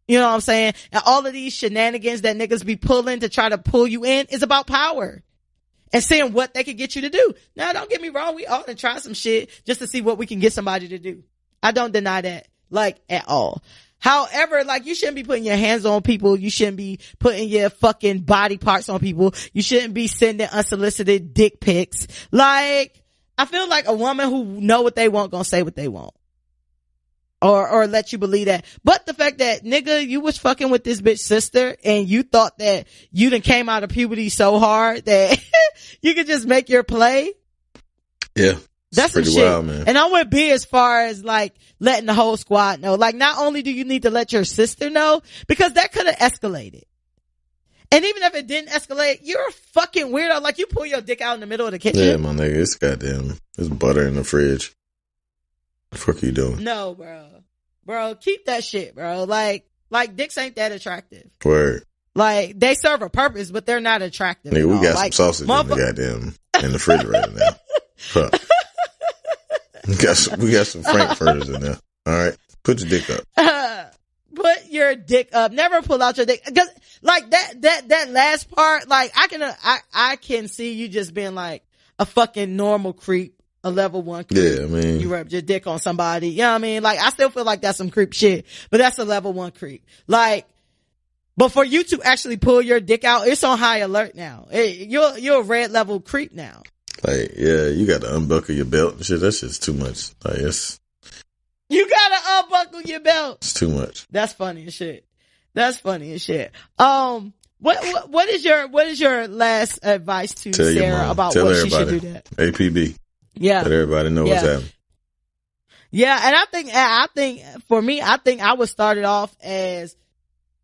You know what I'm saying? And all of these shenanigans that niggas be pulling to try to pull you in is about power. And seeing what they can get you to do. Now, don't get me wrong. We all done try some shit just to see what we can get somebody to do. I don't deny that, like, at all. However, like, you shouldn't be putting your hands on people. You shouldn't be putting your fucking body parts on people. You shouldn't be sending unsolicited dick pics. Like, I feel like a woman who know what they want gonna say what they want. Or let you believe that. But the fact that, nigga, you was fucking with this bitch sister and you thought that you done came out of puberty so hard that you could just make your play. Yeah. That's some shit. Wild, man. And I wouldn't be as far as like letting the whole squad know. Like, not only do you need to let your sister know, because that could have escalated. And even if it didn't escalate, you're a fucking weirdo. Like, you pull your dick out in the middle of the kitchen. Yeah, my nigga, it's butter in the fridge. The fuck are you doing? No, bro, keep that shit, bro. Like dicks ain't that attractive. Word. Like, they serve a purpose, but they're not attractive. Nigga, we got like, some sausage in the goddamn in the refrigerator now. Huh. We got some frankfurters in there. All right, put your dick up. Put your dick up. Never pull out your dick. Cause like that last part, like I can see you just being like a fucking normal creep. A level 1 creep. Yeah, I mean, you rubbed your dick on somebody. You know what I mean? Like, I still feel like that's some creep shit, but that's a level 1 creep. Like, but for you to actually pull your dick out, it's on high alert now. You're a red level creep now. Like, yeah, you got to unbuckle your belt and shit. That's just too much. Like, you gotta unbuckle your belt. It's too much. That's funny as shit. What is your last advice to Tell Sarah about what she should do that? APB. Yeah. Let everybody know what's happening. Yeah. And I think for me, I would start it off as,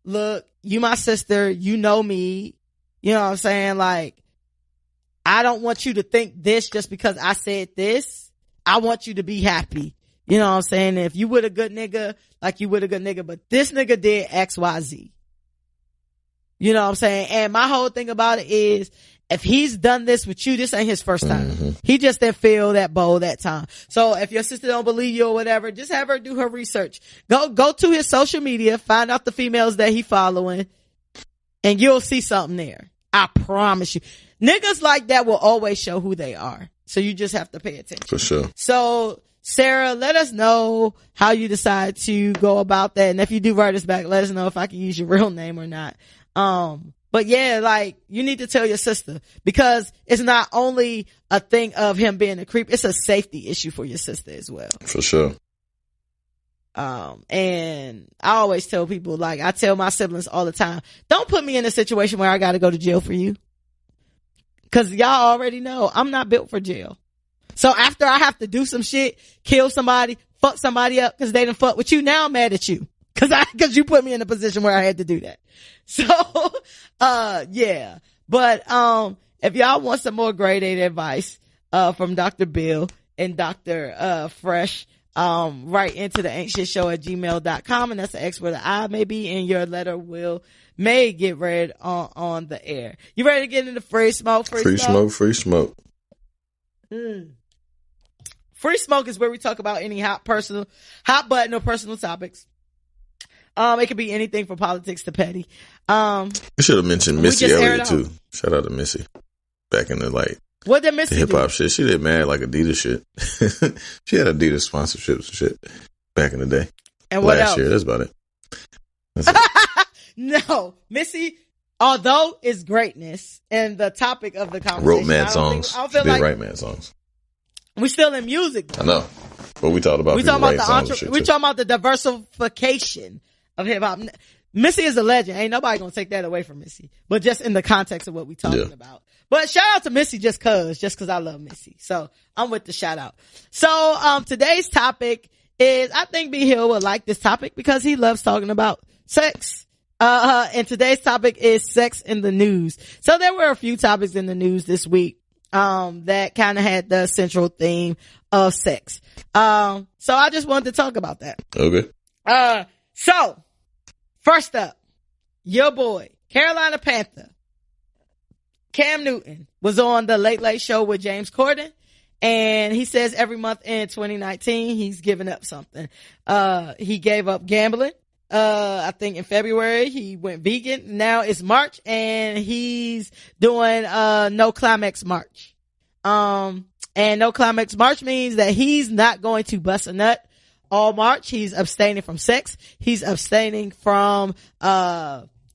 look, you my sister, you know me. You know what I'm saying? Like, I don't want you to think this just because I said this. I want you to be happy. You know what I'm saying? If you with a good nigga, like you with a good nigga, but this nigga did X, Y, Z. You know what I'm saying? And my whole thing about it is, if he's done this with you, this ain't his first time. Mm-hmm. He just didn't feel that bold that time. So if your sister don't believe you or whatever, just have her do her research. Go to his social media, find out the females that he following, and you'll see something there. I promise you. Niggas like that will always show who they are. So you just have to pay attention. For sure. So Sarah, let us know how you decide to go about that. And if you do write us back, let us know if I can use your real name or not. But yeah, like, you need to tell your sister, because it's not only a thing of him being a creep, it's a safety issue for your sister as well. For sure. And I always tell people, like, I tell my siblings all the time, don't put me in a situation where I gotta go to jail for you. Cause y'all already know I'm not built for jail. So after I have to do some shit, kill somebody, fuck somebody up cause they done fuck with you, now I'm mad at you. Cause you put me in a position where I had to do that. So, yeah. But, if y'all want some more grade 8 advice, from Dr. Bill and Dr. Fresh, write into the ain'tshitshow@gmail.com, and that's the X where the I may be, and your letter may get read on the air. You ready to get into free smoke? Free smoke. Free smoke is where we talk about any hot button or personal topics. It could be anything from politics to petty. I should have mentioned Missy earlier too. Shout out to Missy. Back in the what did Missy hip hop do? shit. She did mad like Adidas shit. She had Adidas sponsorships and shit back in the day. And what last else? year, that's about it. That's it. No, Missy, although it's greatness and the topic of the conversation, Wrote mad songs. I don't feel She like did write mad songs. we still in music. I know, but we talked about We talking about we talking about the diversification of hip hop. Missy is a legend. Ain't nobody gonna take that away from Missy. But just in the context of what we talking about. But shout out to Missy just cause I love Missy. So I'm with the shout out. So today's topic is, I think B Hill will like this topic because he loves talking about sex. And today's topic is sex in the news. So there were a few topics in the news this week that kind of had the central theme of sex. So I just wanted to talk about that. Okay. So first up, your boy, Carolina Panther, Cam Newton, was on the Late Late Show with James Corden, and he says every month in 2019 he's giving up something. He gave up gambling. I think in February he went vegan. Now it's March and he's doing no climax March. And no climax March means that he's not going to bust a nut all March. He's abstaining from sex. He's abstaining from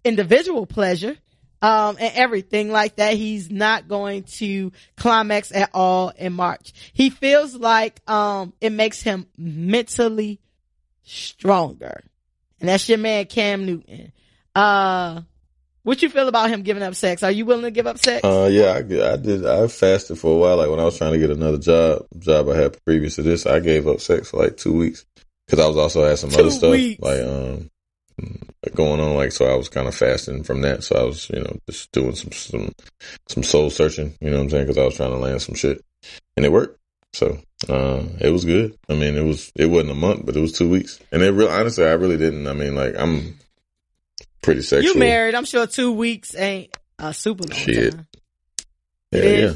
individual pleasure, and everything like that. He's not going to climax at all in March. He feels like it makes him mentally stronger. And that's your man Cam Newton. What you feel about him giving up sex? Are you willing to give up sex? Yeah, I did. I fasted for a while. Like when I was trying to get another job I had previous to this, I gave up sex for like 2 weeks because I was also had some other stuff like going on. Like, so I was kind of fasting from that. So I was, just doing some soul searching. You know what I'm saying? Because I was trying to land some shit, and it worked. So it was good. I mean, it wasn't a month, but it was 2 weeks, and honestly, I really didn't. I mean, like I'm pretty sexual. You married? I'm sure 2 weeks ain't a super long time. Yeah.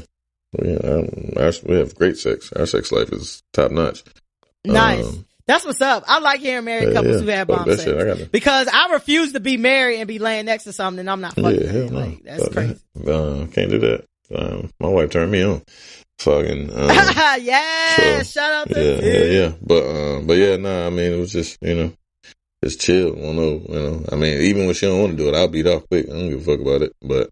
We have great sex. Our sex life is top notch. Nice. That's what's up. I like hearing married couples who have bomb sex because I refuse to be married and be laying next to something and I'm not fucking. No. That's crazy. Can't do that. My wife turned me on. Fucking. Yeah. So, shout out to you. Yeah. But yeah, nah. I mean, it was just just chill. I mean, even when she don't want to do it, I'll beat off quick. I don't give a fuck about it. But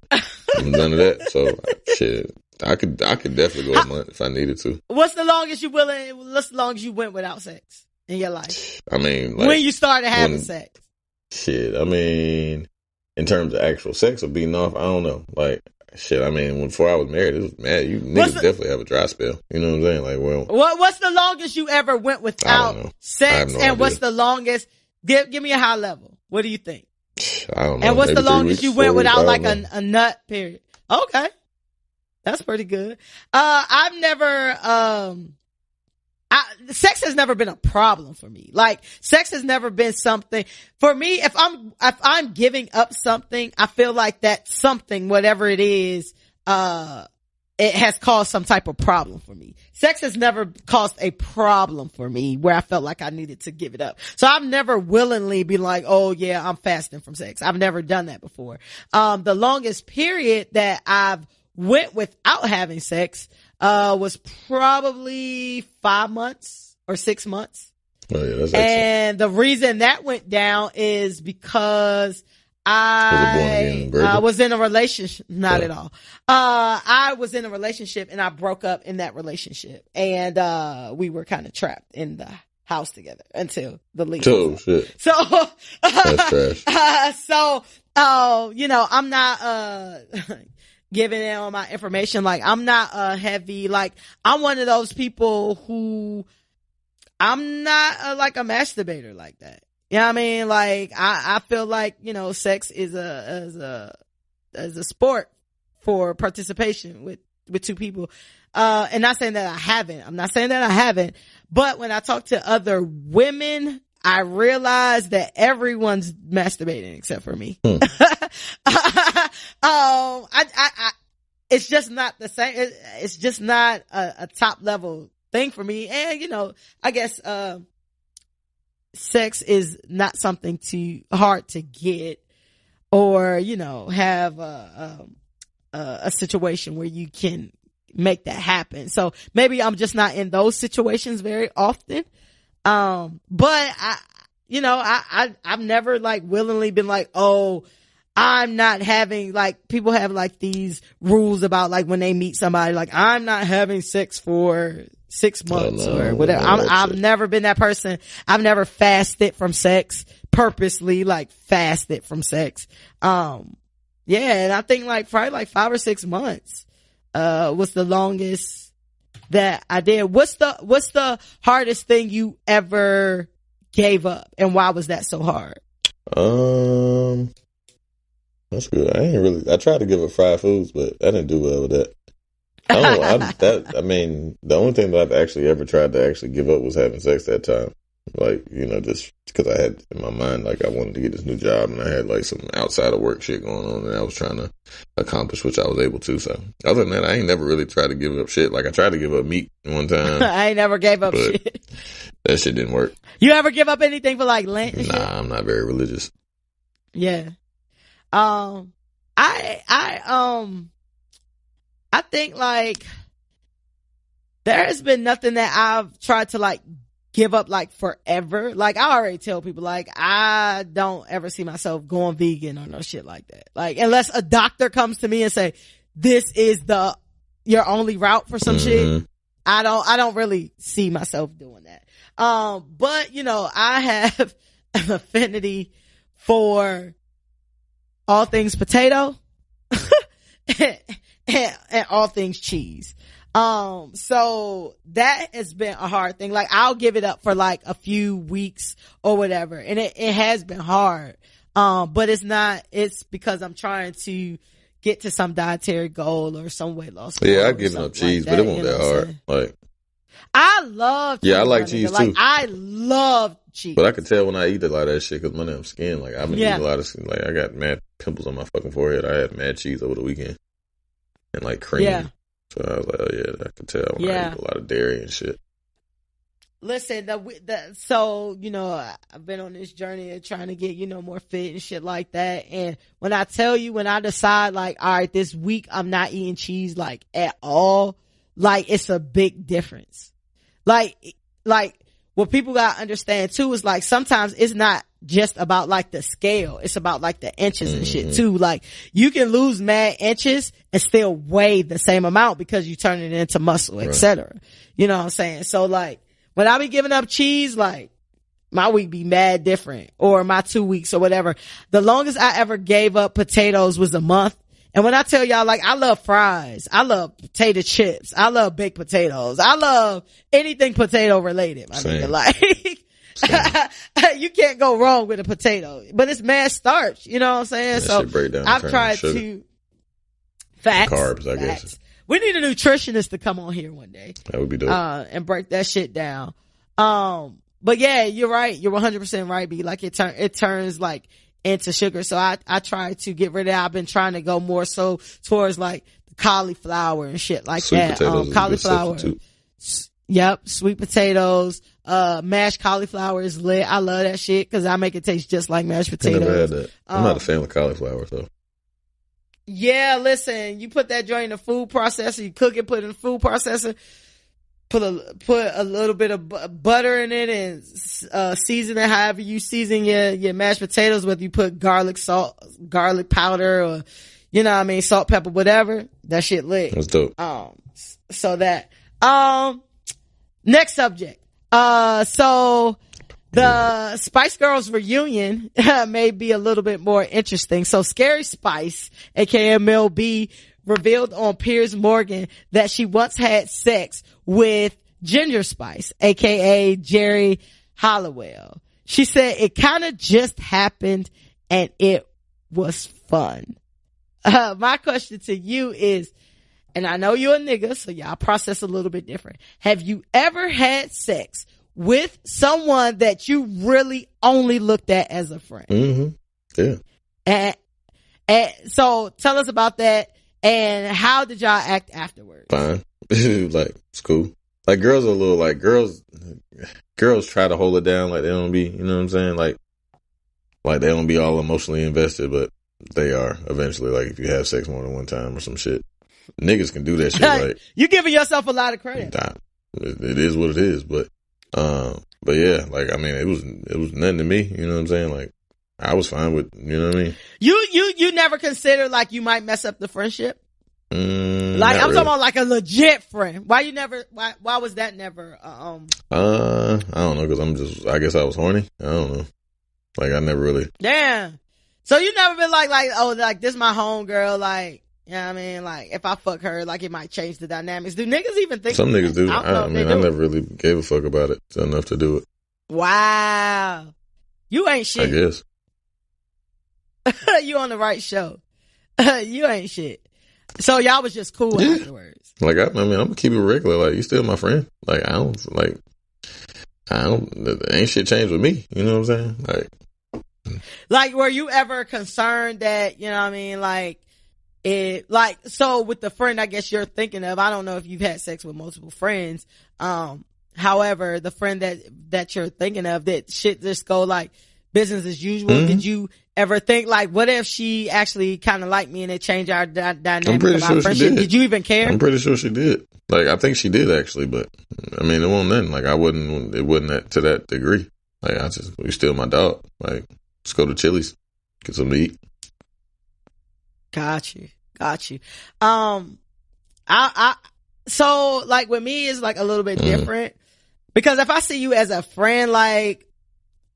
none of that. So shit. I could definitely go a month if I needed to. What's the longest you went without sex in your life? I mean, like, when you started having sex. Shit. I mean, in terms of actual sex or beating off, I don't know. Like, shit. I mean, before I was married, it was mad. You niggas definitely have a dry spell. You know what I'm saying? Like, well, what's the longest you ever went without sex? And what's the longest? Give me a high level. What do you think? I don't know. And what's the longest you went without like a nut period? Okay. That's pretty good. I've never, sex has never been a problem for me. Like, sex has never been something for me. If I'm giving up something, I feel like that something, whatever it is, it has caused some type of problem for me. Sex has never caused a problem for me where I felt like I needed to give it up. So I've never willingly been like, oh yeah, I'm fasting from sex. I've never done that before. The longest period that I've went without having sex, was probably 5 months or 6 months. Oh yeah, that's and the reason that went down is because I was in a relationship. Not at all. I was in a relationship and I broke up in that relationship, and we were kind of trapped in the house together until the lease. Oh shit! So that's trash. I'm not giving out my information. Like, I'm not heavy. Like, I'm one of those people who I'm not like a masturbator like that. You know what I mean? Like, I feel like, sex is a sport for participation with two people. And not saying that I haven't. I'm not saying that I haven't. But when I talk to other women, I realize that everyone's masturbating except for me. It's just not the same. It's just not a top level thing for me. And, I guess, sex is not something too hard to get or, have a situation where you can make that happen. So maybe I'm just not in those situations very often. But I've never like willingly been like, oh, I'm not having, like, people have like these rules about like when they meet somebody, like, I'm not having sex for 6 months or whatever. I've never been that person. I've never fasted from sex, purposely like fasted from sex. And I think like probably like 5 or 6 months, was the longest that I did. What's the hardest thing you ever gave up, and why was that so hard? That's good. I tried to give up fried foods, but I didn't do well with that. The only thing that I've actually ever tried to actually give up was having sex that time. Like, just because I had in my mind, like, I wanted to get this new job and I had like some outside of work shit going on and I was trying to accomplish, which I was able to. So other than that, I ain't never really tried to give up shit. Like, I tried to give up meat one time. I ain't never gave up shit. That shit didn't work. You ever give up anything for like Lent? Nah, I'm not very religious. Yeah. I think like there has been nothing that I've tried to like give up like forever. Like, I already tell people, like, I don't ever see myself going vegan or no shit like that. Like, unless a doctor comes to me and say, this is your only route for some shit. I don't really see myself doing that. But I have an affinity for all things potato and all things cheese. So that has been a hard thing. Like, I'll give it up for like a few weeks or whatever. And it has been hard. But it's because I'm trying to get to some dietary goal or some weight loss goal. Yeah, I've given up cheese, but it won't that hard. Like, I love cheese. Yeah, I like cheese too. Like, I love cheese. But I can tell when I eat a lot of that shit because my damn skin, like, I've been eating a lot of skin. Like, I got mad pimples on my fucking forehead. I had mad cheese over the weekend. And like cream. Yeah. So I was like, oh yeah, I can tell when I eat a lot of dairy and shit. Listen, so, I've been on this journey of trying to get, more fit and shit like that. And when I decide like, all right, this week I'm not eating cheese like at all, like, it's a big difference. Like what people gotta understand too is like, sometimes it's not just about like the scale. It's about like the inches and shit too. Like, you can lose mad inches and still weigh the same amount because you turn it into muscle, etc. You know what I'm saying? So like, when I be giving up cheese, like, my week be mad different, or my 2 weeks or whatever. The longest I ever gave up potatoes was a month. And when I tell y'all, like, I love fries, I love potato chips, I love baked potatoes, I love anything potato related, my nigga. Like, you can't go wrong with a potato, but it's mad starch, you know what I'm saying? So I've tried to facts, carbs, I guess. We need a nutritionist to come on here one day. That would be dope. And break that shit down. But yeah, you're right. You're 100% right, B. Like it turns like into sugar. So I try to get rid of it. I've been trying to go more so towards like the cauliflower and shit like Sweet that. potatoes Cauliflower. Yep. Sweet potatoes. Mashed cauliflower is lit. I love that shit because I make it taste just like mashed potatoes. I never had that. I'm not a fan of cauliflower, so. Yeah, listen, you put that joint in the food processor, you cook it, put it in the food processor, put a little bit of butter in it and season it however you season your mashed potatoes, whether you put garlic powder or, you know what I mean, salt, pepper, whatever. That shit lit. That's dope. So that, next subject. So the Spice Girls reunion may be a little bit more interesting. So Scary Spice, aka MLB, revealed on Piers Morgan that she once had sex with Ginger Spice, aka Jerry Halliwell. She said it kind of just happened and it was fun. My question to you is, and I know you're a nigga, so y'all process a little bit different. Have you ever had sex with someone that you really only looked at as a friend? Mm-hmm. Yeah. And so tell us about that and how did y'all act afterwards? Fine. Like, it's cool. Like, girls are a little, like, girls try to hold it down, like, they don't be, you know what I'm saying? Like they don't be all emotionally invested, but they are eventually, like, if you have sex more than one time or some shit. Niggas can do that shit, like. You giving yourself a lot of credit. Nah, it is what it is, but yeah, like, I mean, it was nothing to me, you know what I'm saying? Like, I was fine with, you know what I mean? You never considered like you might mess up the friendship? Like, I'm really. talking about like a legit friend. Why was that never, I don't know, cause I guess I was horny. I don't know. Like, I never really. Damn. So you never been like, oh, like, this my homegirl, like, you know what I mean? Like, if I fuck her, like, it might change the dynamics. Do niggas even think some niggas do? I mean, I never really gave a fuck about it enough to do it. Wow. You ain't shit. I guess. You on the right show. You ain't shit. So y'all was just cool afterwards. Like, I mean, I'm gonna keep it regular. Like, you still my friend. Like, ain't shit changed with me. You know what I'm saying? Like, were you ever concerned that, you know what I mean? Like, so with the friend, I guess you're thinking of, I don't know if you've had sex with multiple friends. However, the friend that you're thinking of, that shit just go like business as usual. Mm-hmm. Did you ever think like, what if she actually kind of liked me and it changed our dynamic of our friendship? Did you even care? I'm pretty sure she did. Like, I think she did actually, but I mean, it wasn't nothing. Like, it wasn't to that degree. Like, we still my dog. Like, let's go to Chili's, get something to eat. Got you. So like with me it's like a little bit different because if I see you as a friend, like,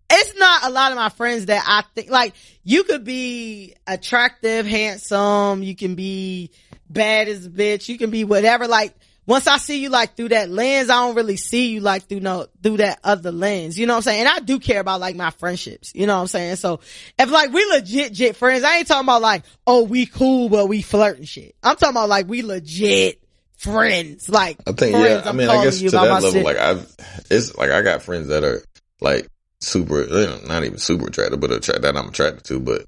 it's not a lot of my friends that I think, like, you could be attractive, handsome, you can be bad as a bitch, you can be whatever. Like, once I see you like through that lens, I don't really see you like through that other lens. You know what I'm saying? And I do care about like my friendships. You know what I'm saying? So if like we legit friends, I ain't talking about like, oh, we cool, but we flirt and shit. I'm talking about like we legit friends. Like, I think, friends, yeah, I mean, I guess to that level, shit. Like I got friends that are like super, not even super attractive, but that I'm attracted to. But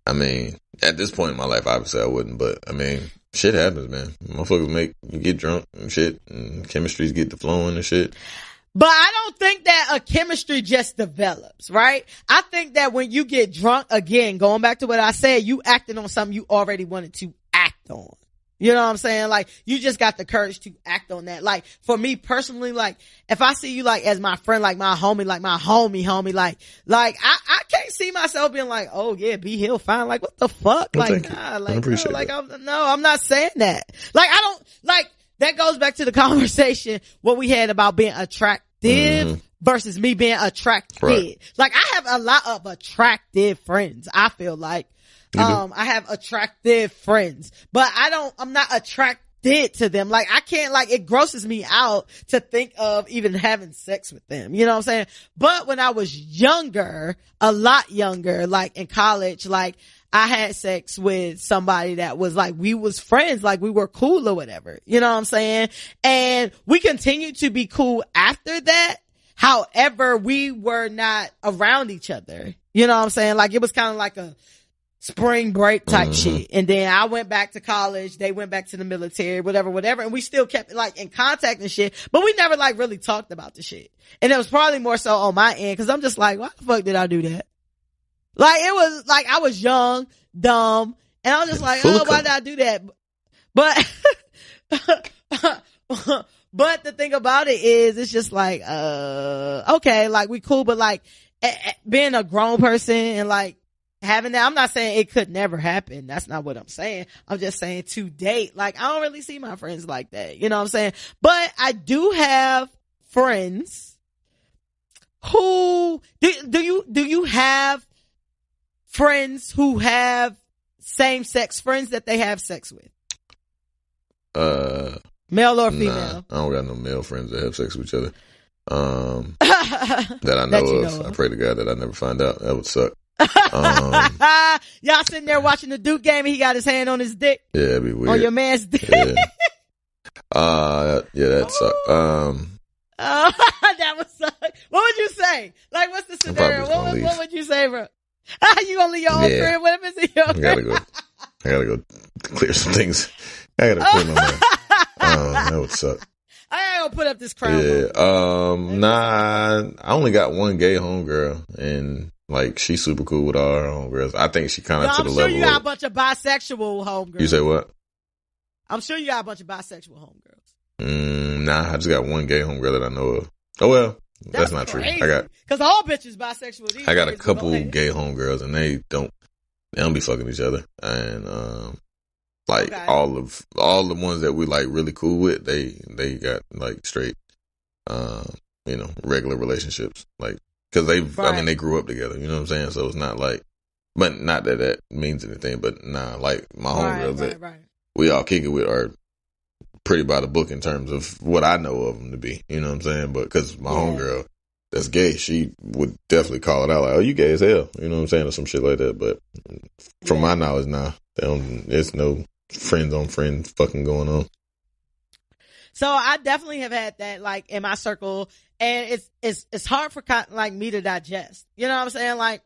I mean, at this point in my life, obviously I wouldn't, but I mean, shit happens, man. Motherfuckers you get drunk and shit, and chemistries get to flowing and shit. But I don't think that a chemistry just develops, right? I think that when you get drunk, again, going back to what I said, you acting on something you already wanted to act on. You know what I'm saying? Like, you just got the courage to act on that. Like, for me personally, like, if I see you like as my friend, like my homie, like I can't see myself being like, oh yeah, B Hill fine. Like, what the fuck? Well, like, nah, like, I appreciate like, that. I'm not saying that. Like, I don't, like, that goes back to the conversation what we had about being attractive versus me being attracted. Right. Like, I have a lot of attractive friends, I feel like. I have attractive friends, but I'm not attracted to them. Like, I can't, like, it grosses me out to think of even having sex with them. You know what I'm saying? But when I was younger, a lot younger, like in college, like, I had sex with somebody that was like, we was friends, like we were cool or whatever. You know what I'm saying? And we continued to be cool after that. However, we were not around each other. You know what I'm saying? Like it was kind of like a spring break type shit. And then I went back to college. They went back to the military, whatever. And we still kept like in contact and shit, but we never like really talked about the shit. And it was probably more so on my end. Cause I'm just like, why the fuck did I do that? Like it was like, I was young, dumb. And I was just like, oh, why did I do that? But, but the thing about it is, it's just like, okay, like we cool, but like being a grown person and like, having that, I'm not saying it could never happen. That's not what I'm saying. I'm just saying to date, like I don't really see my friends like that. You know what I'm saying? But I do have friends who do you have friends who have same sex friends that they have sex with? Male or female? Nah, I don't got no male friends that have sex with each other. That I know of. I pray to God that I never find out. That would suck. Y'all sitting there watching the Duke game and he got his hand on his dick. Yeah, it'd be weird. On your man's dick. Yeah, that sucked. That would suck. What would you say? Like, what's the scenario? What would you say, bro? You gonna leave your own crib? What if it's in your crib? I gotta go clear some things. I gotta clear my mind. That would suck. I ain't gonna put up this crown. Yeah. Nah, I only got one gay homegirl, and like she's super cool with all her homegirls. I think she kind of to the level. I'm sure you got a bunch of bisexual homegirls. You say what? I'm sure you got a bunch of bisexual homegirls. Nah, I just got one gay homegirl that I know of. Oh well, that's not crazy. True. I got because all bitches bisexual. I got a couple gay homegirls, and they don't be fucking each other, and all the ones that we like really cool with, they got like straight, regular relationships, like because they grew up together, you know what I'm saying? So it's not like, but not that means anything, but nah, like my homegirls that we all kick it with are pretty by the book in terms of what I know of them to be, you know what I'm saying? But because my homegirl that's gay, she would definitely call it out like, oh, you gay as hell, you know what I'm saying, or some shit like that. But from my knowledge, nah, there's no friends on friends fucking going on. So I definitely have had that like in my circle, and it's hard for like me to digest. You know what I'm saying? Like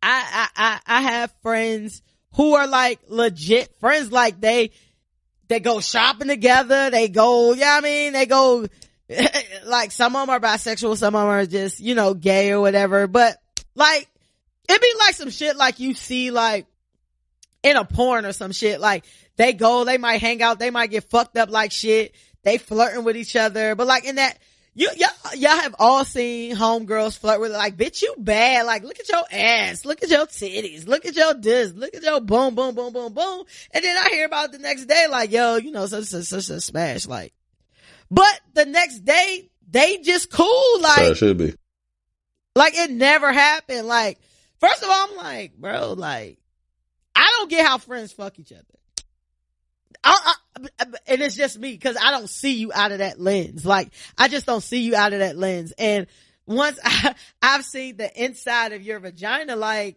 I have friends who are like legit friends, like they go shopping together, they go, they go like some of them are bisexual, some of them are just, gay or whatever. But like it'd be like some shit like you see like in a porn or some shit. Like they might hang out, they might get fucked up like shit, they flirting with each other. But like in that, y'all have all seen homegirls flirt with, like, bitch, you bad. Like, look at your ass. Look at your titties. Look at your this. Look at your boom, boom, boom, boom, boom. And then I hear about it the next day, like, yo, such a smash. Like, but the next day, they just cool. Like, so it should be. Like, it never happened. Like, first of all, I'm like, bro, like, I don't get how friends fuck each other. And it's just me because I don't see you out of that lens. Like, I just don't see you out of that lens. And once I've seen the inside of your vagina, like,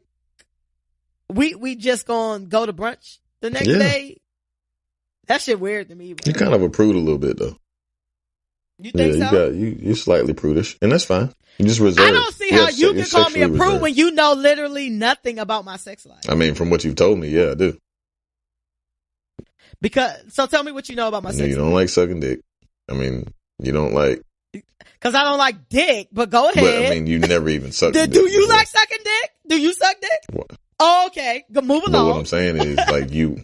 we just gonna go to brunch the next day. That shit weird to me. Bro. You kind of a prude a little bit though. You think so? You're slightly prudish, and that's fine. You just reserve. I don't see how you can call me a prude when you know literally nothing about my sex life. I mean, from what you've told me, yeah, I do. So tell me what you know about my sex life. You don't like sucking dick. I mean, you don't like. Because I don't like dick, but go ahead. But I mean, you never even sucked dick. Do you like sucking dick? Do you suck dick? What? Oh, okay. Move along. But what I'm saying is, like, you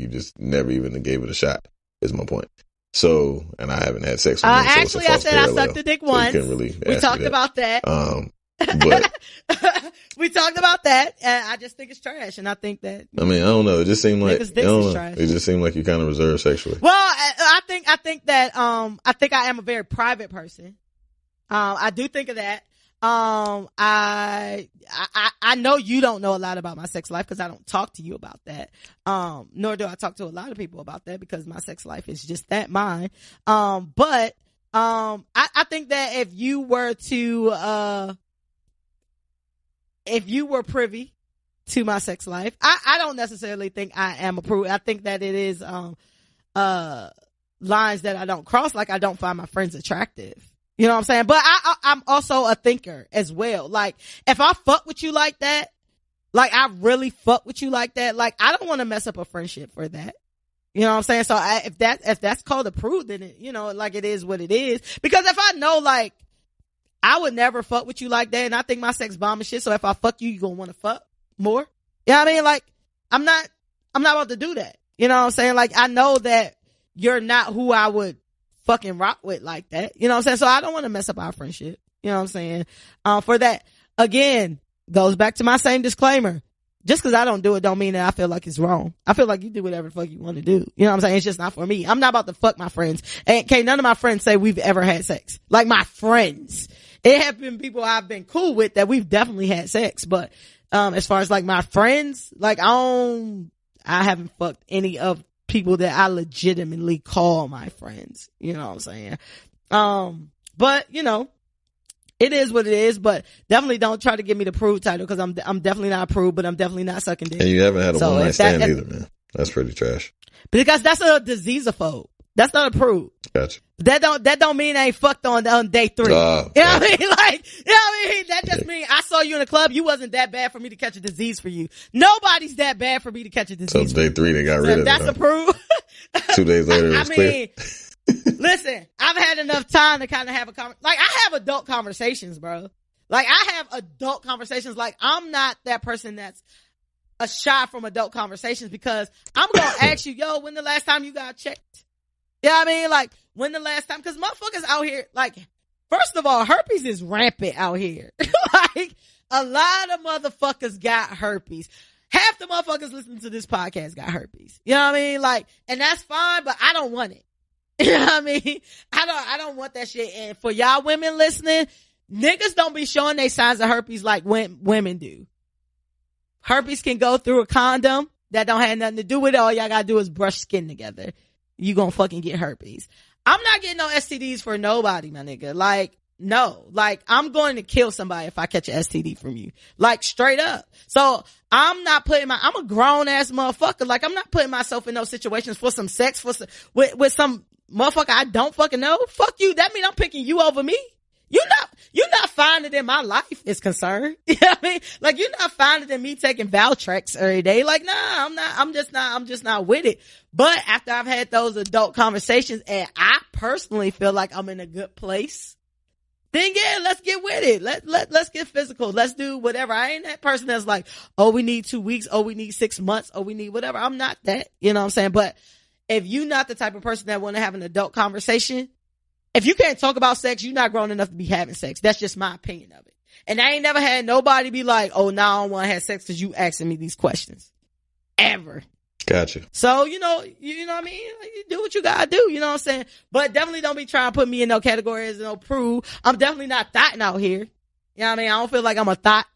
just never even gave it a shot, is my point. So, and I haven't had sex with him. Actually, I said I sucked a dick once. So really we talked about that. But we talked about that, and I just think it's trash. And I think that I mean, I don't know. It just seemed like trash. It just seemed like you kind of reserved sexually. Well, I think that I think I am a very private person. I do think of that. I know you don't know a lot about my sex life because I don't talk to you about that. Nor do I talk to a lot of people about that because my sex life is just that mine. But I think that if you were privy to my sex life. I don't necessarily think I am a prude. I think that it is lines that I don't cross. Like, I don't find my friends attractive. You know what I'm saying? But I'm also a thinker as well. Like, if I fuck with you like that, like, I really fuck with you like that, like, I don't want to mess up a friendship for that. You know what I'm saying? So if that's called a prude, then it, you know, like, it is what it is. Because if I know, like, I would never fuck with you like that, and I think my sex bomb and shit, so if I fuck you, you gonna want to fuck more. You know what I mean? Like, I'm not about to do that. You know what I'm saying? Like, I know that you're not who I would fucking rock with like that. You know what I'm saying? So I don't want to mess up our friendship. You know what I'm saying? For that, again, goes back to my same disclaimer. Just because I don't do it don't mean that I feel like it's wrong. I feel like you do whatever the fuck you want to do. You know what I'm saying? It's just not for me. I'm not about to fuck my friends. And can't none of my friends say we've ever had sex. Like, my friends. It have been people I've been cool with that we've definitely had sex. But as far as like my friends, like, I haven't fucked any of people that I legitimately call my friends. You know what I'm saying? But you know, it is what it is, but definitely don't try to give me the prude title, because I'm definitely not a prude, but I'm definitely not sucking dick. And you haven't had a one night stand either, man. That's pretty trash. Because that's a diseasephobe. That's not a prude. Gotcha. That don't mean I ain't fucked on day 3. You know what I mean? Like, you know what I mean? That just means I saw you in a club. You wasn't that bad for me to catch a disease for you. Nobody's that bad for me to catch a disease. So day 3 they got rid of it. That's a prude. 2 days later, it's clear. Listen, I've had enough time to kind of have I have adult conversations, bro. Like, I have adult conversations. Like, I'm not that person that's a shy from adult conversations, because I'm going to ask you, yo, when the last time you got checked? You know what I mean? Like, when the last time? Because motherfuckers out here, like, first of all, herpes is rampant out here. Like, a lot of motherfuckers got herpes. Half the motherfuckers listening to this podcast got herpes. You know what I mean? Like, and that's fine, but I don't want it. You know what I mean? I don't want that shit. And for y'all women listening, niggas don't be showing they signs of herpes like women do. Herpes can go through a condom. That don't have nothing to do with it. All y'all gotta do is brush skin together. You gonna fucking get herpes. I'm not getting no STDs for nobody, my nigga. Like, no. Like, I'm going to kill somebody if I catch an STD from you. Like, straight up. So, I'm a grown ass motherfucker. Like, I'm not putting myself in those situations for some sex, with some motherfucker I don't fucking know. Fuck you. That mean I'm picking you over me. You're not finding in my life is concerned. You know what I mean? Like, you're not finding in me taking Valtrex every day. Like, nah, I'm just not with it. But after I've had those adult conversations and I personally feel like I'm in a good place, then yeah, let's get with it. Let's get physical. Let's do whatever. I ain't that person that's like, oh, we need 2 weeks. Oh, we need 6 months. Oh, we need whatever. I'm not that. You know what I'm saying? But if you're not the type of person that want to have an adult conversation, if you can't talk about sex, you're not grown enough to be having sex. That's just my opinion of it. And I ain't never had nobody be like, oh, now I don't want to have sex because you asking me these questions. Ever. Gotcha. So, you know what I mean? Like, you do what you gotta do, you know what I'm saying? But definitely don't be trying to put me in no category as no prude. I'm definitely not thotting out here. You know what I mean? I don't feel like I'm a thot.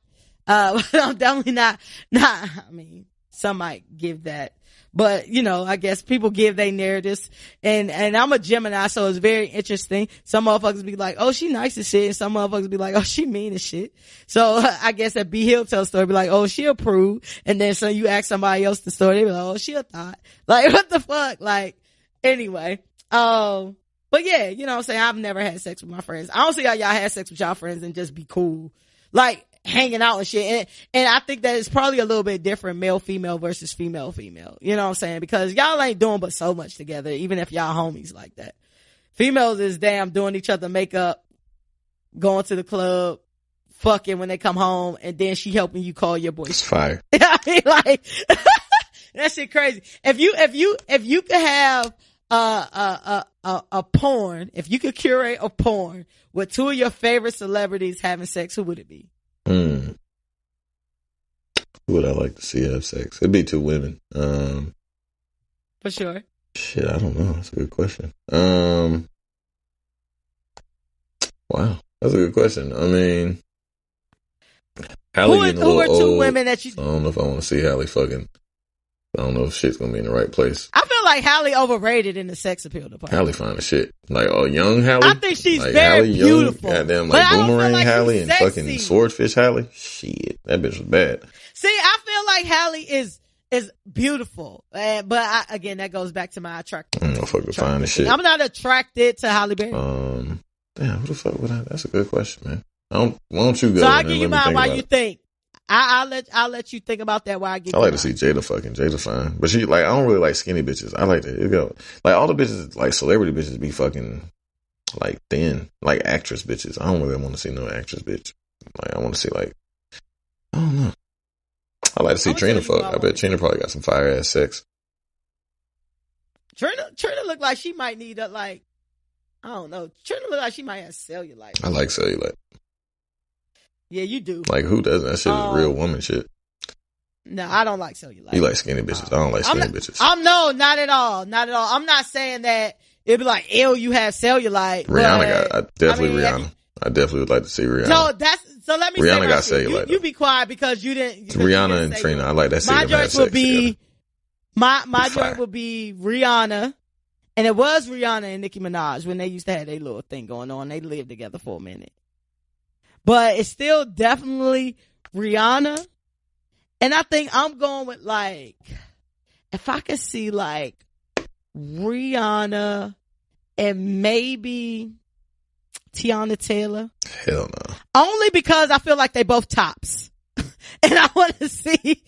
I'm definitely not, I mean, some might give that. But, you know, I guess people give their narratives, and I'm a Gemini, so it's very interesting. Some motherfuckers be like, oh, she nice as shit, and some motherfuckers be like, oh, she mean as shit. So I guess that B Hill tell a story, be like, oh, she a prude, and then so you ask somebody else the story, they be like, oh, she a thought. Like, what the fuck? Like, anyway, but yeah, you know what I'm saying? I've never had sex with my friends. I don't see how y'all had sex with y'all friends and just be cool. Like, hanging out and shit. And I think that it's probably a little bit different, male, female versus female, female. You know what I'm saying? Because y'all ain't doing but so much together, even if y'all homies like that. Females is damn doing each other makeup, going to the club, fucking when they come home, and then she helping you call your boyfriend. It's fire. I mean, like, that shit crazy. If you could have a porn, if you could curate a porn with 2 of your favorite celebrities having sex, who would it be? Who would I like to see have sex? It'd be 2 women. For sure. Shit, I don't know. That's a good question. Wow, that's a good question. I mean, Hallie getting a little old. Who are 2 women that you? I don't know if I want to see Hallie fucking. I don't know if shit's gonna be in the right place. I feel like Hallie overrated in the sex appeal department. Hallie fine as shit. Like, oh, young Hallie. I think she's like, very Hallie, beautiful. Young, goddamn, like boomerang like Hallie and fucking swordfish Hallie. Shit, that bitch was bad. See, I feel like Halle is beautiful. But again, that goes back to my attractive. Fucking fine as shit. I'm not attracted to Halle Berry. Damn, what the fuck would I? That's a good question, man. Why don't you go? So I'll give you mine while you think. I'll let you think about that while I get. I like to see Jada fucking. Jada fine, but she like I don't really like skinny bitches. I like to go like all the bitches like celebrity bitches be fucking like thin, like actress bitches. I don't really want to see no actress bitch. Like I want to see like I don't know. I like to see Trina fuck. I bet Trina probably got some fire ass sex. Trina look like she might need a like. I don't know. Trina look like she might have cellulite. I like cellulite. Yeah, you do. Like who doesn't? That shit is real woman shit. No, I don't like cellulite. You like skinny bitches. I don't like skinny bitches. No, not at all. Not at all. I'm not saying that it'd be like, ew, you have cellulite. I definitely would like to see Rihanna. So let me Rihanna say got cellulite. You be quiet because you didn't. Rihanna and Trina. I like that. My joint would be my joint would be Rihanna, and it was Rihanna and Nicki Minaj when they used to have their little thing going on. They lived together for a minute. But it's still definitely Rihanna. And I think I'm going with like, if I could see like Rihanna and maybe Tiana Taylor. Hell no. Only because I feel like they both tops. And I want to see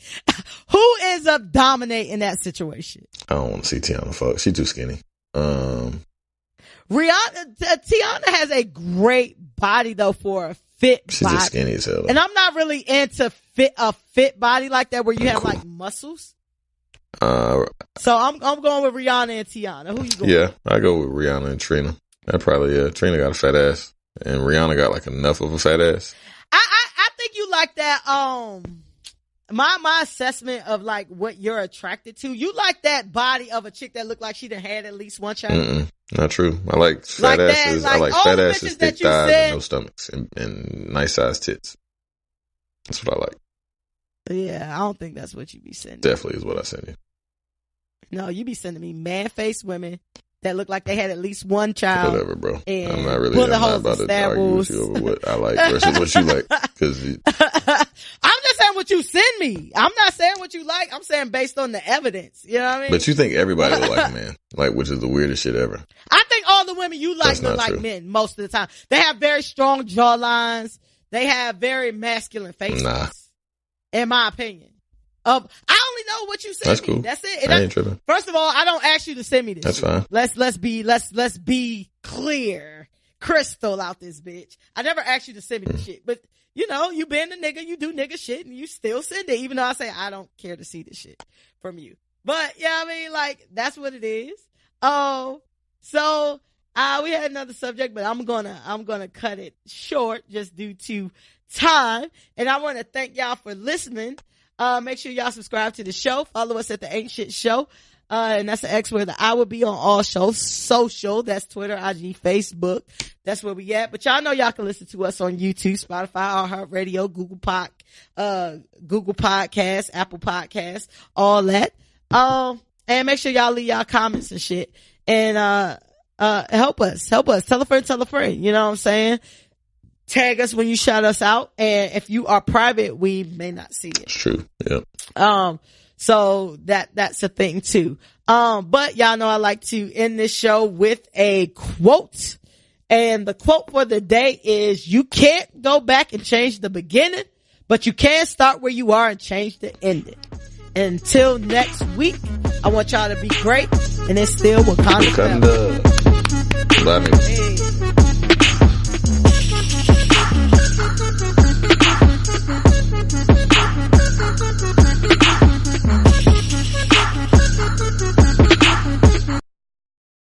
who ends up dominating that situation. I don't want to see Tiana fuck. She's too skinny. Tiana has a great body though for a fit She's body. just skinny as hell. And I'm not really into a fit body like that where you have like muscles. So I'm going with Rihanna and Tiana. Who you going with? I go with Rihanna and Trina. Trina got a fat ass and Rihanna got like enough of a fat ass. I think you like that, my assessment of like what you're attracted to. You like that body of a chick that looked like she done had at least one child. Not true. I like fat asses. I like fat asses, thick thighs, and no stomachs, and nice sized tits. That's what I like. Yeah, I don't think that's what you be sending. Definitely is what I send you. No, you be sending me man-faced women that look like they had at least one child. Whatever, bro. I'm not about to argue with you over what I like versus what you like. I'm just saying what you send me. I'm not saying what you like. I'm saying based on the evidence. You know what I mean? But you think everybody look like a man, like, which is the weirdest shit ever. I think all the women you like look like men most of the time. They have very strong jawlines. They have very masculine faces. Nah. In my opinion. I only know what you sent That's me. cool. That's it. I ain't tripping. First of all, I don't ask you to send me this. That's shit. fine. Let's be clear, crystal out this bitch. I never asked you to send me this shit, but you know, you being a nigga, you do nigga shit, and you still send it, even though I say I don't care to see this shit from you. But yeah, I mean, like that's what it is. So we had another subject, but I'm gonna cut it short just due to time, and I want to thank y'all for listening. Make sure y'all subscribe to the show. Follow us at the Ain't Shit Show. And that's the X where the I will be on all shows. Social. That's Twitter, IG, Facebook. That's where we at. But y'all know y'all can listen to us on YouTube, Spotify, iHeartRadio, Google Podcasts, Apple Podcasts, all that. And make sure y'all leave y'all comments and shit. And, help us. Tell a friend. You know what I'm saying? Tag us when you shout us out, and if you are private, we may not see it. It's true. Yeah. So that's a thing too. But y'all know I like to end this show with a quote, and the quote for the day is: "You can't go back and change the beginning, but you can start where you are and change the ending." Until next week, I want y'all to be great, and it's still Wakanda. Bye, niggas. Hey.